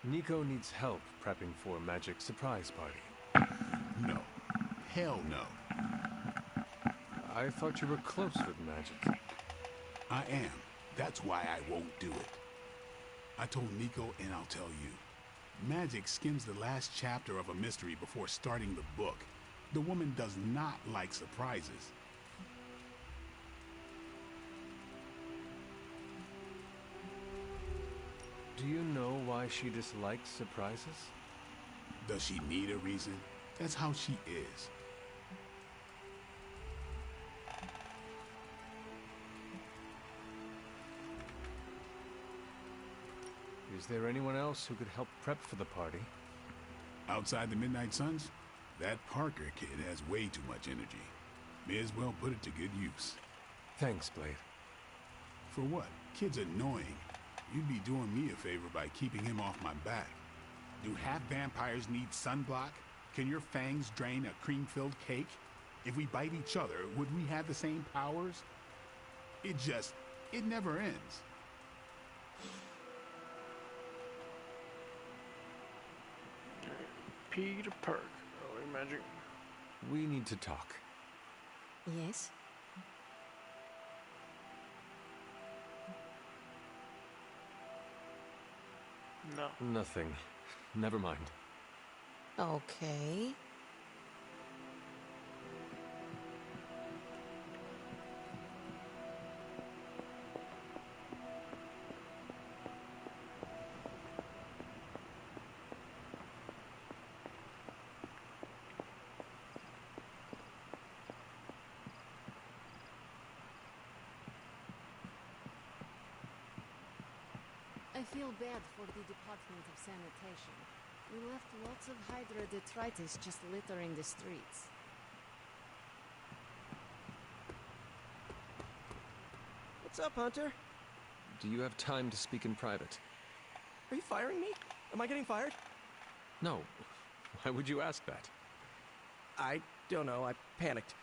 Nico needs help prepping for Magic's surprise party. No. Hell no. I thought you were close with Magic. I am. That's why I won't do it. I told Nico, and I'll tell you. Magic skims the last chapter of a mystery before starting the book. The woman does not like surprises. Do you know why she dislikes surprises? Does she need a reason? That's how she is. Is there anyone else who could help prep for the party? Outside the Midnight Suns? That Parker kid has way too much energy. May as well put it to good use. Thanks, Blade. For what? Kid's annoying. You'd be doing me a favor by keeping him off my back. Do half vampires need sunblock? Can your fangs drain a cream-filled cake? If we bite each other, would we have the same powers? It never ends. Peter Parker. Oh, Magic. We need to talk. Yes? No. Nothing. Never mind. Okay. I feel bad for the Department of Sanitation. We left lots of Hydra detritus just littering the streets. What's up, Hunter? Do you have time to speak in private? Are you firing me? Am I getting fired? No. Why would you ask that? I don't know. I panicked.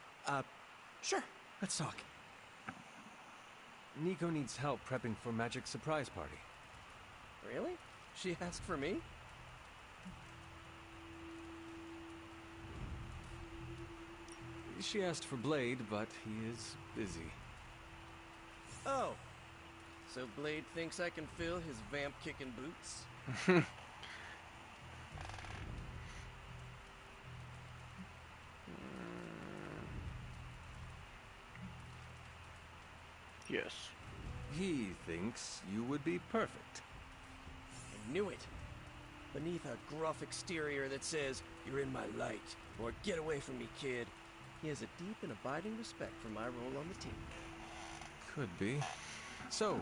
Sure. Let's talk. Nico needs help prepping for Magic's surprise party. Really? She asked for me? She asked for Blade, but he is busy. Oh. So Blade thinks I can fill his vamp-kicking boots? Yes. He thinks you would be perfect. I knew it. Beneath a gruff exterior that says, "You're in my light," or "Get away from me, kid," he has a deep and abiding respect for my role on the team. Could be. So,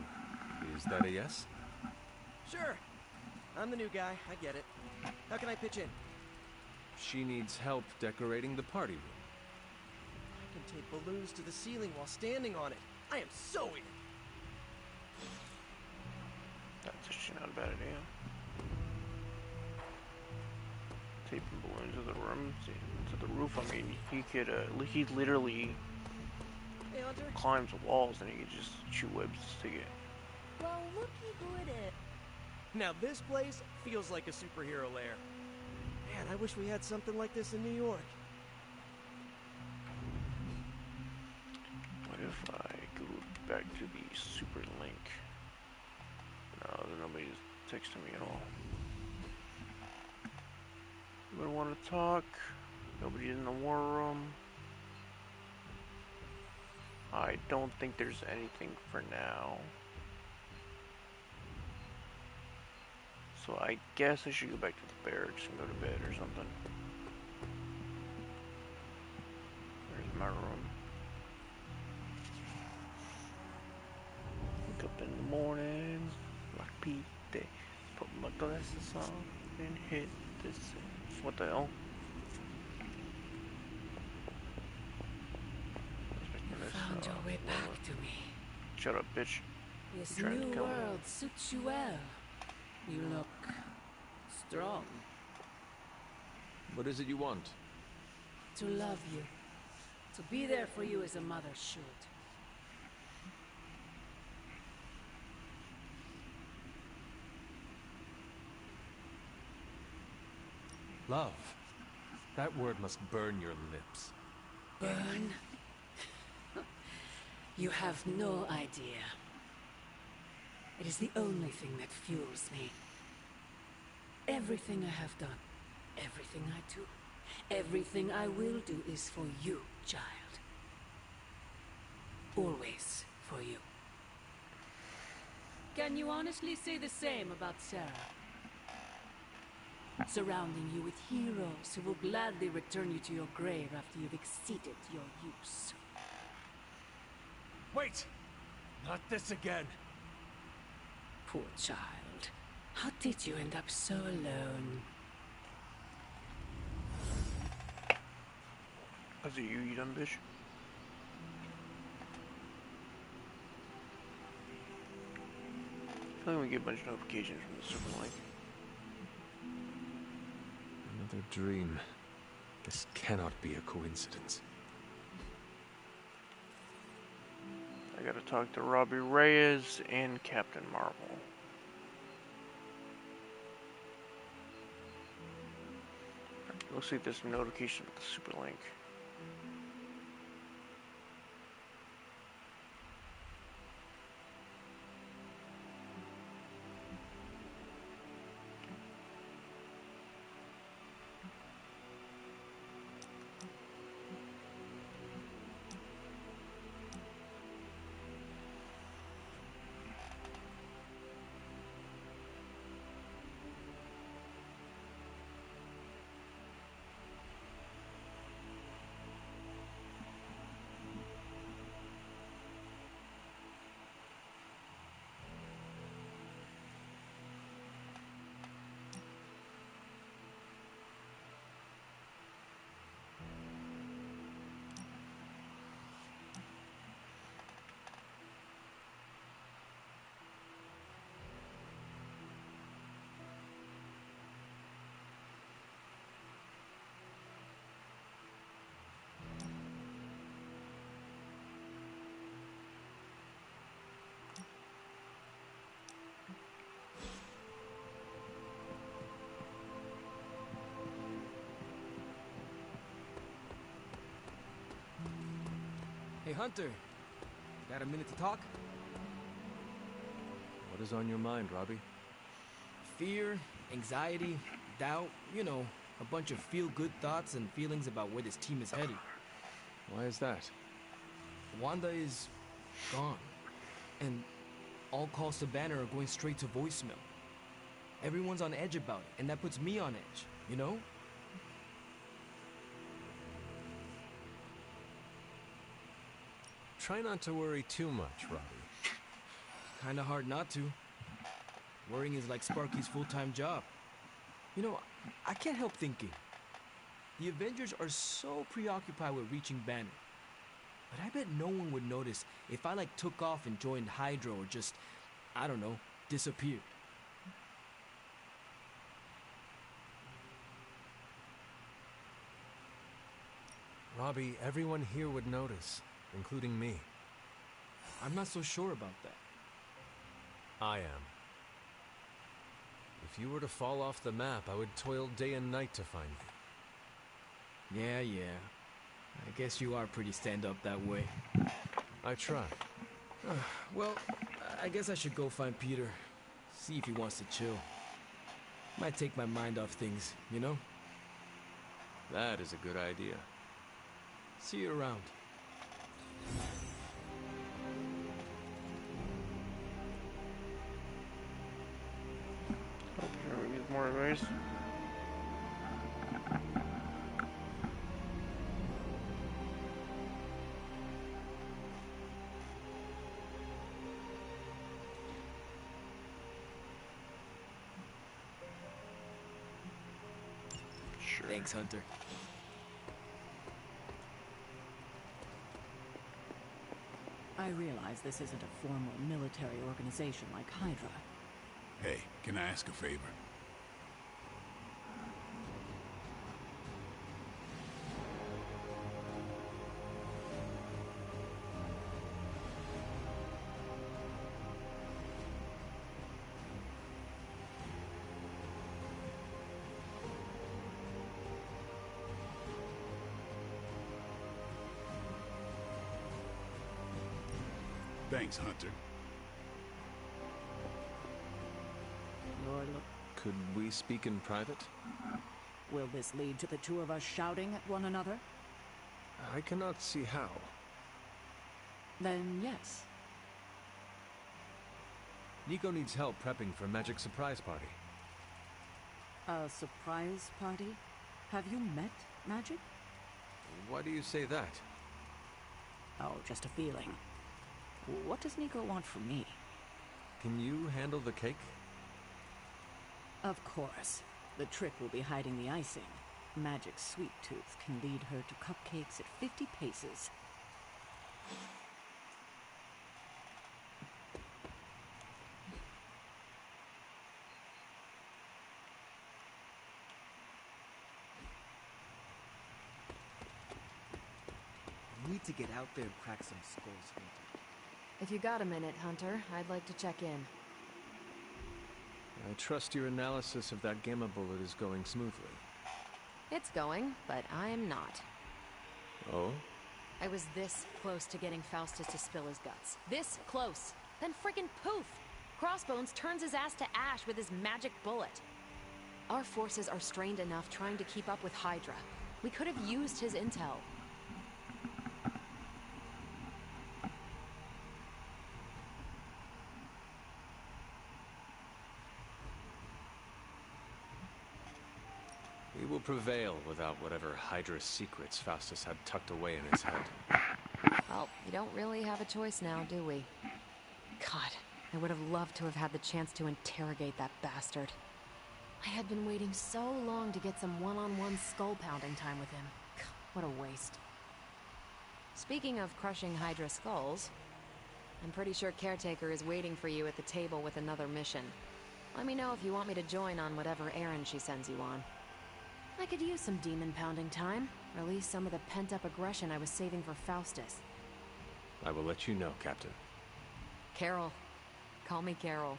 is that a yes? Sure. I'm the new guy. I get it. How can I pitch in? She needs help decorating the party room. I can take balloons to the ceiling while standing on it. I am so in. That's actually not a bad idea. Taping balloons to the room, to the roof. I mean, he could, he literally climbs the walls and he could just shoot webs to get. Well, looky who it is. Now this place feels like a superhero lair. Man, I wish we had something like this in New York. What if I go back to the super link? No, nobody's texting me at all. Anybody want to talk? Nobody in the war room. I don't think there's anything for now. So I guess I should go back to the barracks and go to bed or something. There's my room. Wake up in the morning, like Pete, put my glasses on and hit this. What the hell? You found your way back to me. Shut up, bitch. This new world suits you well. You look strong. What is it you want? To love you. To be there for you as a mother should. Love. That word must burn your lips. Burn? You have no idea. It is the only thing that fuels me. Everything I have done, everything I do, everything I will do is for you, child. Always for you. Can you honestly say the same about Sarah? Surrounding you with heroes who will gladly return you to your grave after you've exceeded your use. Wait! Not this again! Poor child. How did you end up so alone? Is it you dumb bitch? I feel like we get a bunch of notifications from the super link. Another dream. This cannot be a coincidence. I gotta talk to Robbie Reyes and Captain Marvel. Looks like there's some notification with the super link. Hunter. Got a minute to talk? What is on your mind, Robbie? Fear, anxiety, doubt, you know, a bunch of feel-good thoughts and feelings about where this team is headed. Why is that? Wanda is gone. And all calls to Banner are going straight to voicemail. Everyone's on edge about it, and that puts me on edge, you know? Try not to worry too much, Robbie. Kinda hard not to. Worrying is like Sparky's full-time job. You know, I can't help thinking. The Avengers are so preoccupied with reaching Banner. But I bet no one would notice if I took off and joined Hydra or just, I don't know, disappeared. Robbie, everyone here would notice, including me. I'm not so sure about that. I am. If you were to fall off the map, I would toil day and night to find you. Yeah. I guess you are pretty stand-up that way. I try. Well, I guess I should go find Peter. See if he wants to chill. Might take my mind off things, you know? That is a good idea. See you around. Oh, sure, we need more advice. Sure. Thanks, Hunter. I realize this isn't a formal military organization like Hydra. Hey, can I ask a favor? Thanks, Hunter. Could we speak in private? Will this lead to the two of us shouting at one another? I cannot see how. Then yes. Nico needs help prepping for Magic's surprise party. A surprise party? Have you met Magic? Why do you say that? Oh, just a feeling. What does Nico want from me? Can you handle the cake? Of course. The trick will be hiding the icing. Magic's sweet tooth can lead her to cupcakes at 50 paces. We need to get out there and crack some skulls, Hunter. If you got a minute, Hunter, I'd like to check in. I trust your analysis of that gamma bullet is going smoothly. It's going, but I'm not. Oh? I was this close to getting Faustus to spill his guts. This close. Then friggin' poof! Crossbones turns his ass to ash with his magic bullet. Our forces are strained enough trying to keep up with Hydra. We could have used his intel. We will prevail without whatever Hydra secrets Faustus had tucked away in his head. Well, we don't really have a choice now, do we? God, I would have loved to have had the chance to interrogate that bastard. I had been waiting so long to get some one-on-one skull-pounding time with him. What a waste. Speaking of crushing Hydra skulls, I'm pretty sure Caretaker is waiting for you at the table with another mission. Let me know if you want me to join on whatever errand she sends you on. I could use some demon-pounding time. Release some of the pent-up aggression I was saving for Faustus. I will let you know, Captain. Carol. Call me Carol.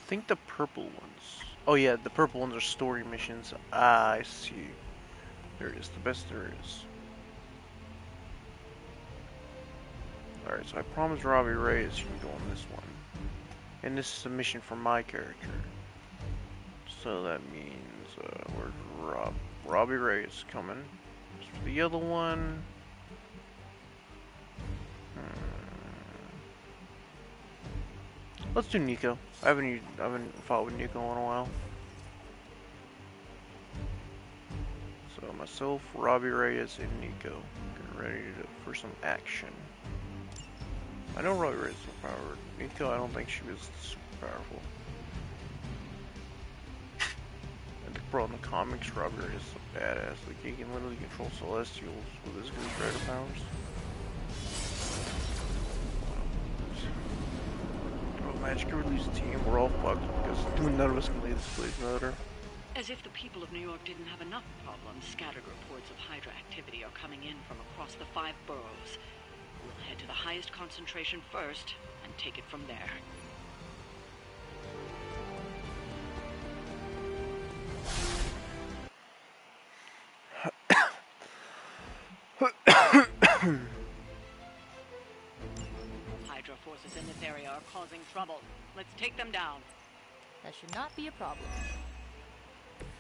think the purple ones. Oh yeah, the purple ones are story missions. Ah, I see. There it is, the best there is. Alright, so I promised Robbie Reyes she can go on this one. And this is a mission for my character. So that means, where's Robbie Reyes coming? As for the other one... Let's do Nico. I haven't fought with Nico in a while. So myself, Robbie Reyes, and Nico. Get ready for some action. I know Robbie Reyes is so powered. Nico, I don't think she was super powerful. I think bro in the comics, Robbie Reyes is so badass. Like he can literally control Celestials with his Ghost Rider powers. Magic release team, we're all fucked because none of us can lead this Blaze Motor. As if the people of New York didn't have enough problems, scattered reports of Hydra activity are coming in from across the 5 boroughs. We'll head to the highest concentration first and take it from there. Hydra forces in this area are causing trouble. Let's take them down. That should not be a problem.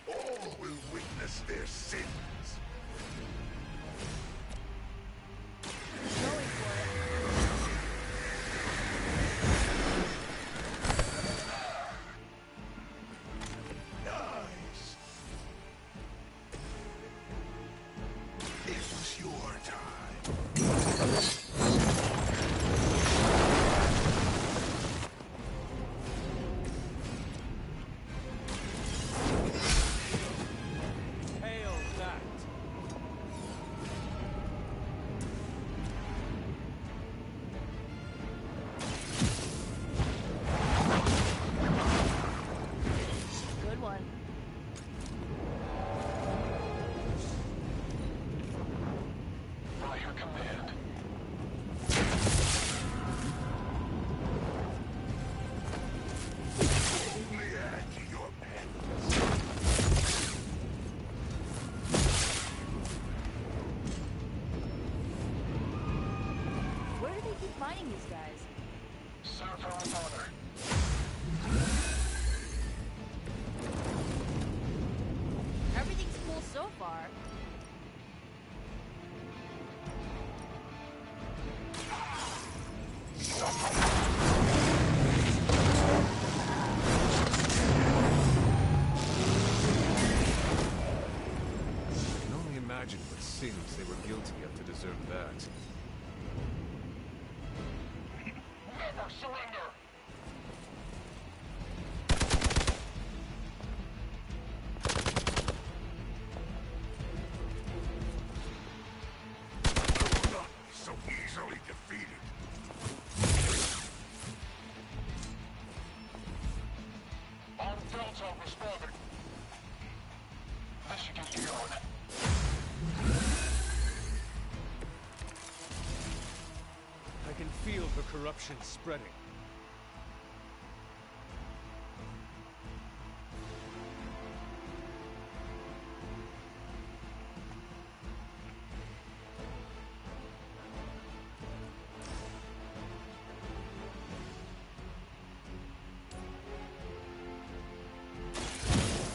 All will witness their sins. Going for it. Nice. It was your time. These guys. Serve her with honor. Everything's cool so far. I can only imagine what sins they were guilty of to deserve that. Never surrender! Not so easily defeated. On Delta responding. Michigan Leon. I can feel the corruption spreading.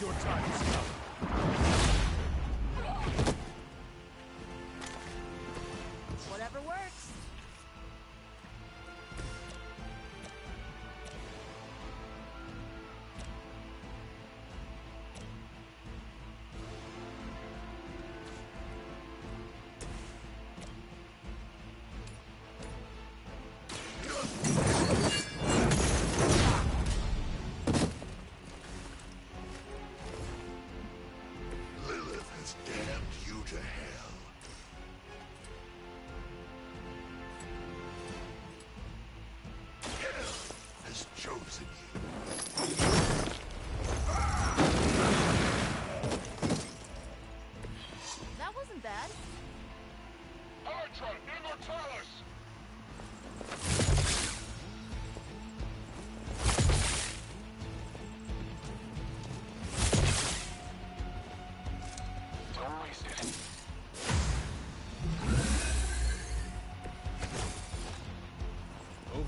Your time is come. Whatever works. Lilith has damned you to hell. Hell has chosen you. That wasn't bad. Hydra Immortalis!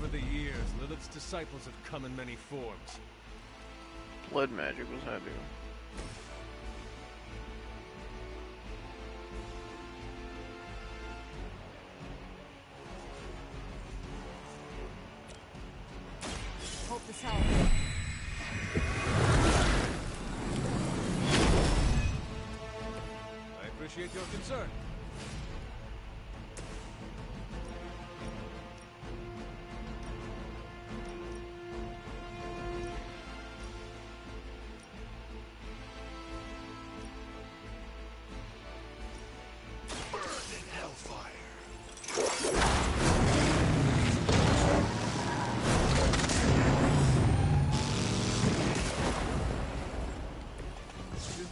Over the years, Lilith's disciples have come in many forms. Blood magic, what's that do? Hope this helps. I appreciate your concern.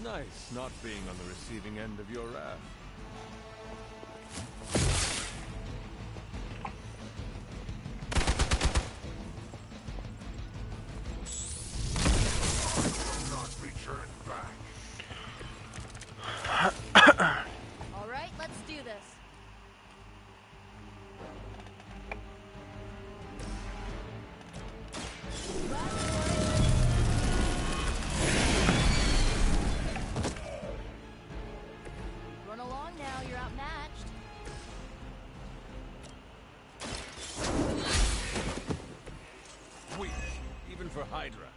Nice not being on the receiving end of your wrath. Not return back. All right, let's do this. Run along now, you're outmatched. Weak, even for Hydra.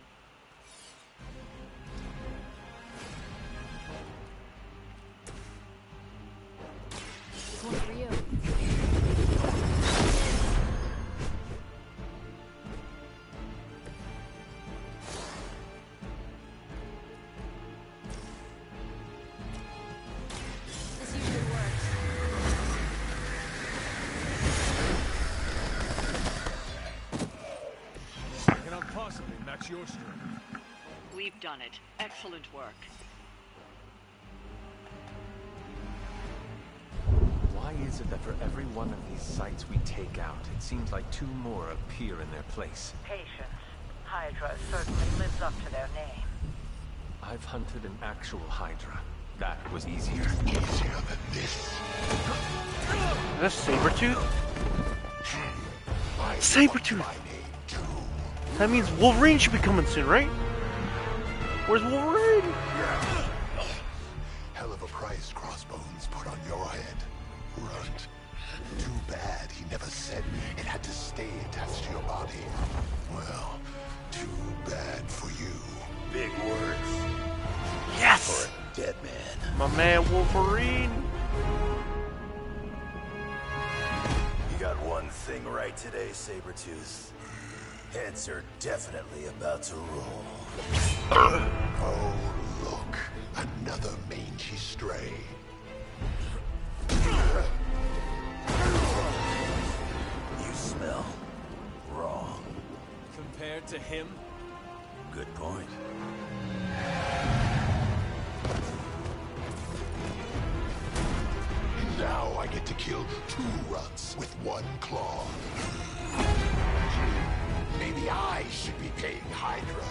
This one's for you. This usually works. I cannot possibly match your strength. We've done it. Excellent work. Why is it that for every one of these sites we take out, it seems like two more appear in their place? Patience. Hydra certainly lives up to their name. I've hunted an actual Hydra. That was easier. Easier than this. Is this Sabretooth? Sabretooth! That means Wolverine should be coming soon, right? Where's Wolverine? Hell of a price Crossbones put on your head, Runt. Too bad he never said it had to stay attached to your body. Well, too bad for you. Big words. Yes! For a dead man. My man Wolverine! You got one thing right today, Sabretooth. Heads are definitely about to roll. Oh, look. Another mangy stray. You smell wrong. Compared to him? Good point. Now I get to kill two Runts with one claw. Maybe I should be paying Hydra.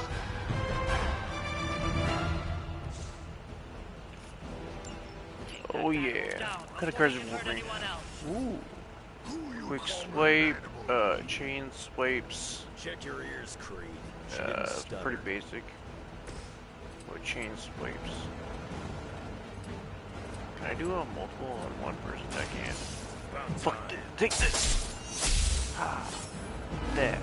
Oh yeah. What kind of cards are Wolverine? Ooh. Quick swipe, chain swipes. Check your ears, Creed. Pretty basic. What chain swipes? Can I do a multiple on one person? I can't. Fuck it. Take this! Ah. There.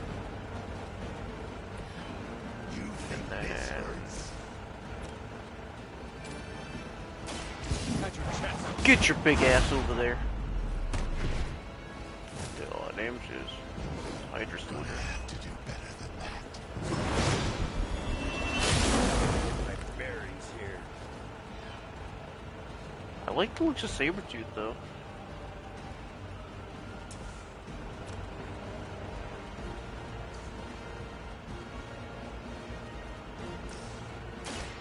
You think this hurts? Get your big ass over there. Did a lot of damage. Hydra still here. Have to do better than that. My berries here. I like the looks of Sabretooth though.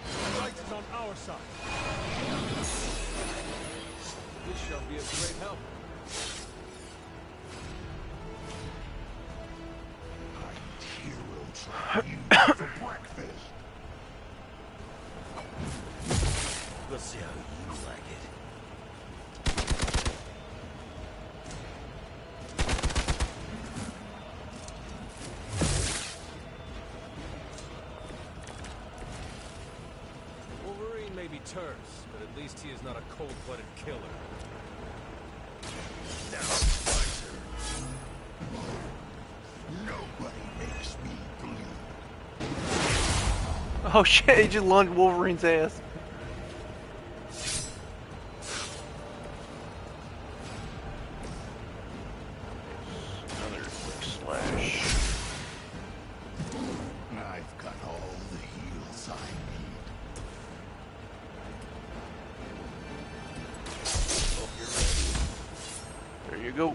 The light is on our side. This shall be a great help. Heroes like you for breakfast. We'll see how you like it. terse, but at least he is not a cold-blooded killer. Now it's my turn. Nobody makes me bleed. Oh shit, he just lunged Wolverine's ass. Another quick slash. I've got all the heals I need. Hope you're ready. There you go.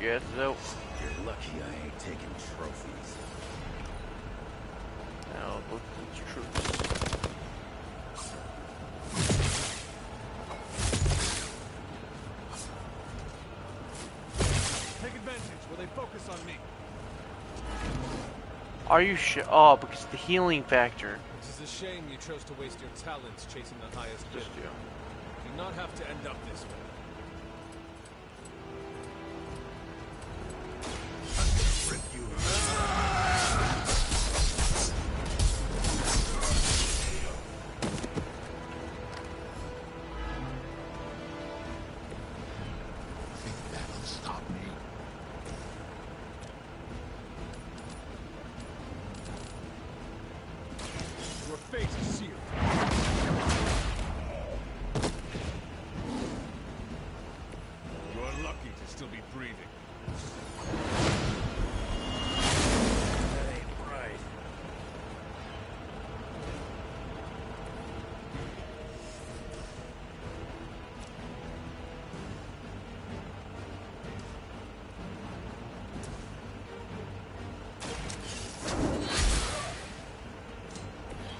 Yes, so. You're lucky I ain't taking trophies. Now look at these troops. Take advantage while they focus on me. Are you sure? Oh, because the healing factor. It is a shame you chose to waste your talents chasing the highest bid. Just do. Do not have to end up this way.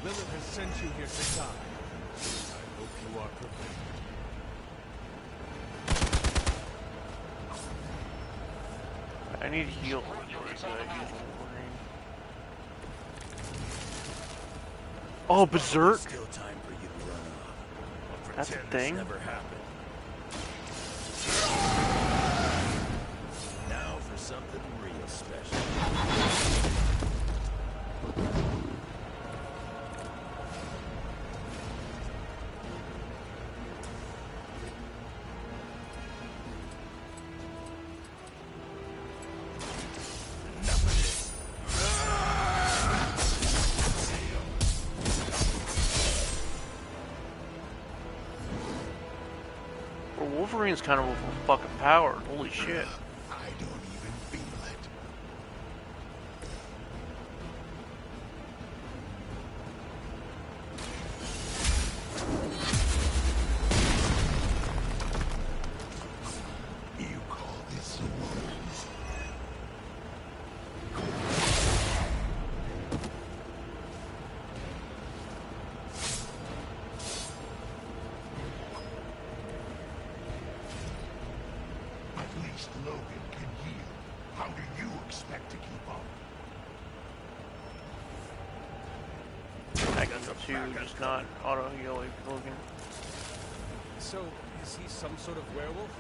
Lilith has sent you here to die. I hope you are prepared. I need heal. Oh, Berserk? Still time for you to run off. That's a thing? Never happened. Now for something real special. Wolverine's kind of fucking powered. Holy shit. I don't even feel it. You call this a wound? Logan can heal. How do you expect to keep up? I got the two, just not auto heal like Logan. So, is he some sort of werewolf?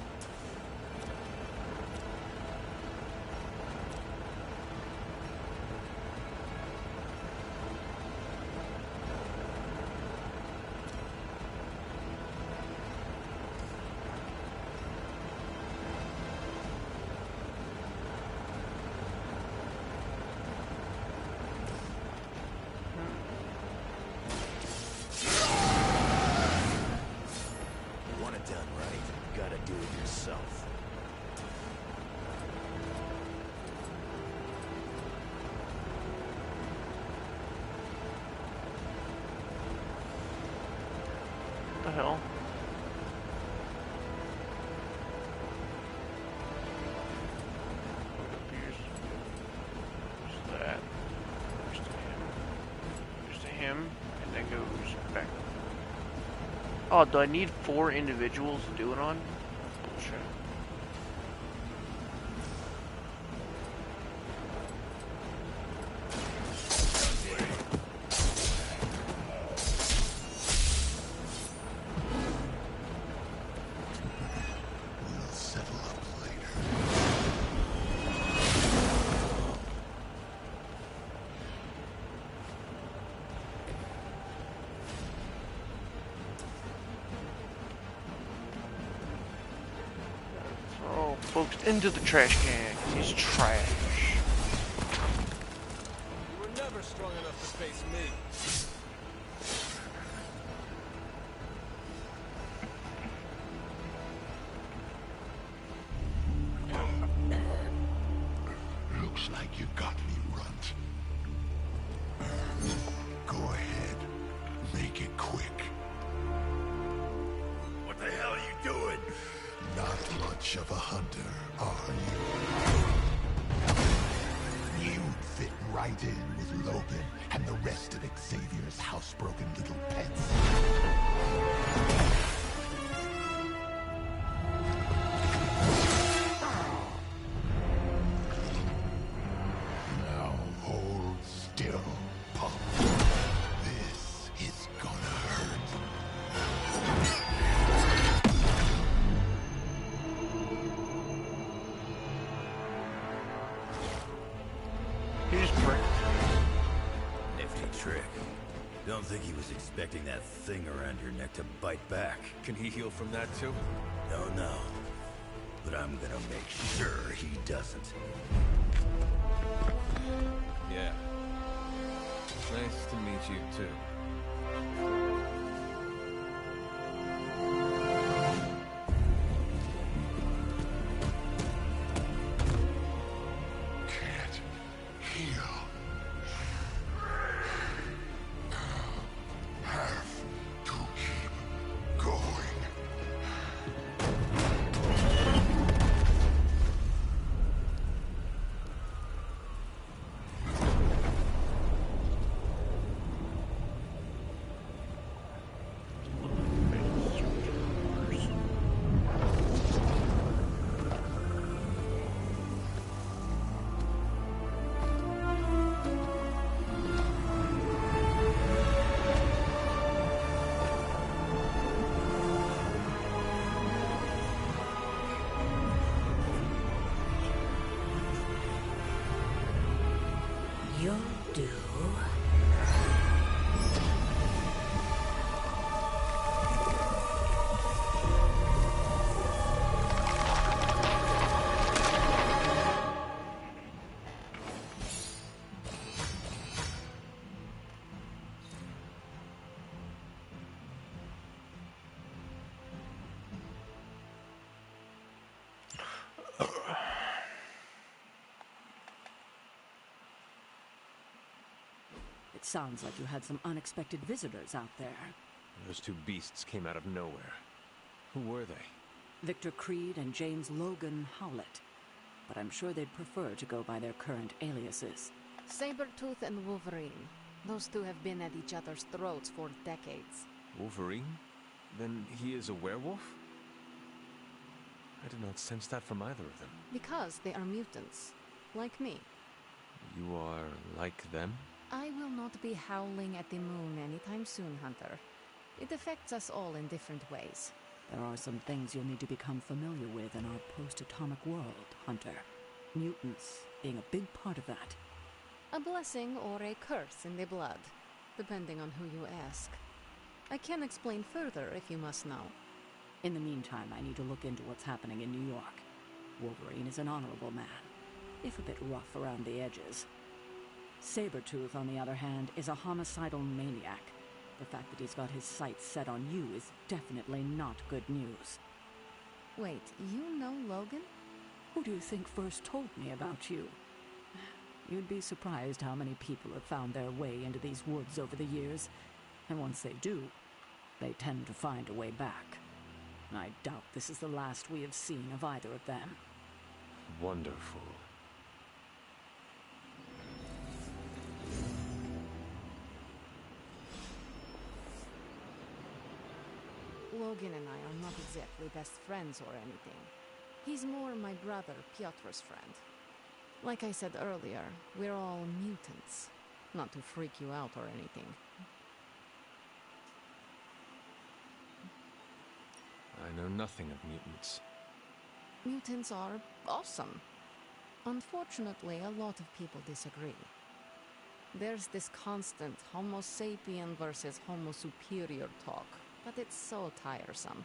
The hell? Here's that. There's to him, and then goes back. Oh, do I need 4 individuals to do it on? Bullshit. folks into the trash can. He's trash. You were never strong enough to face me. Looks like you got me, Runt. Go ahead. Make it quick. What the hell are you doing? Not much of a hunter, are you? You'd fit right in with Logan and the rest of Xavier's housebroken little pets. Now hold still, punk. This is gonna hurt. He's pricked. Nifty trick. Don't think he was expecting that thing around your neck to bite back. Can he heal from that too? Don't know. But I'm gonna make sure he doesn't. Yeah. Nice to meet you too. Can't heal. Have to keep going. You'll do. It sounds like you had some unexpected visitors out there. Those two beasts came out of nowhere. Who were they? Victor Creed and James Logan Howlett. But I'm sure they'd prefer to go by their current aliases. Sabretooth and Wolverine. Those two have been at each other's throats for decades. Wolverine? Then he is a werewolf? I did not sense that from either of them. Because they are mutants. Like me. You are like them? I will not be howling at the moon anytime soon, Hunter. It affects us all in different ways. There are some things you'll need to become familiar with in our post-atomic world, Hunter. Mutants being a big part of that. A blessing or a curse in the blood, depending on who you ask. I can explain further if you must know. In the meantime, I need to look into what's happening in New York. Wolverine is an honorable man, if a bit rough around the edges. Sabretooth, on the other hand, is a homicidal maniac. The fact that he's got his sights set on you is definitely not good news. Wait, you know Logan? Who do you think first told me about you? You'd be surprised how many people have found their way into these woods over the years. And once they do, they tend to find a way back. I doubt this is the last we have seen of either of them. Wonderful. Logan and I are not exactly best friends or anything. He's more my brother Piotr's friend. Like I said earlier, we're all mutants. Not to freak you out or anything. I know nothing of mutants. Mutants are awesome. Unfortunately, a lot of people disagree. There's this constant Homo sapien versus Homo superior talk, but it's so tiresome.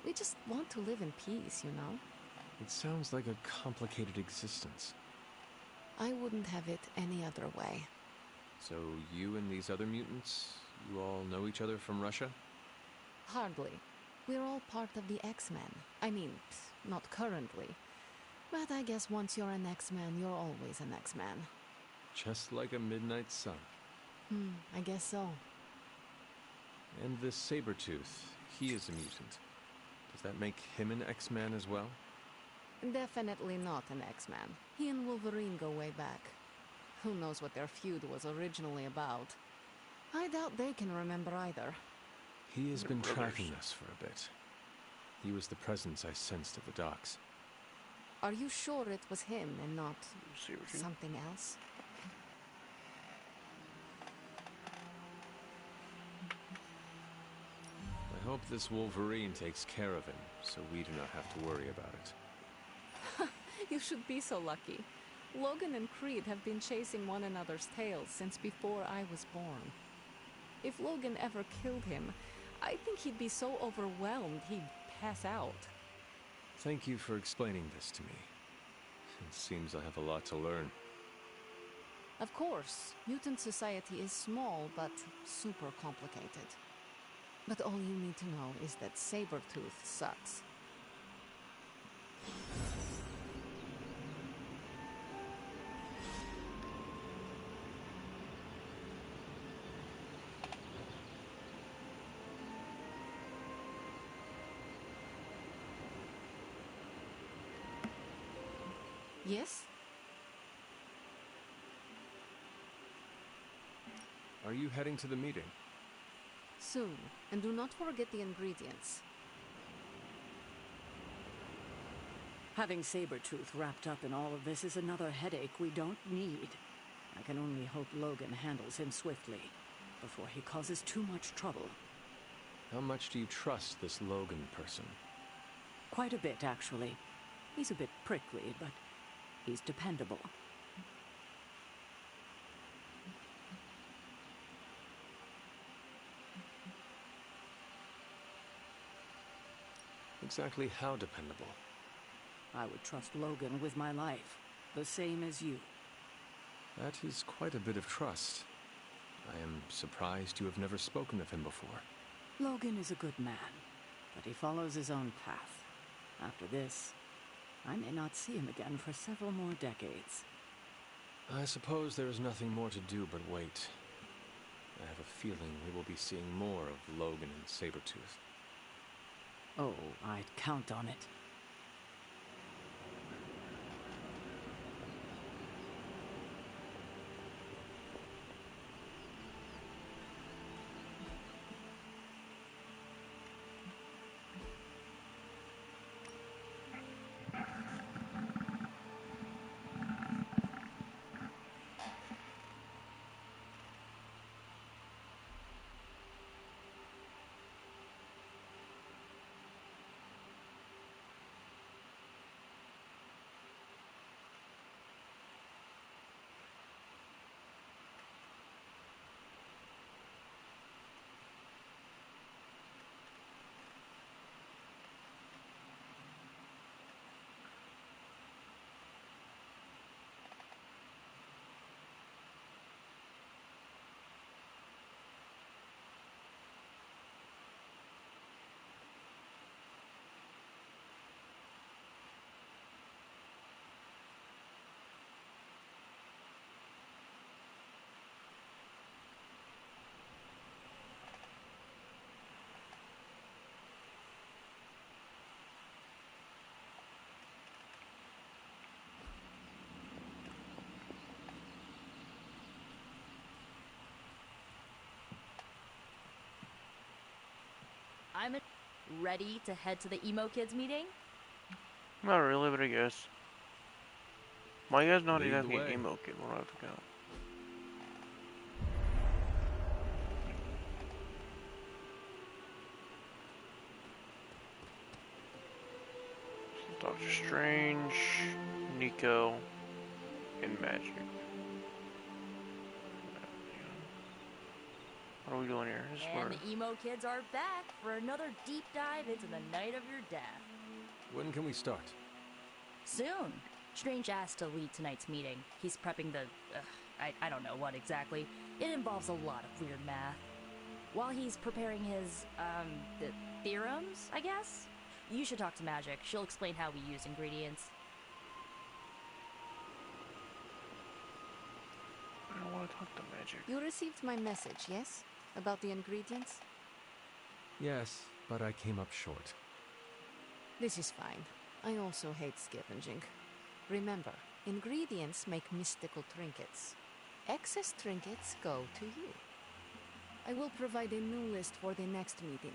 We just want to live in peace, you know? It sounds like a complicated existence. I wouldn't have it any other way. So you and these other mutants, you all know each other from Russia? Hardly. We're all part of the X-Men. I mean, not currently. But I guess once you're an X-Man, you're always an X-Man. Just like a midnight sun. I guess so. And this Sabretooth, he is a mutant. Does that make him an X-Man as well? Definitely not an X-Man. He and Wolverine go way back. Who knows what their feud was originally about? I doubt they can remember either. He has been tracking us for a bit. He was the presence I sensed at the docks. Are you sure it was him and not something else? I hope this Wolverine takes care of him, so we do not have to worry about it. You should be so lucky. Logan and Creed have been chasing one another's tails since before I was born. If Logan ever killed him, I think he'd be so overwhelmed he'd pass out. Thank you for explaining this to me. It seems I have a lot to learn. Of course, mutant society is small but super complicated. But all you need to know is that Sabretooth sucks. Yes? Are you heading to the meeting? Soon, and do not forget the ingredients. Having Sabretooth wrapped up in all of this is another headache we don't need. I can only hope Logan handles him swiftly, before he causes too much trouble. How much do you trust this Logan person? Quite a bit, actually. He's a bit prickly, but he's dependable. Exactly how dependable? I would trust Logan with my life, the same as you. That is quite a bit of trust. I am surprised you have never spoken of him before. Logan is a good man, but he follows his own path. After this, I may not see him again for several more decades. I suppose there is nothing more to do but wait. I have a feeling we will be seeing more of Logan and Sabretooth. Oh, I'd count on it. I'm ready to head to the Emo Kids meeting? Not really, but I guess. My guy's not exactly an emo kid, what I forgot. Doctor Strange, Nico, and Magic. What are we doing here? And the Emo Kids are back for another deep dive into the night of your death. When can we start? Soon. Strange asked to lead tonight's meeting. He's prepping the... I don't know what exactly. It involves a lot of weird math. While he's preparing his, the theorems, I guess? You should talk to Magic. She'll explain how we use ingredients. I don't want to talk to Magic. You received my message, yes? About the ingredients? Yes, but I came up short. This is fine. I also hate scavenging. Remember, ingredients make mystical trinkets. Excess trinkets go to you. I will provide a new list for the next meeting.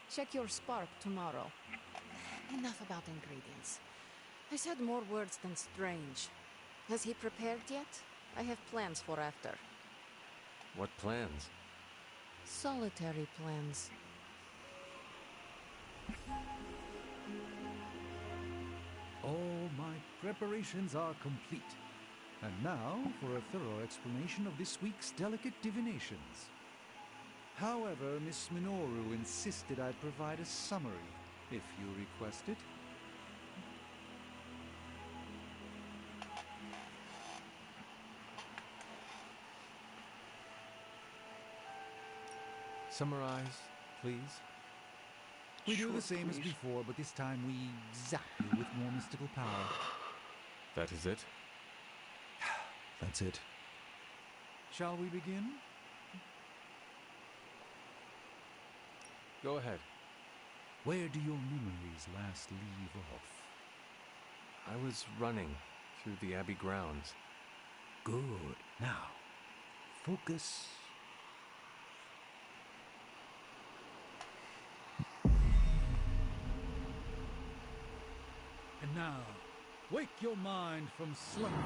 Check your spark tomorrow. Enough about ingredients. I said more words than Strange. Has he prepared yet? I have plans for after. What plans? Solitary plans. All my preparations are complete. And now for a thorough explanation of this week's delicate divinations. However, Miss Minoru insisted I provide a summary, if you request it. Summarize, please. We do the same as before, but this time we zap you with more mystical power. That is it? That's it. Shall we begin? Go ahead. Where do your memories last leave off? I was running through the Abbey grounds. Good. Now, focus. And now, wake your mind from slumber.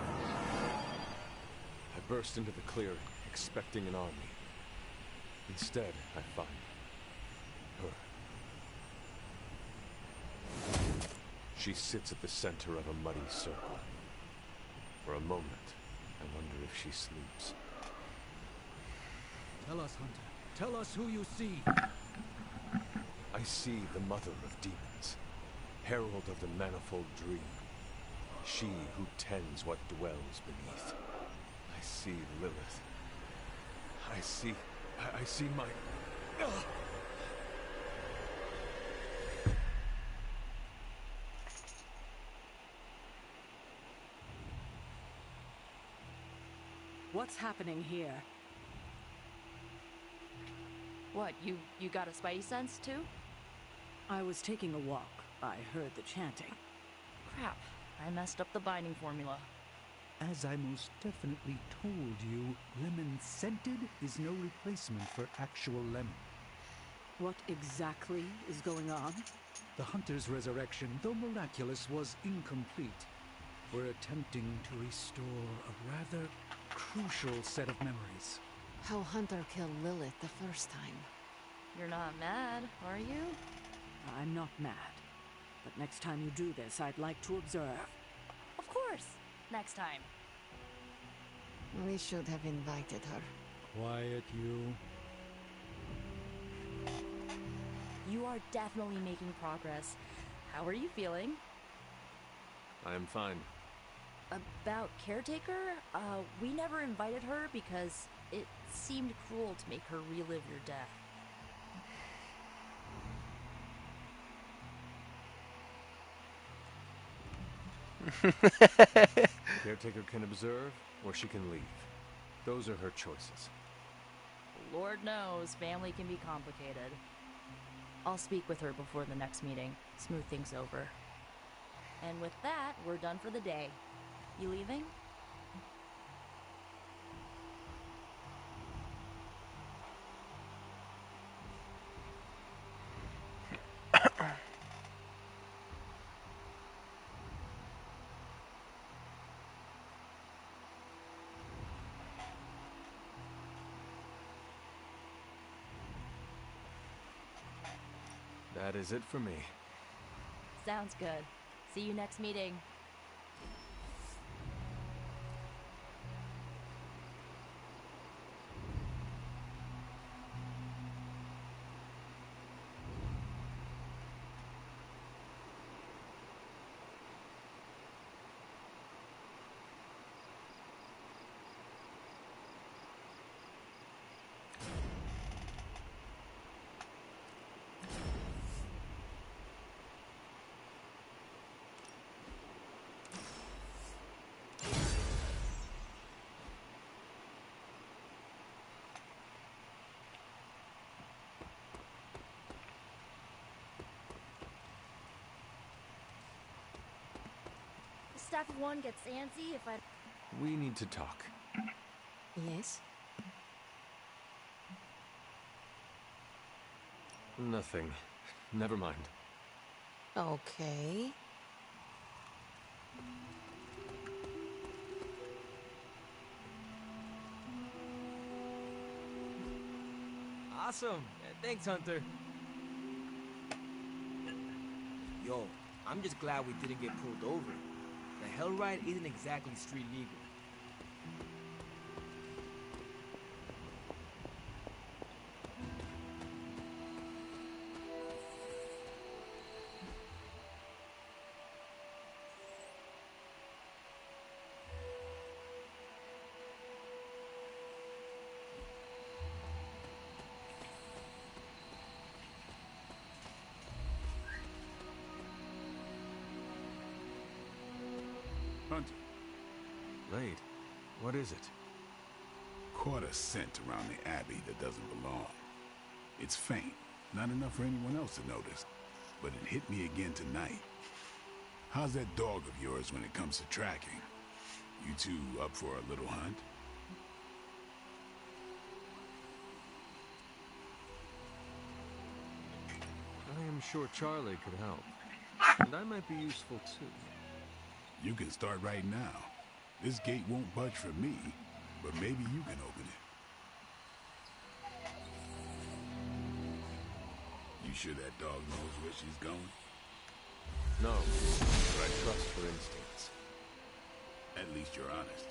I burst into the clearing, expecting an army. Instead, I find her. She sits at the center of a muddy circle. For a moment, I wonder if she sleeps. Tell us, Hunter. Tell us who you see. I see the mother of demons, herald of the manifold dream. She who tends what dwells beneath. I see Lilith. I see my... What's happening here? What, you got a spidey sense, too? I was taking a walk. I heard the chanting. Crap, I messed up the binding formula. As I most definitely told you, lemon scented is no replacement for actual lemon. What exactly is going on? The Hunter's resurrection, though miraculous, was incomplete. We're attempting to restore a rather crucial set of memories. How Hunter killed Lilith the first time. You're not mad, are you? I'm not mad. But next time you do this, I'd like to observe. Of course! Next time. We should have invited her. Quiet, you. You are definitely making progress. How are you feeling? I am fine. About Caretaker? We never invited her because it seemed cruel to make her relive your death. Caretaker can observe, or she can leave. Those are her choices. Lord knows, family can be complicated. I'll speak with her before the next meeting, smooth things over. And with that, we're done for the day. You leaving? That is it for me. Sounds good. See you next meeting. staff of one gets antsy if I... We need to talk. Yes? Nothing. Never mind. Okay. Awesome. Thanks, Hunter. Yo, I'm just glad we didn't get pulled over. The hell ride isn't exactly street legal. Hunter. Blade, what is it? Caught a scent around the Abbey that doesn't belong. It's faint, not enough for anyone else to notice, but it hit me again tonight. How's that dog of yours when it comes to tracking? You two up for a little hunt? I am sure Charlie could help. And I might be useful too. You can start right now. This gate won't budge for me, but maybe you can open it. You sure that dog knows where she's going? No, but I trust her instincts. At least you're honest.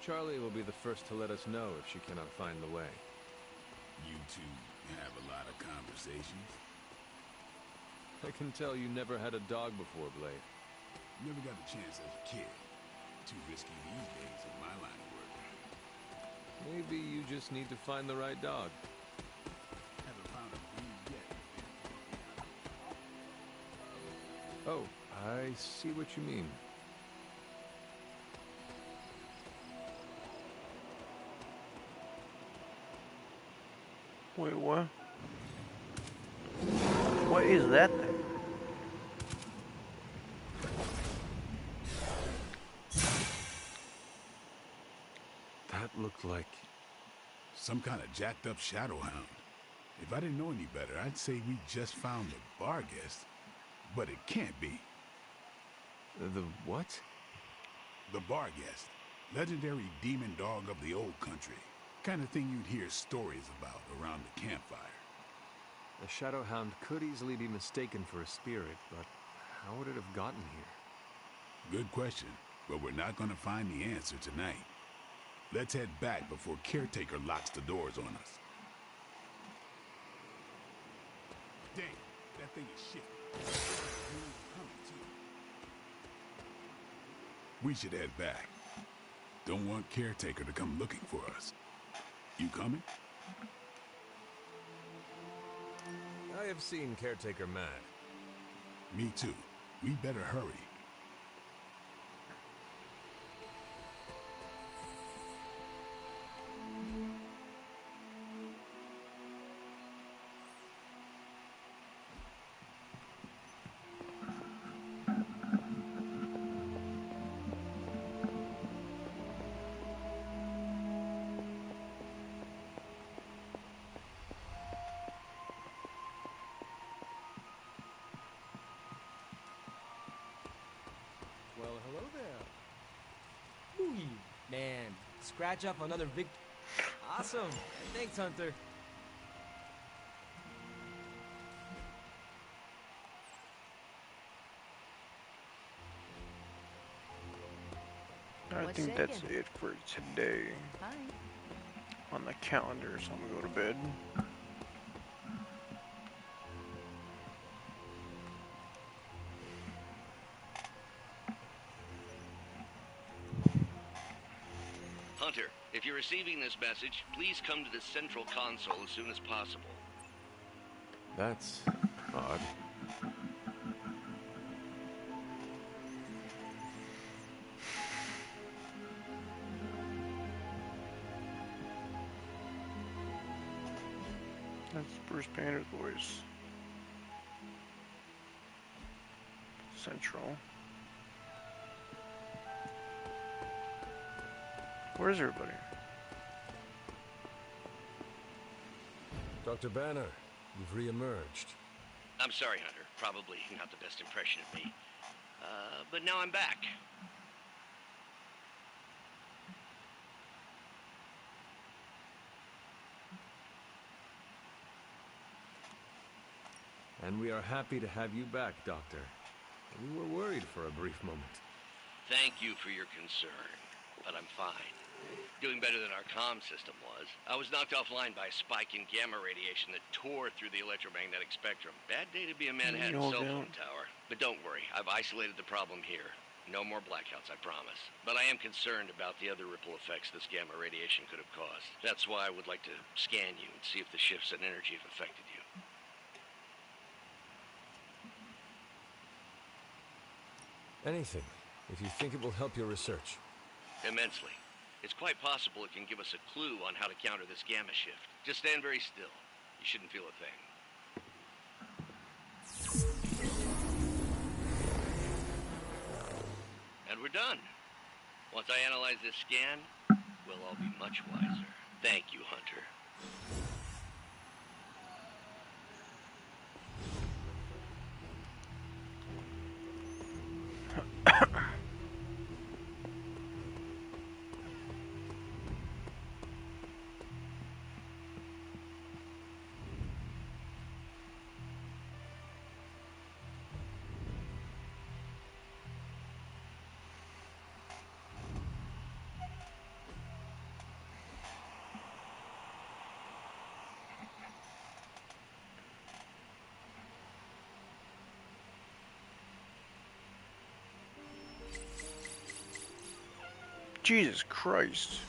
Charlie will be the first to let us know if she cannot find the way. You two have a lot of conversations? I can tell you never had a dog before, Blade. Never got a chance as a kid. Too risky these days in my line of work. Maybe you just need to find the right dog. Haven't found a breed yet. Oh, I see what you mean. Wait, what? What is that thing? That looked like... some kind of jacked up shadow hound. If I didn't know any better, I'd say we just found the Barghest. But it can't be. The what? The Barghest. Legendary demon dog of the old country. Kind of thing you'd hear stories about around the campfire. A shadow hound could easily be mistaken for a spirit, but how would it have gotten here? Good question, but we're not gonna find the answer tonight. Let's head back before Caretaker locks the doors on us. Damn, that thing is shit. We should head back. Don't want Caretaker to come looking for us. You coming? I have seen Caretaker mad. Me too. We better hurry. Well, hello there. Ooh, man, scratch up another victory. Awesome. Thanks, Hunter. I think that's it for today. Hi. On the calendar, so I'm gonna go to bed. Hunter, if you're receiving this message, please come to the central console as soon as possible. That's odd. That's Bruce Banner's voice. Central. Where's everybody? Dr. Banner, you've re-emerged. I'm sorry, Hunter. Probably not the best impression of me. But now I'm back. And we are happy to have you back, Doctor. We were worried for a brief moment. Thank you for your concern, but I'm fine. Doing better than our comm system was. I was knocked offline by a spike in gamma radiation that tore through the electromagnetic spectrum. Bad day to be a Manhattan cell phone tower. But don't worry, I've isolated the problem here. No more blackouts, I promise. But I am concerned about the other ripple effects this gamma radiation could have caused. That's why I would like to scan you and see if the shifts in energy have affected you. Anything, if you think it will help your research. Immensely. It's quite possible it can give us a clue on how to counter this gamma shift. Just stand very still. You shouldn't feel a thing. And we're done. Once I analyze this scan, we'll all be much wiser. Thank you, Hunter. Jesus Christ.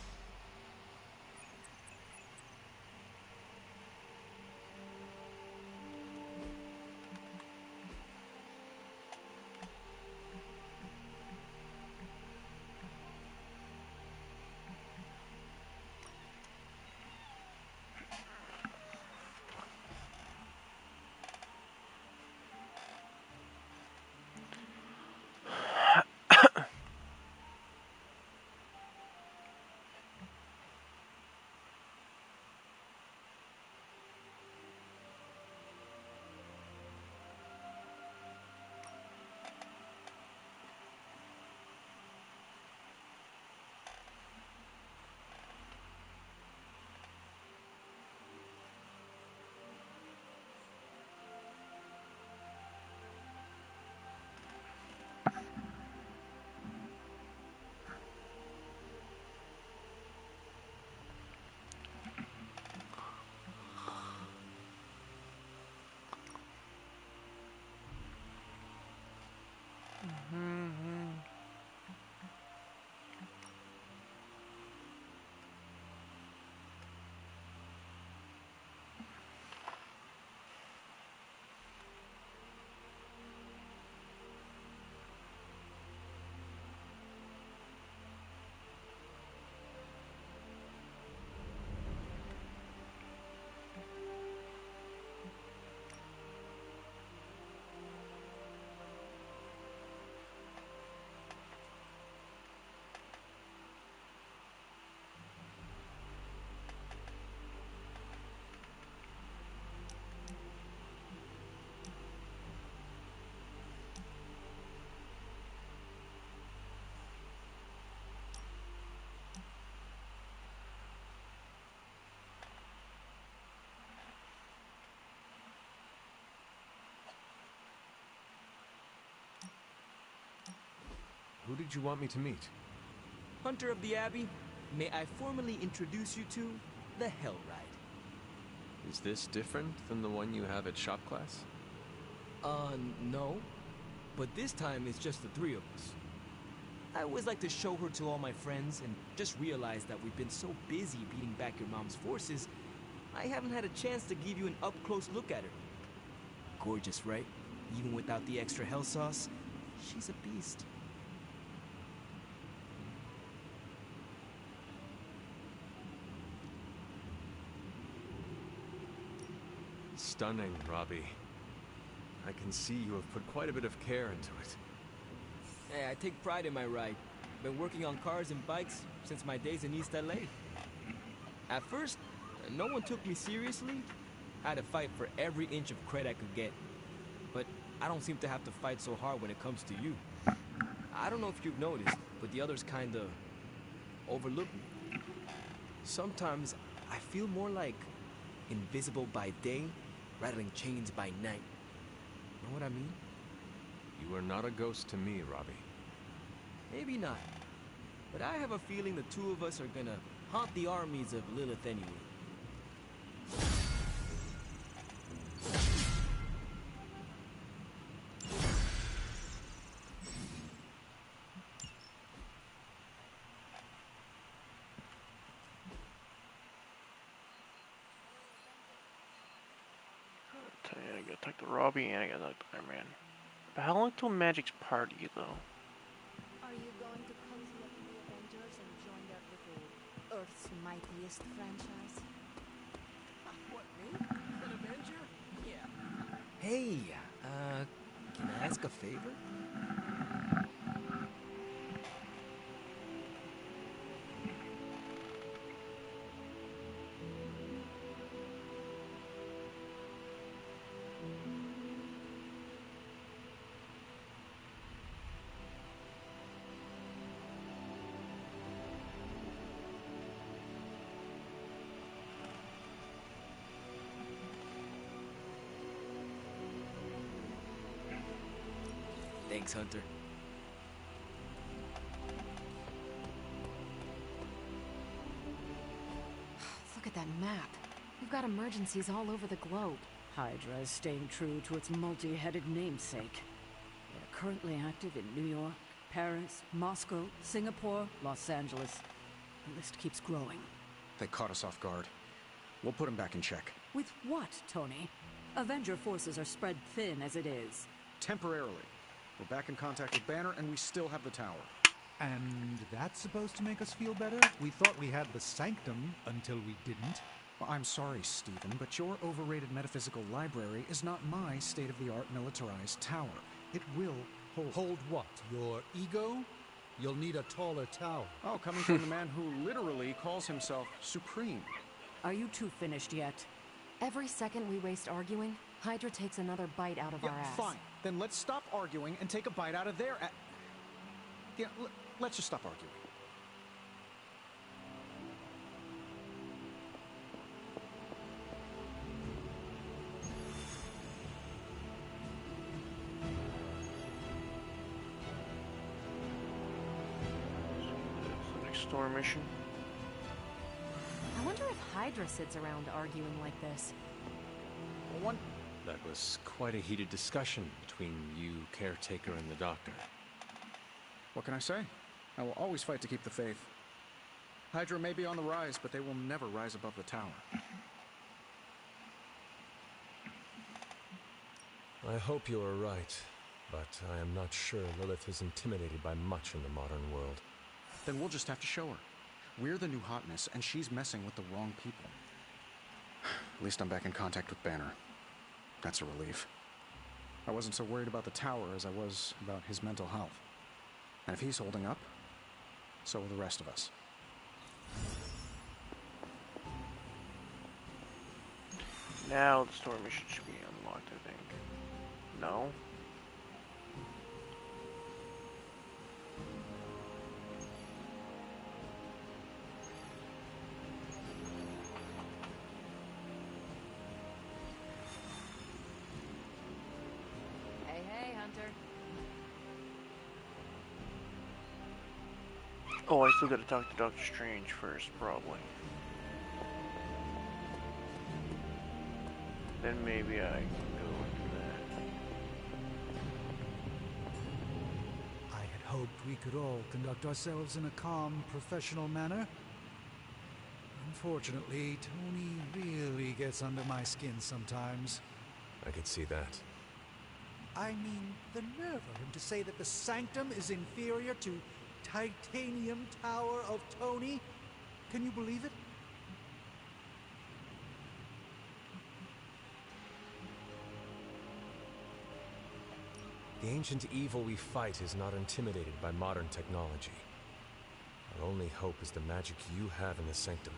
Who did you want me to meet? Hunter of the Abbey, may I formally introduce you to the Hell Ride. Is this different than the one you have at shop class? No. But this time it's just the three of us. I always like to show her to all my friends and just realize that we've been so busy beating back your mom's forces, I haven't had a chance to give you an up-close look at her. Gorgeous, right? Even without the extra hell sauce, she's a beast. Stunning, Robbie. I can see you have put quite a bit of care into it. Hey, I take pride in my ride. Been working on cars and bikes since my days in East LA. At first, no one took me seriously. I had to fight for every inch of credit I could get. But I don't seem to have to fight so hard when it comes to you. I don't know if you've noticed, but the others kinda overlook me. Sometimes I feel more like invisible by day, rattling chains by night. Know what I mean? You are not a ghost to me, Robbie. Maybe not. But I have a feeling the two of us are gonna haunt the armies of Lilith anyway. I gotta talk to Robbie and I gotta talk to Iron Man. But how long till Magic's party, though? Are you going to cozy up in the Avengers and join their little Earth's mightiest franchise? What, me? An Avenger? Yeah. Hey, can I ask a favor? Thanks, Hunter. Look at that map. We've got emergencies all over the globe. Hydra is staying true to its multi-headed namesake. They're currently active in New York, Paris, Moscow, Singapore, Los Angeles. The list keeps growing. They caught us off guard. We'll put them back in check. With what, Tony? Avenger forces are spread thin as it is. Temporarily. We're back in contact with Banner, and we still have the tower. And that's supposed to make us feel better? We thought we had the Sanctum until we didn't. Well, I'm sorry, Stephen, but your overrated metaphysical library is not my state-of-the-art militarized tower. It will hold... Hold what? Your ego? You'll need a taller tower. Oh, coming from the man who literally calls himself Supreme. Are you two finished yet? Every second we waste arguing, Hydra takes another bite out of our ass. Fine. Then let's stop arguing and take a bite out of their ass. Yeah, let's just stop arguing. It's the next storm mission. I wonder if Hydra sits around arguing like this. That was quite a heated discussion between you, Caretaker, and the Doctor. What can I say? I will always fight to keep the faith. Hydra may be on the rise, but they will never rise above the tower. I hope you are right, but I am not sure Lilith is intimidated by much in the modern world. Then we'll just have to show her. We're the new hotness, and she's messing with the wrong people. At least I'm back in contact with Banner. That's a relief. I wasn't so worried about the tower as I was about his mental health. And if he's holding up, so will the rest of us. Now the storm mission should be unlocked, I think. No? Hey, Hunter. Oh, I still gotta talk to Doctor Strange first, probably. Then maybe I can go do that. I had hoped we could all conduct ourselves in a calm, professional manner. Unfortunately, Tony really gets under my skin sometimes. I could see that. I mean, the nerve of him to say that the Sanctum is inferior to Titanium Tower of Tony. Can you believe it? The ancient evil we fight is not intimidated by modern technology. Our only hope is the magic you have in the Sanctum.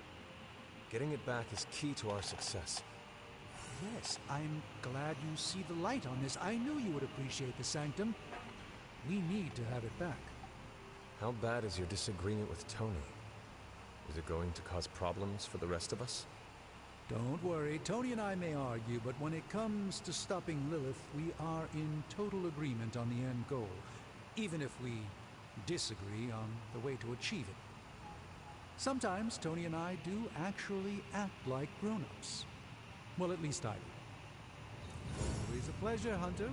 Getting it back is key to our success. Yes, I'm glad you see the light on this. I knew you would appreciate the Sanctum. We need to have it back. How bad is your disagreement with Tony? Is it going to cause problems for the rest of us? Don't worry, Tony and I may argue, but when it comes to stopping Lilith, we are in total agreement on the end goal, even if we disagree on the way to achieve it. Sometimes Tony and I do actually act like grown-ups. Well, at least I do. Always a pleasure, Hunter.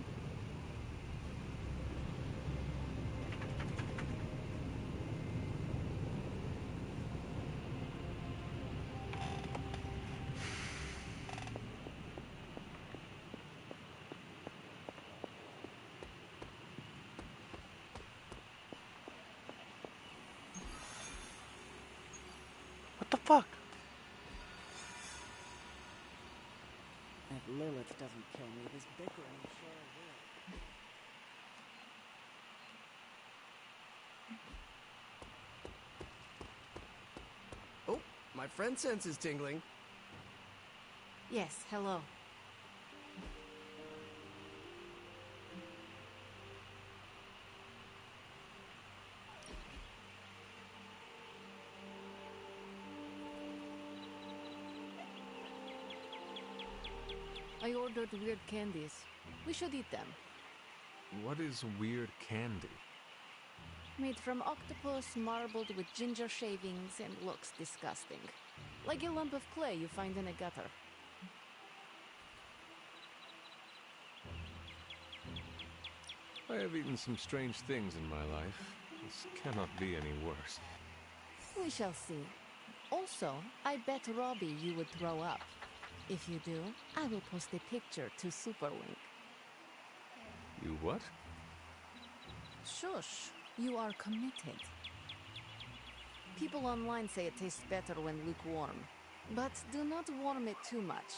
What the fuck? If Lilith doesn't kill me, this bickering sure will. Oh, my friend sense is tingling. Yes, hello. I ordered weird candies. We should eat them. What is weird candy? Made from octopus, marbled with ginger shavings, and looks disgusting. Like a lump of clay you find in a gutter. I have eaten some strange things in my life. This cannot be any worse. We shall see. Also, I bet Robbie you would throw up. If you do, I will post a picture to Superwink. You what? Shush, you are committed. People online say it tastes better when lukewarm. But do not warm it too much.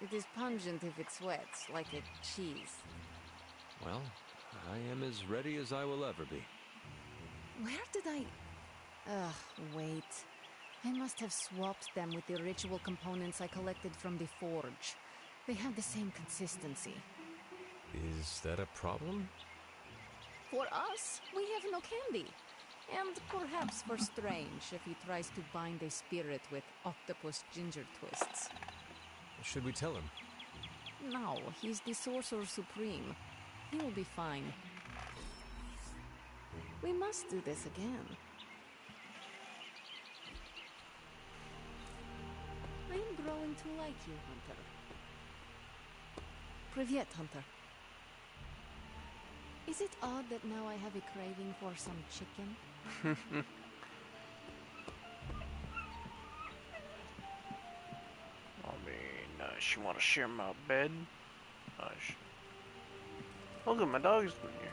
It is pungent if it sweats, like a cheese. Well, I am as ready as I will ever be. Where did I... wait. I must have swapped them with the ritual components I collected from the forge. They have the same consistency. Is that a problem? For us, we have no candy. And perhaps for Strange if he tries to bind a spirit with octopus ginger twists. Should we tell him? No, he's the Sorcerer Supreme. He will be fine. We must do this again. I am growing to like you, Hunter. Privyet, Hunter. Is it odd that now I have a craving for some chicken? I mean, she want to share my bed? Look at my dog's in here.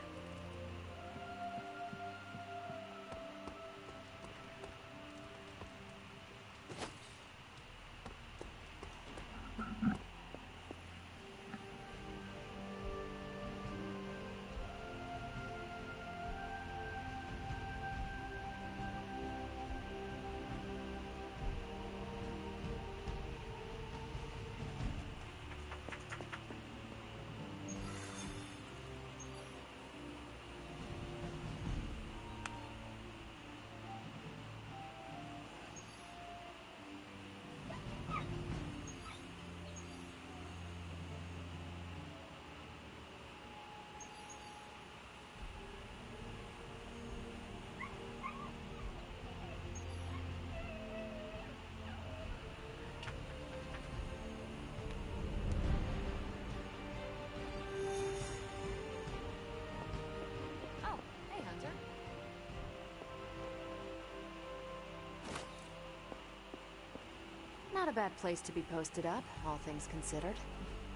Not a bad place to be posted up, all things considered.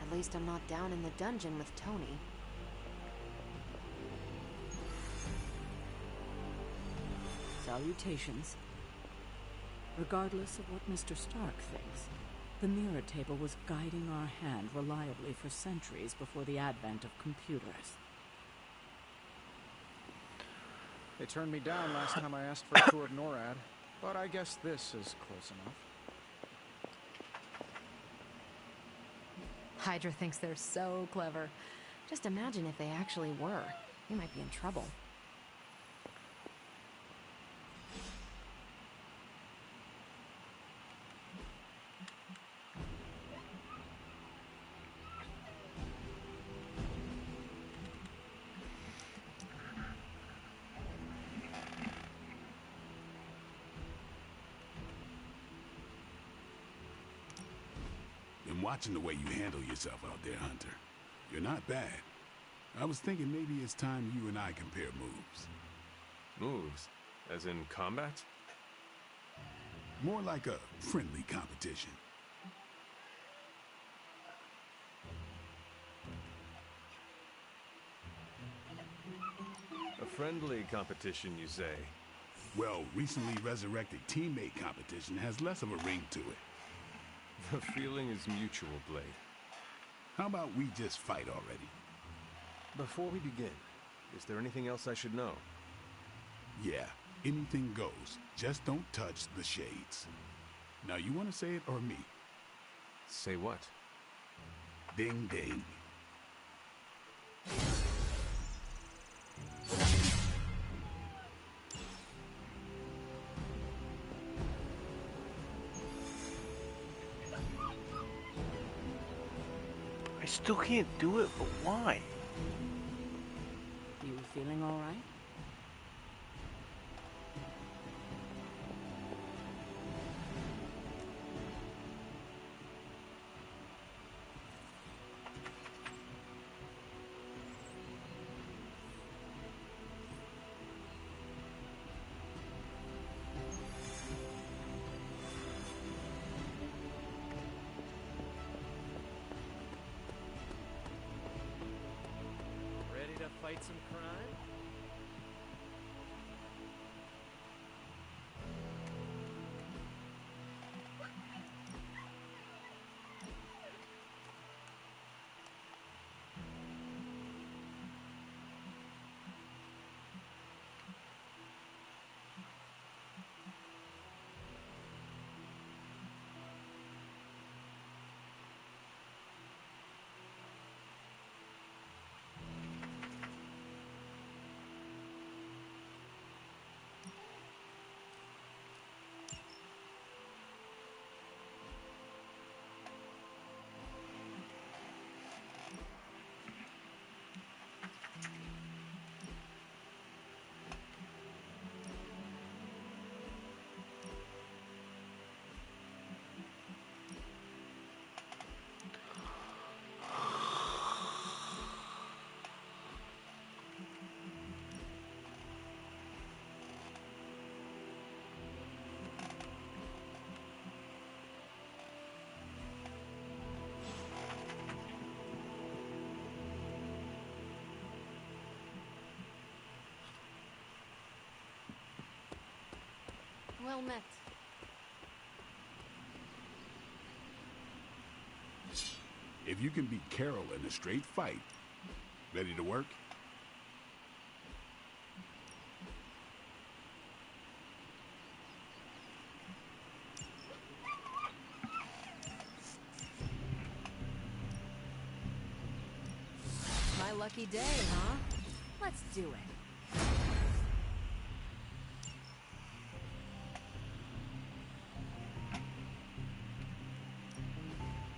At least I'm not down in the dungeon with Tony. Salutations. Regardless of what Mr. Stark thinks, the mirror table was guiding our hand reliably for centuries before the advent of computers. They turned me down last time I asked for a tour of NORAD, but I guess this is close enough. Hydra thinks they're so clever. Just imagine if they actually were. We might be in trouble. Been watching the way you handle yourself out there, Hunter. You're not bad. I was thinking maybe it's time you and I compare moves. Moves? As in combat? More like a friendly competition. A friendly competition, you say? Well, recently resurrected teammate competition has less of a ring to it. The feeling is mutual, Blade. How about we just fight already? Before we begin, is there anything else I should know? Yeah, anything goes. Just don't touch the shades. Now, you want to say it or me? Say what? Ding ding. I still can't do it, but why? You feeling all right? Ready to fight some crime? Well met. If you can beat Carol in a straight fight, ready to work? My lucky day, huh? Let's do it.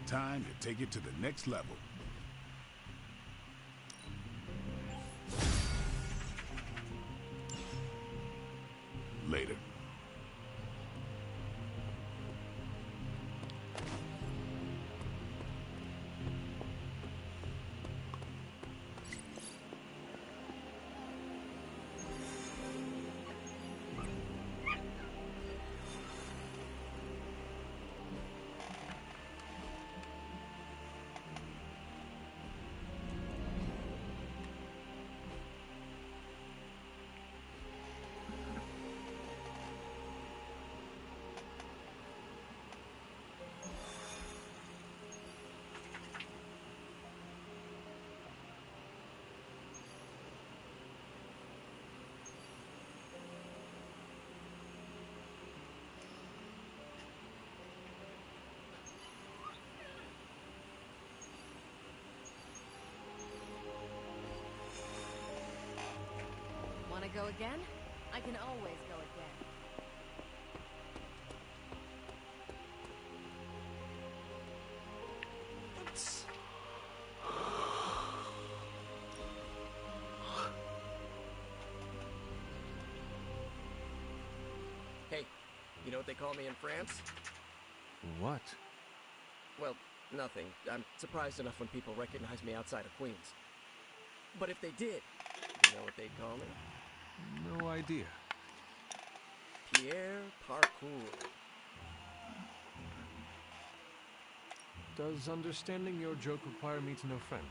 Time to take it to the next level. Later. go again? I can always go again. Oops. Hey, you know what they call me in France? What? Well, nothing. I'm surprised enough when people recognize me outside of Queens. But if they did, you know what they'd call me? No idea. Pierre Parkour. Does understanding your joke require me to know French?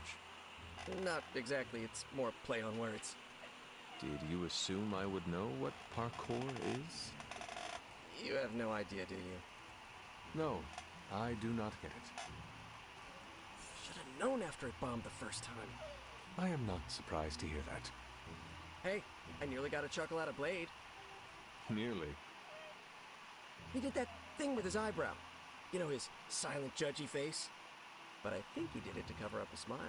Not exactly. It's more play on words. Did you assume I would know what parkour is? You have no idea, do you? No, I do not get it. Should have known after it bombed the first time. I am not surprised to hear that. Hey, I nearly got a chuckle out of Blade. Nearly. He did that thing with his eyebrow. You know, his silent, judgy face? But I think he did it to cover up a smile.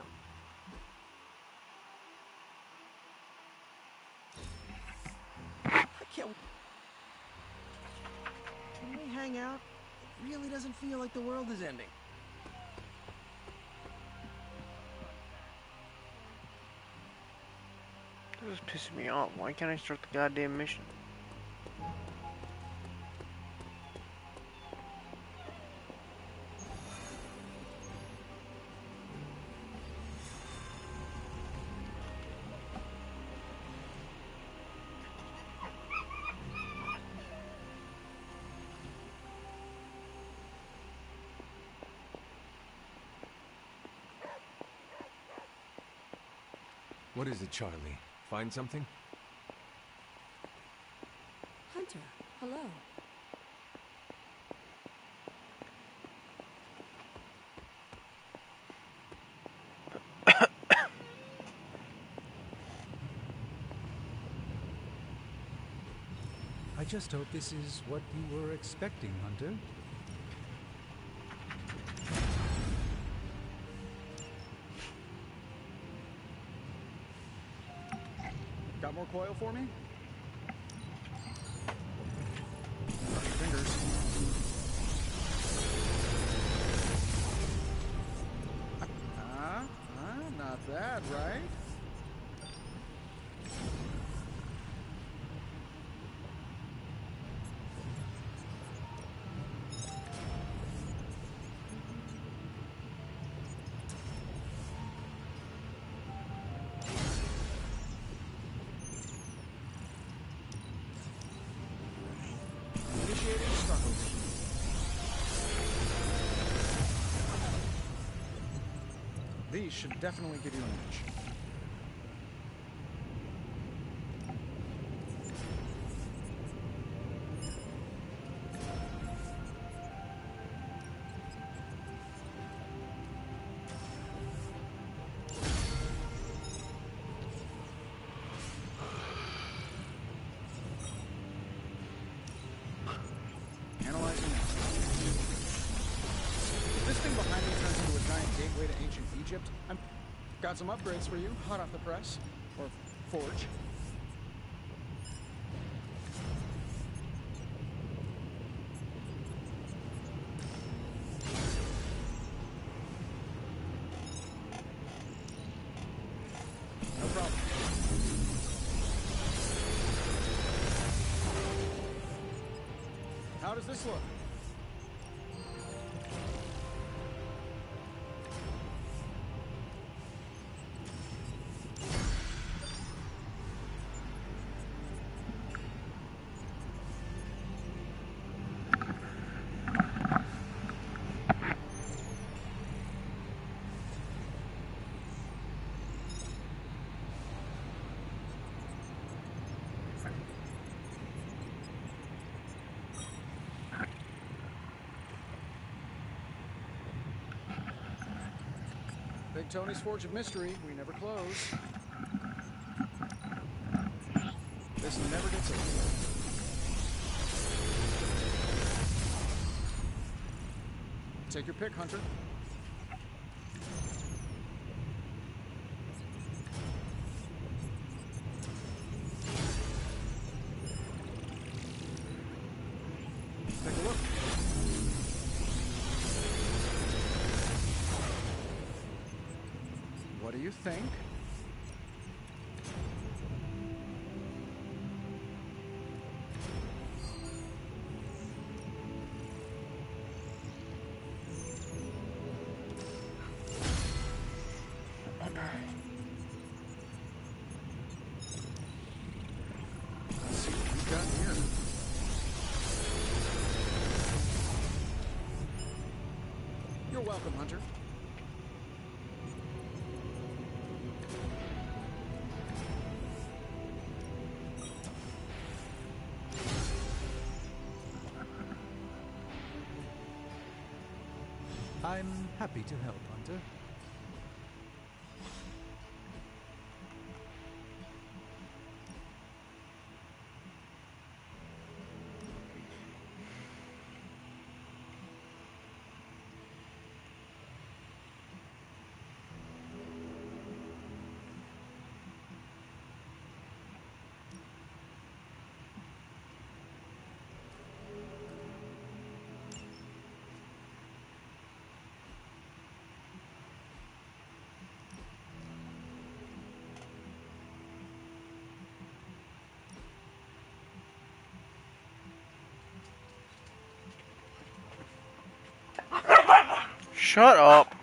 I can't... When we hang out, it really doesn't feel like the world is ending. This is pissing me off. Why can't I start the goddamn mission? What is it, Charlie? Find something? Hunter, hello. I just hope this is what you were expecting, Hunter. Got more coil for me? Cross your fingers. Not bad, right? These should definitely give you an edge. Analyzing now. This thing behind me turns into a giant gateway to ancient Egypt. I've got some upgrades for you, hot off the press. Or forge. No problem. How does this look? Big Tony's Forge of Mystery, we never close. This never gets old. Take your pick, Hunter. you think? You're welcome, Hunter. I'm happy to help, Hunter. Shut up.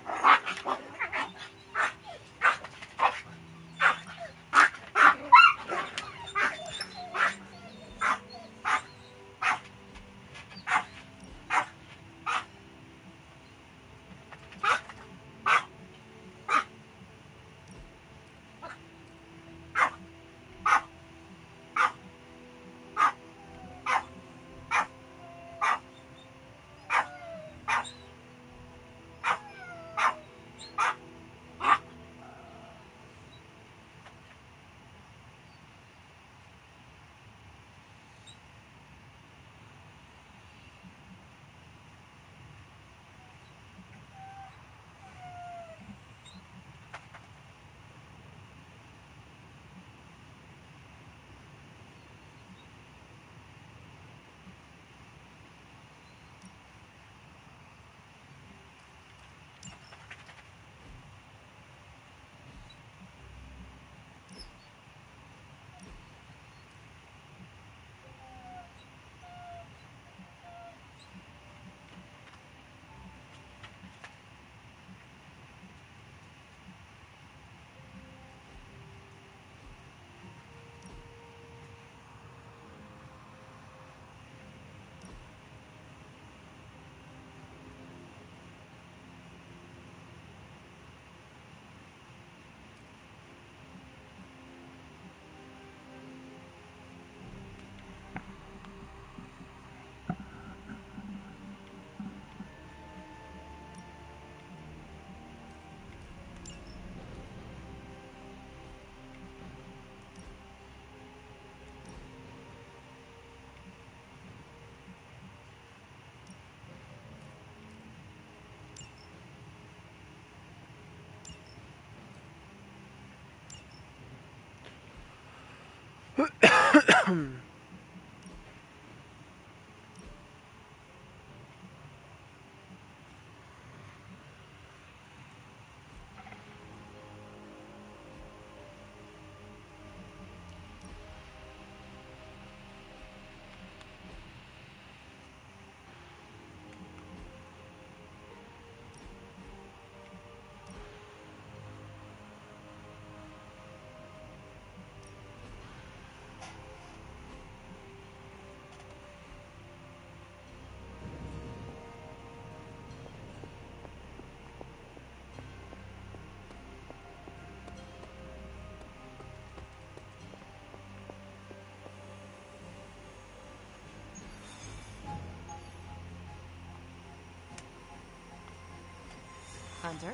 Hunter?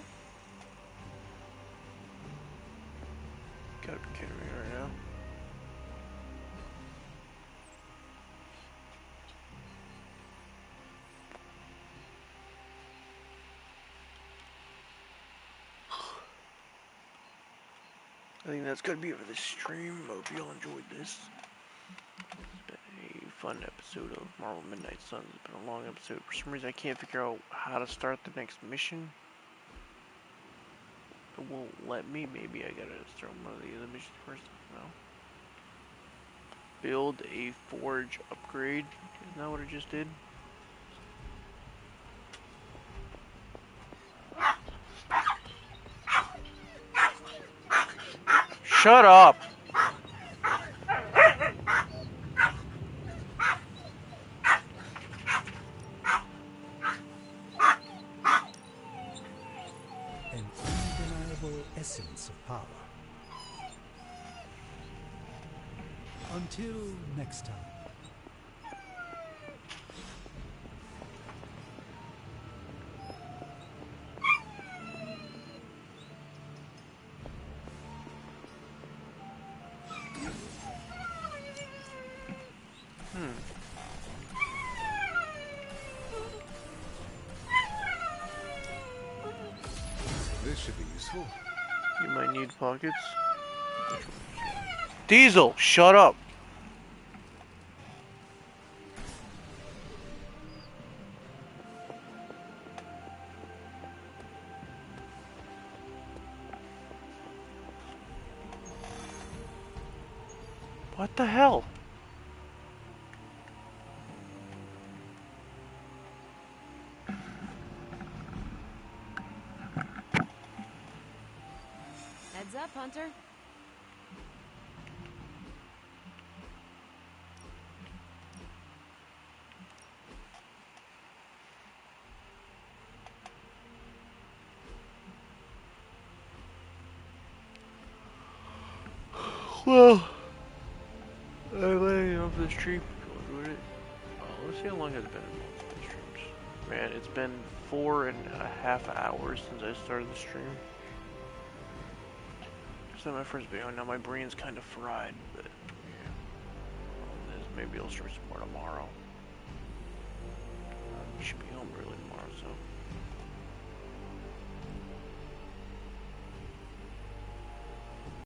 Gotta be kidding me right now. I think that's gonna be it for this stream. I hope you all enjoyed this. It's been a fun episode of Marvel Midnight Suns. It's been a long episode. For some reason I can't figure out how to start the next mission. It won't let me. Maybe I gotta start one of the other missions first. No. Build a forge upgrade. Isn't that what I just did? Shut up! An undeniable essence of power. Until next time. This should be useful. You might need pockets. Diesel, shut up. What the hell? Heads up, Hunter. Well, I'm letting off the stream. Let's see how long it's been in multiple streams. Man, it's been 4.5 hours since I started the stream. It's not my first video. Now my brain's kind of fried, but yeah. Maybe I'll start some more tomorrow. Should be home early tomorrow, so.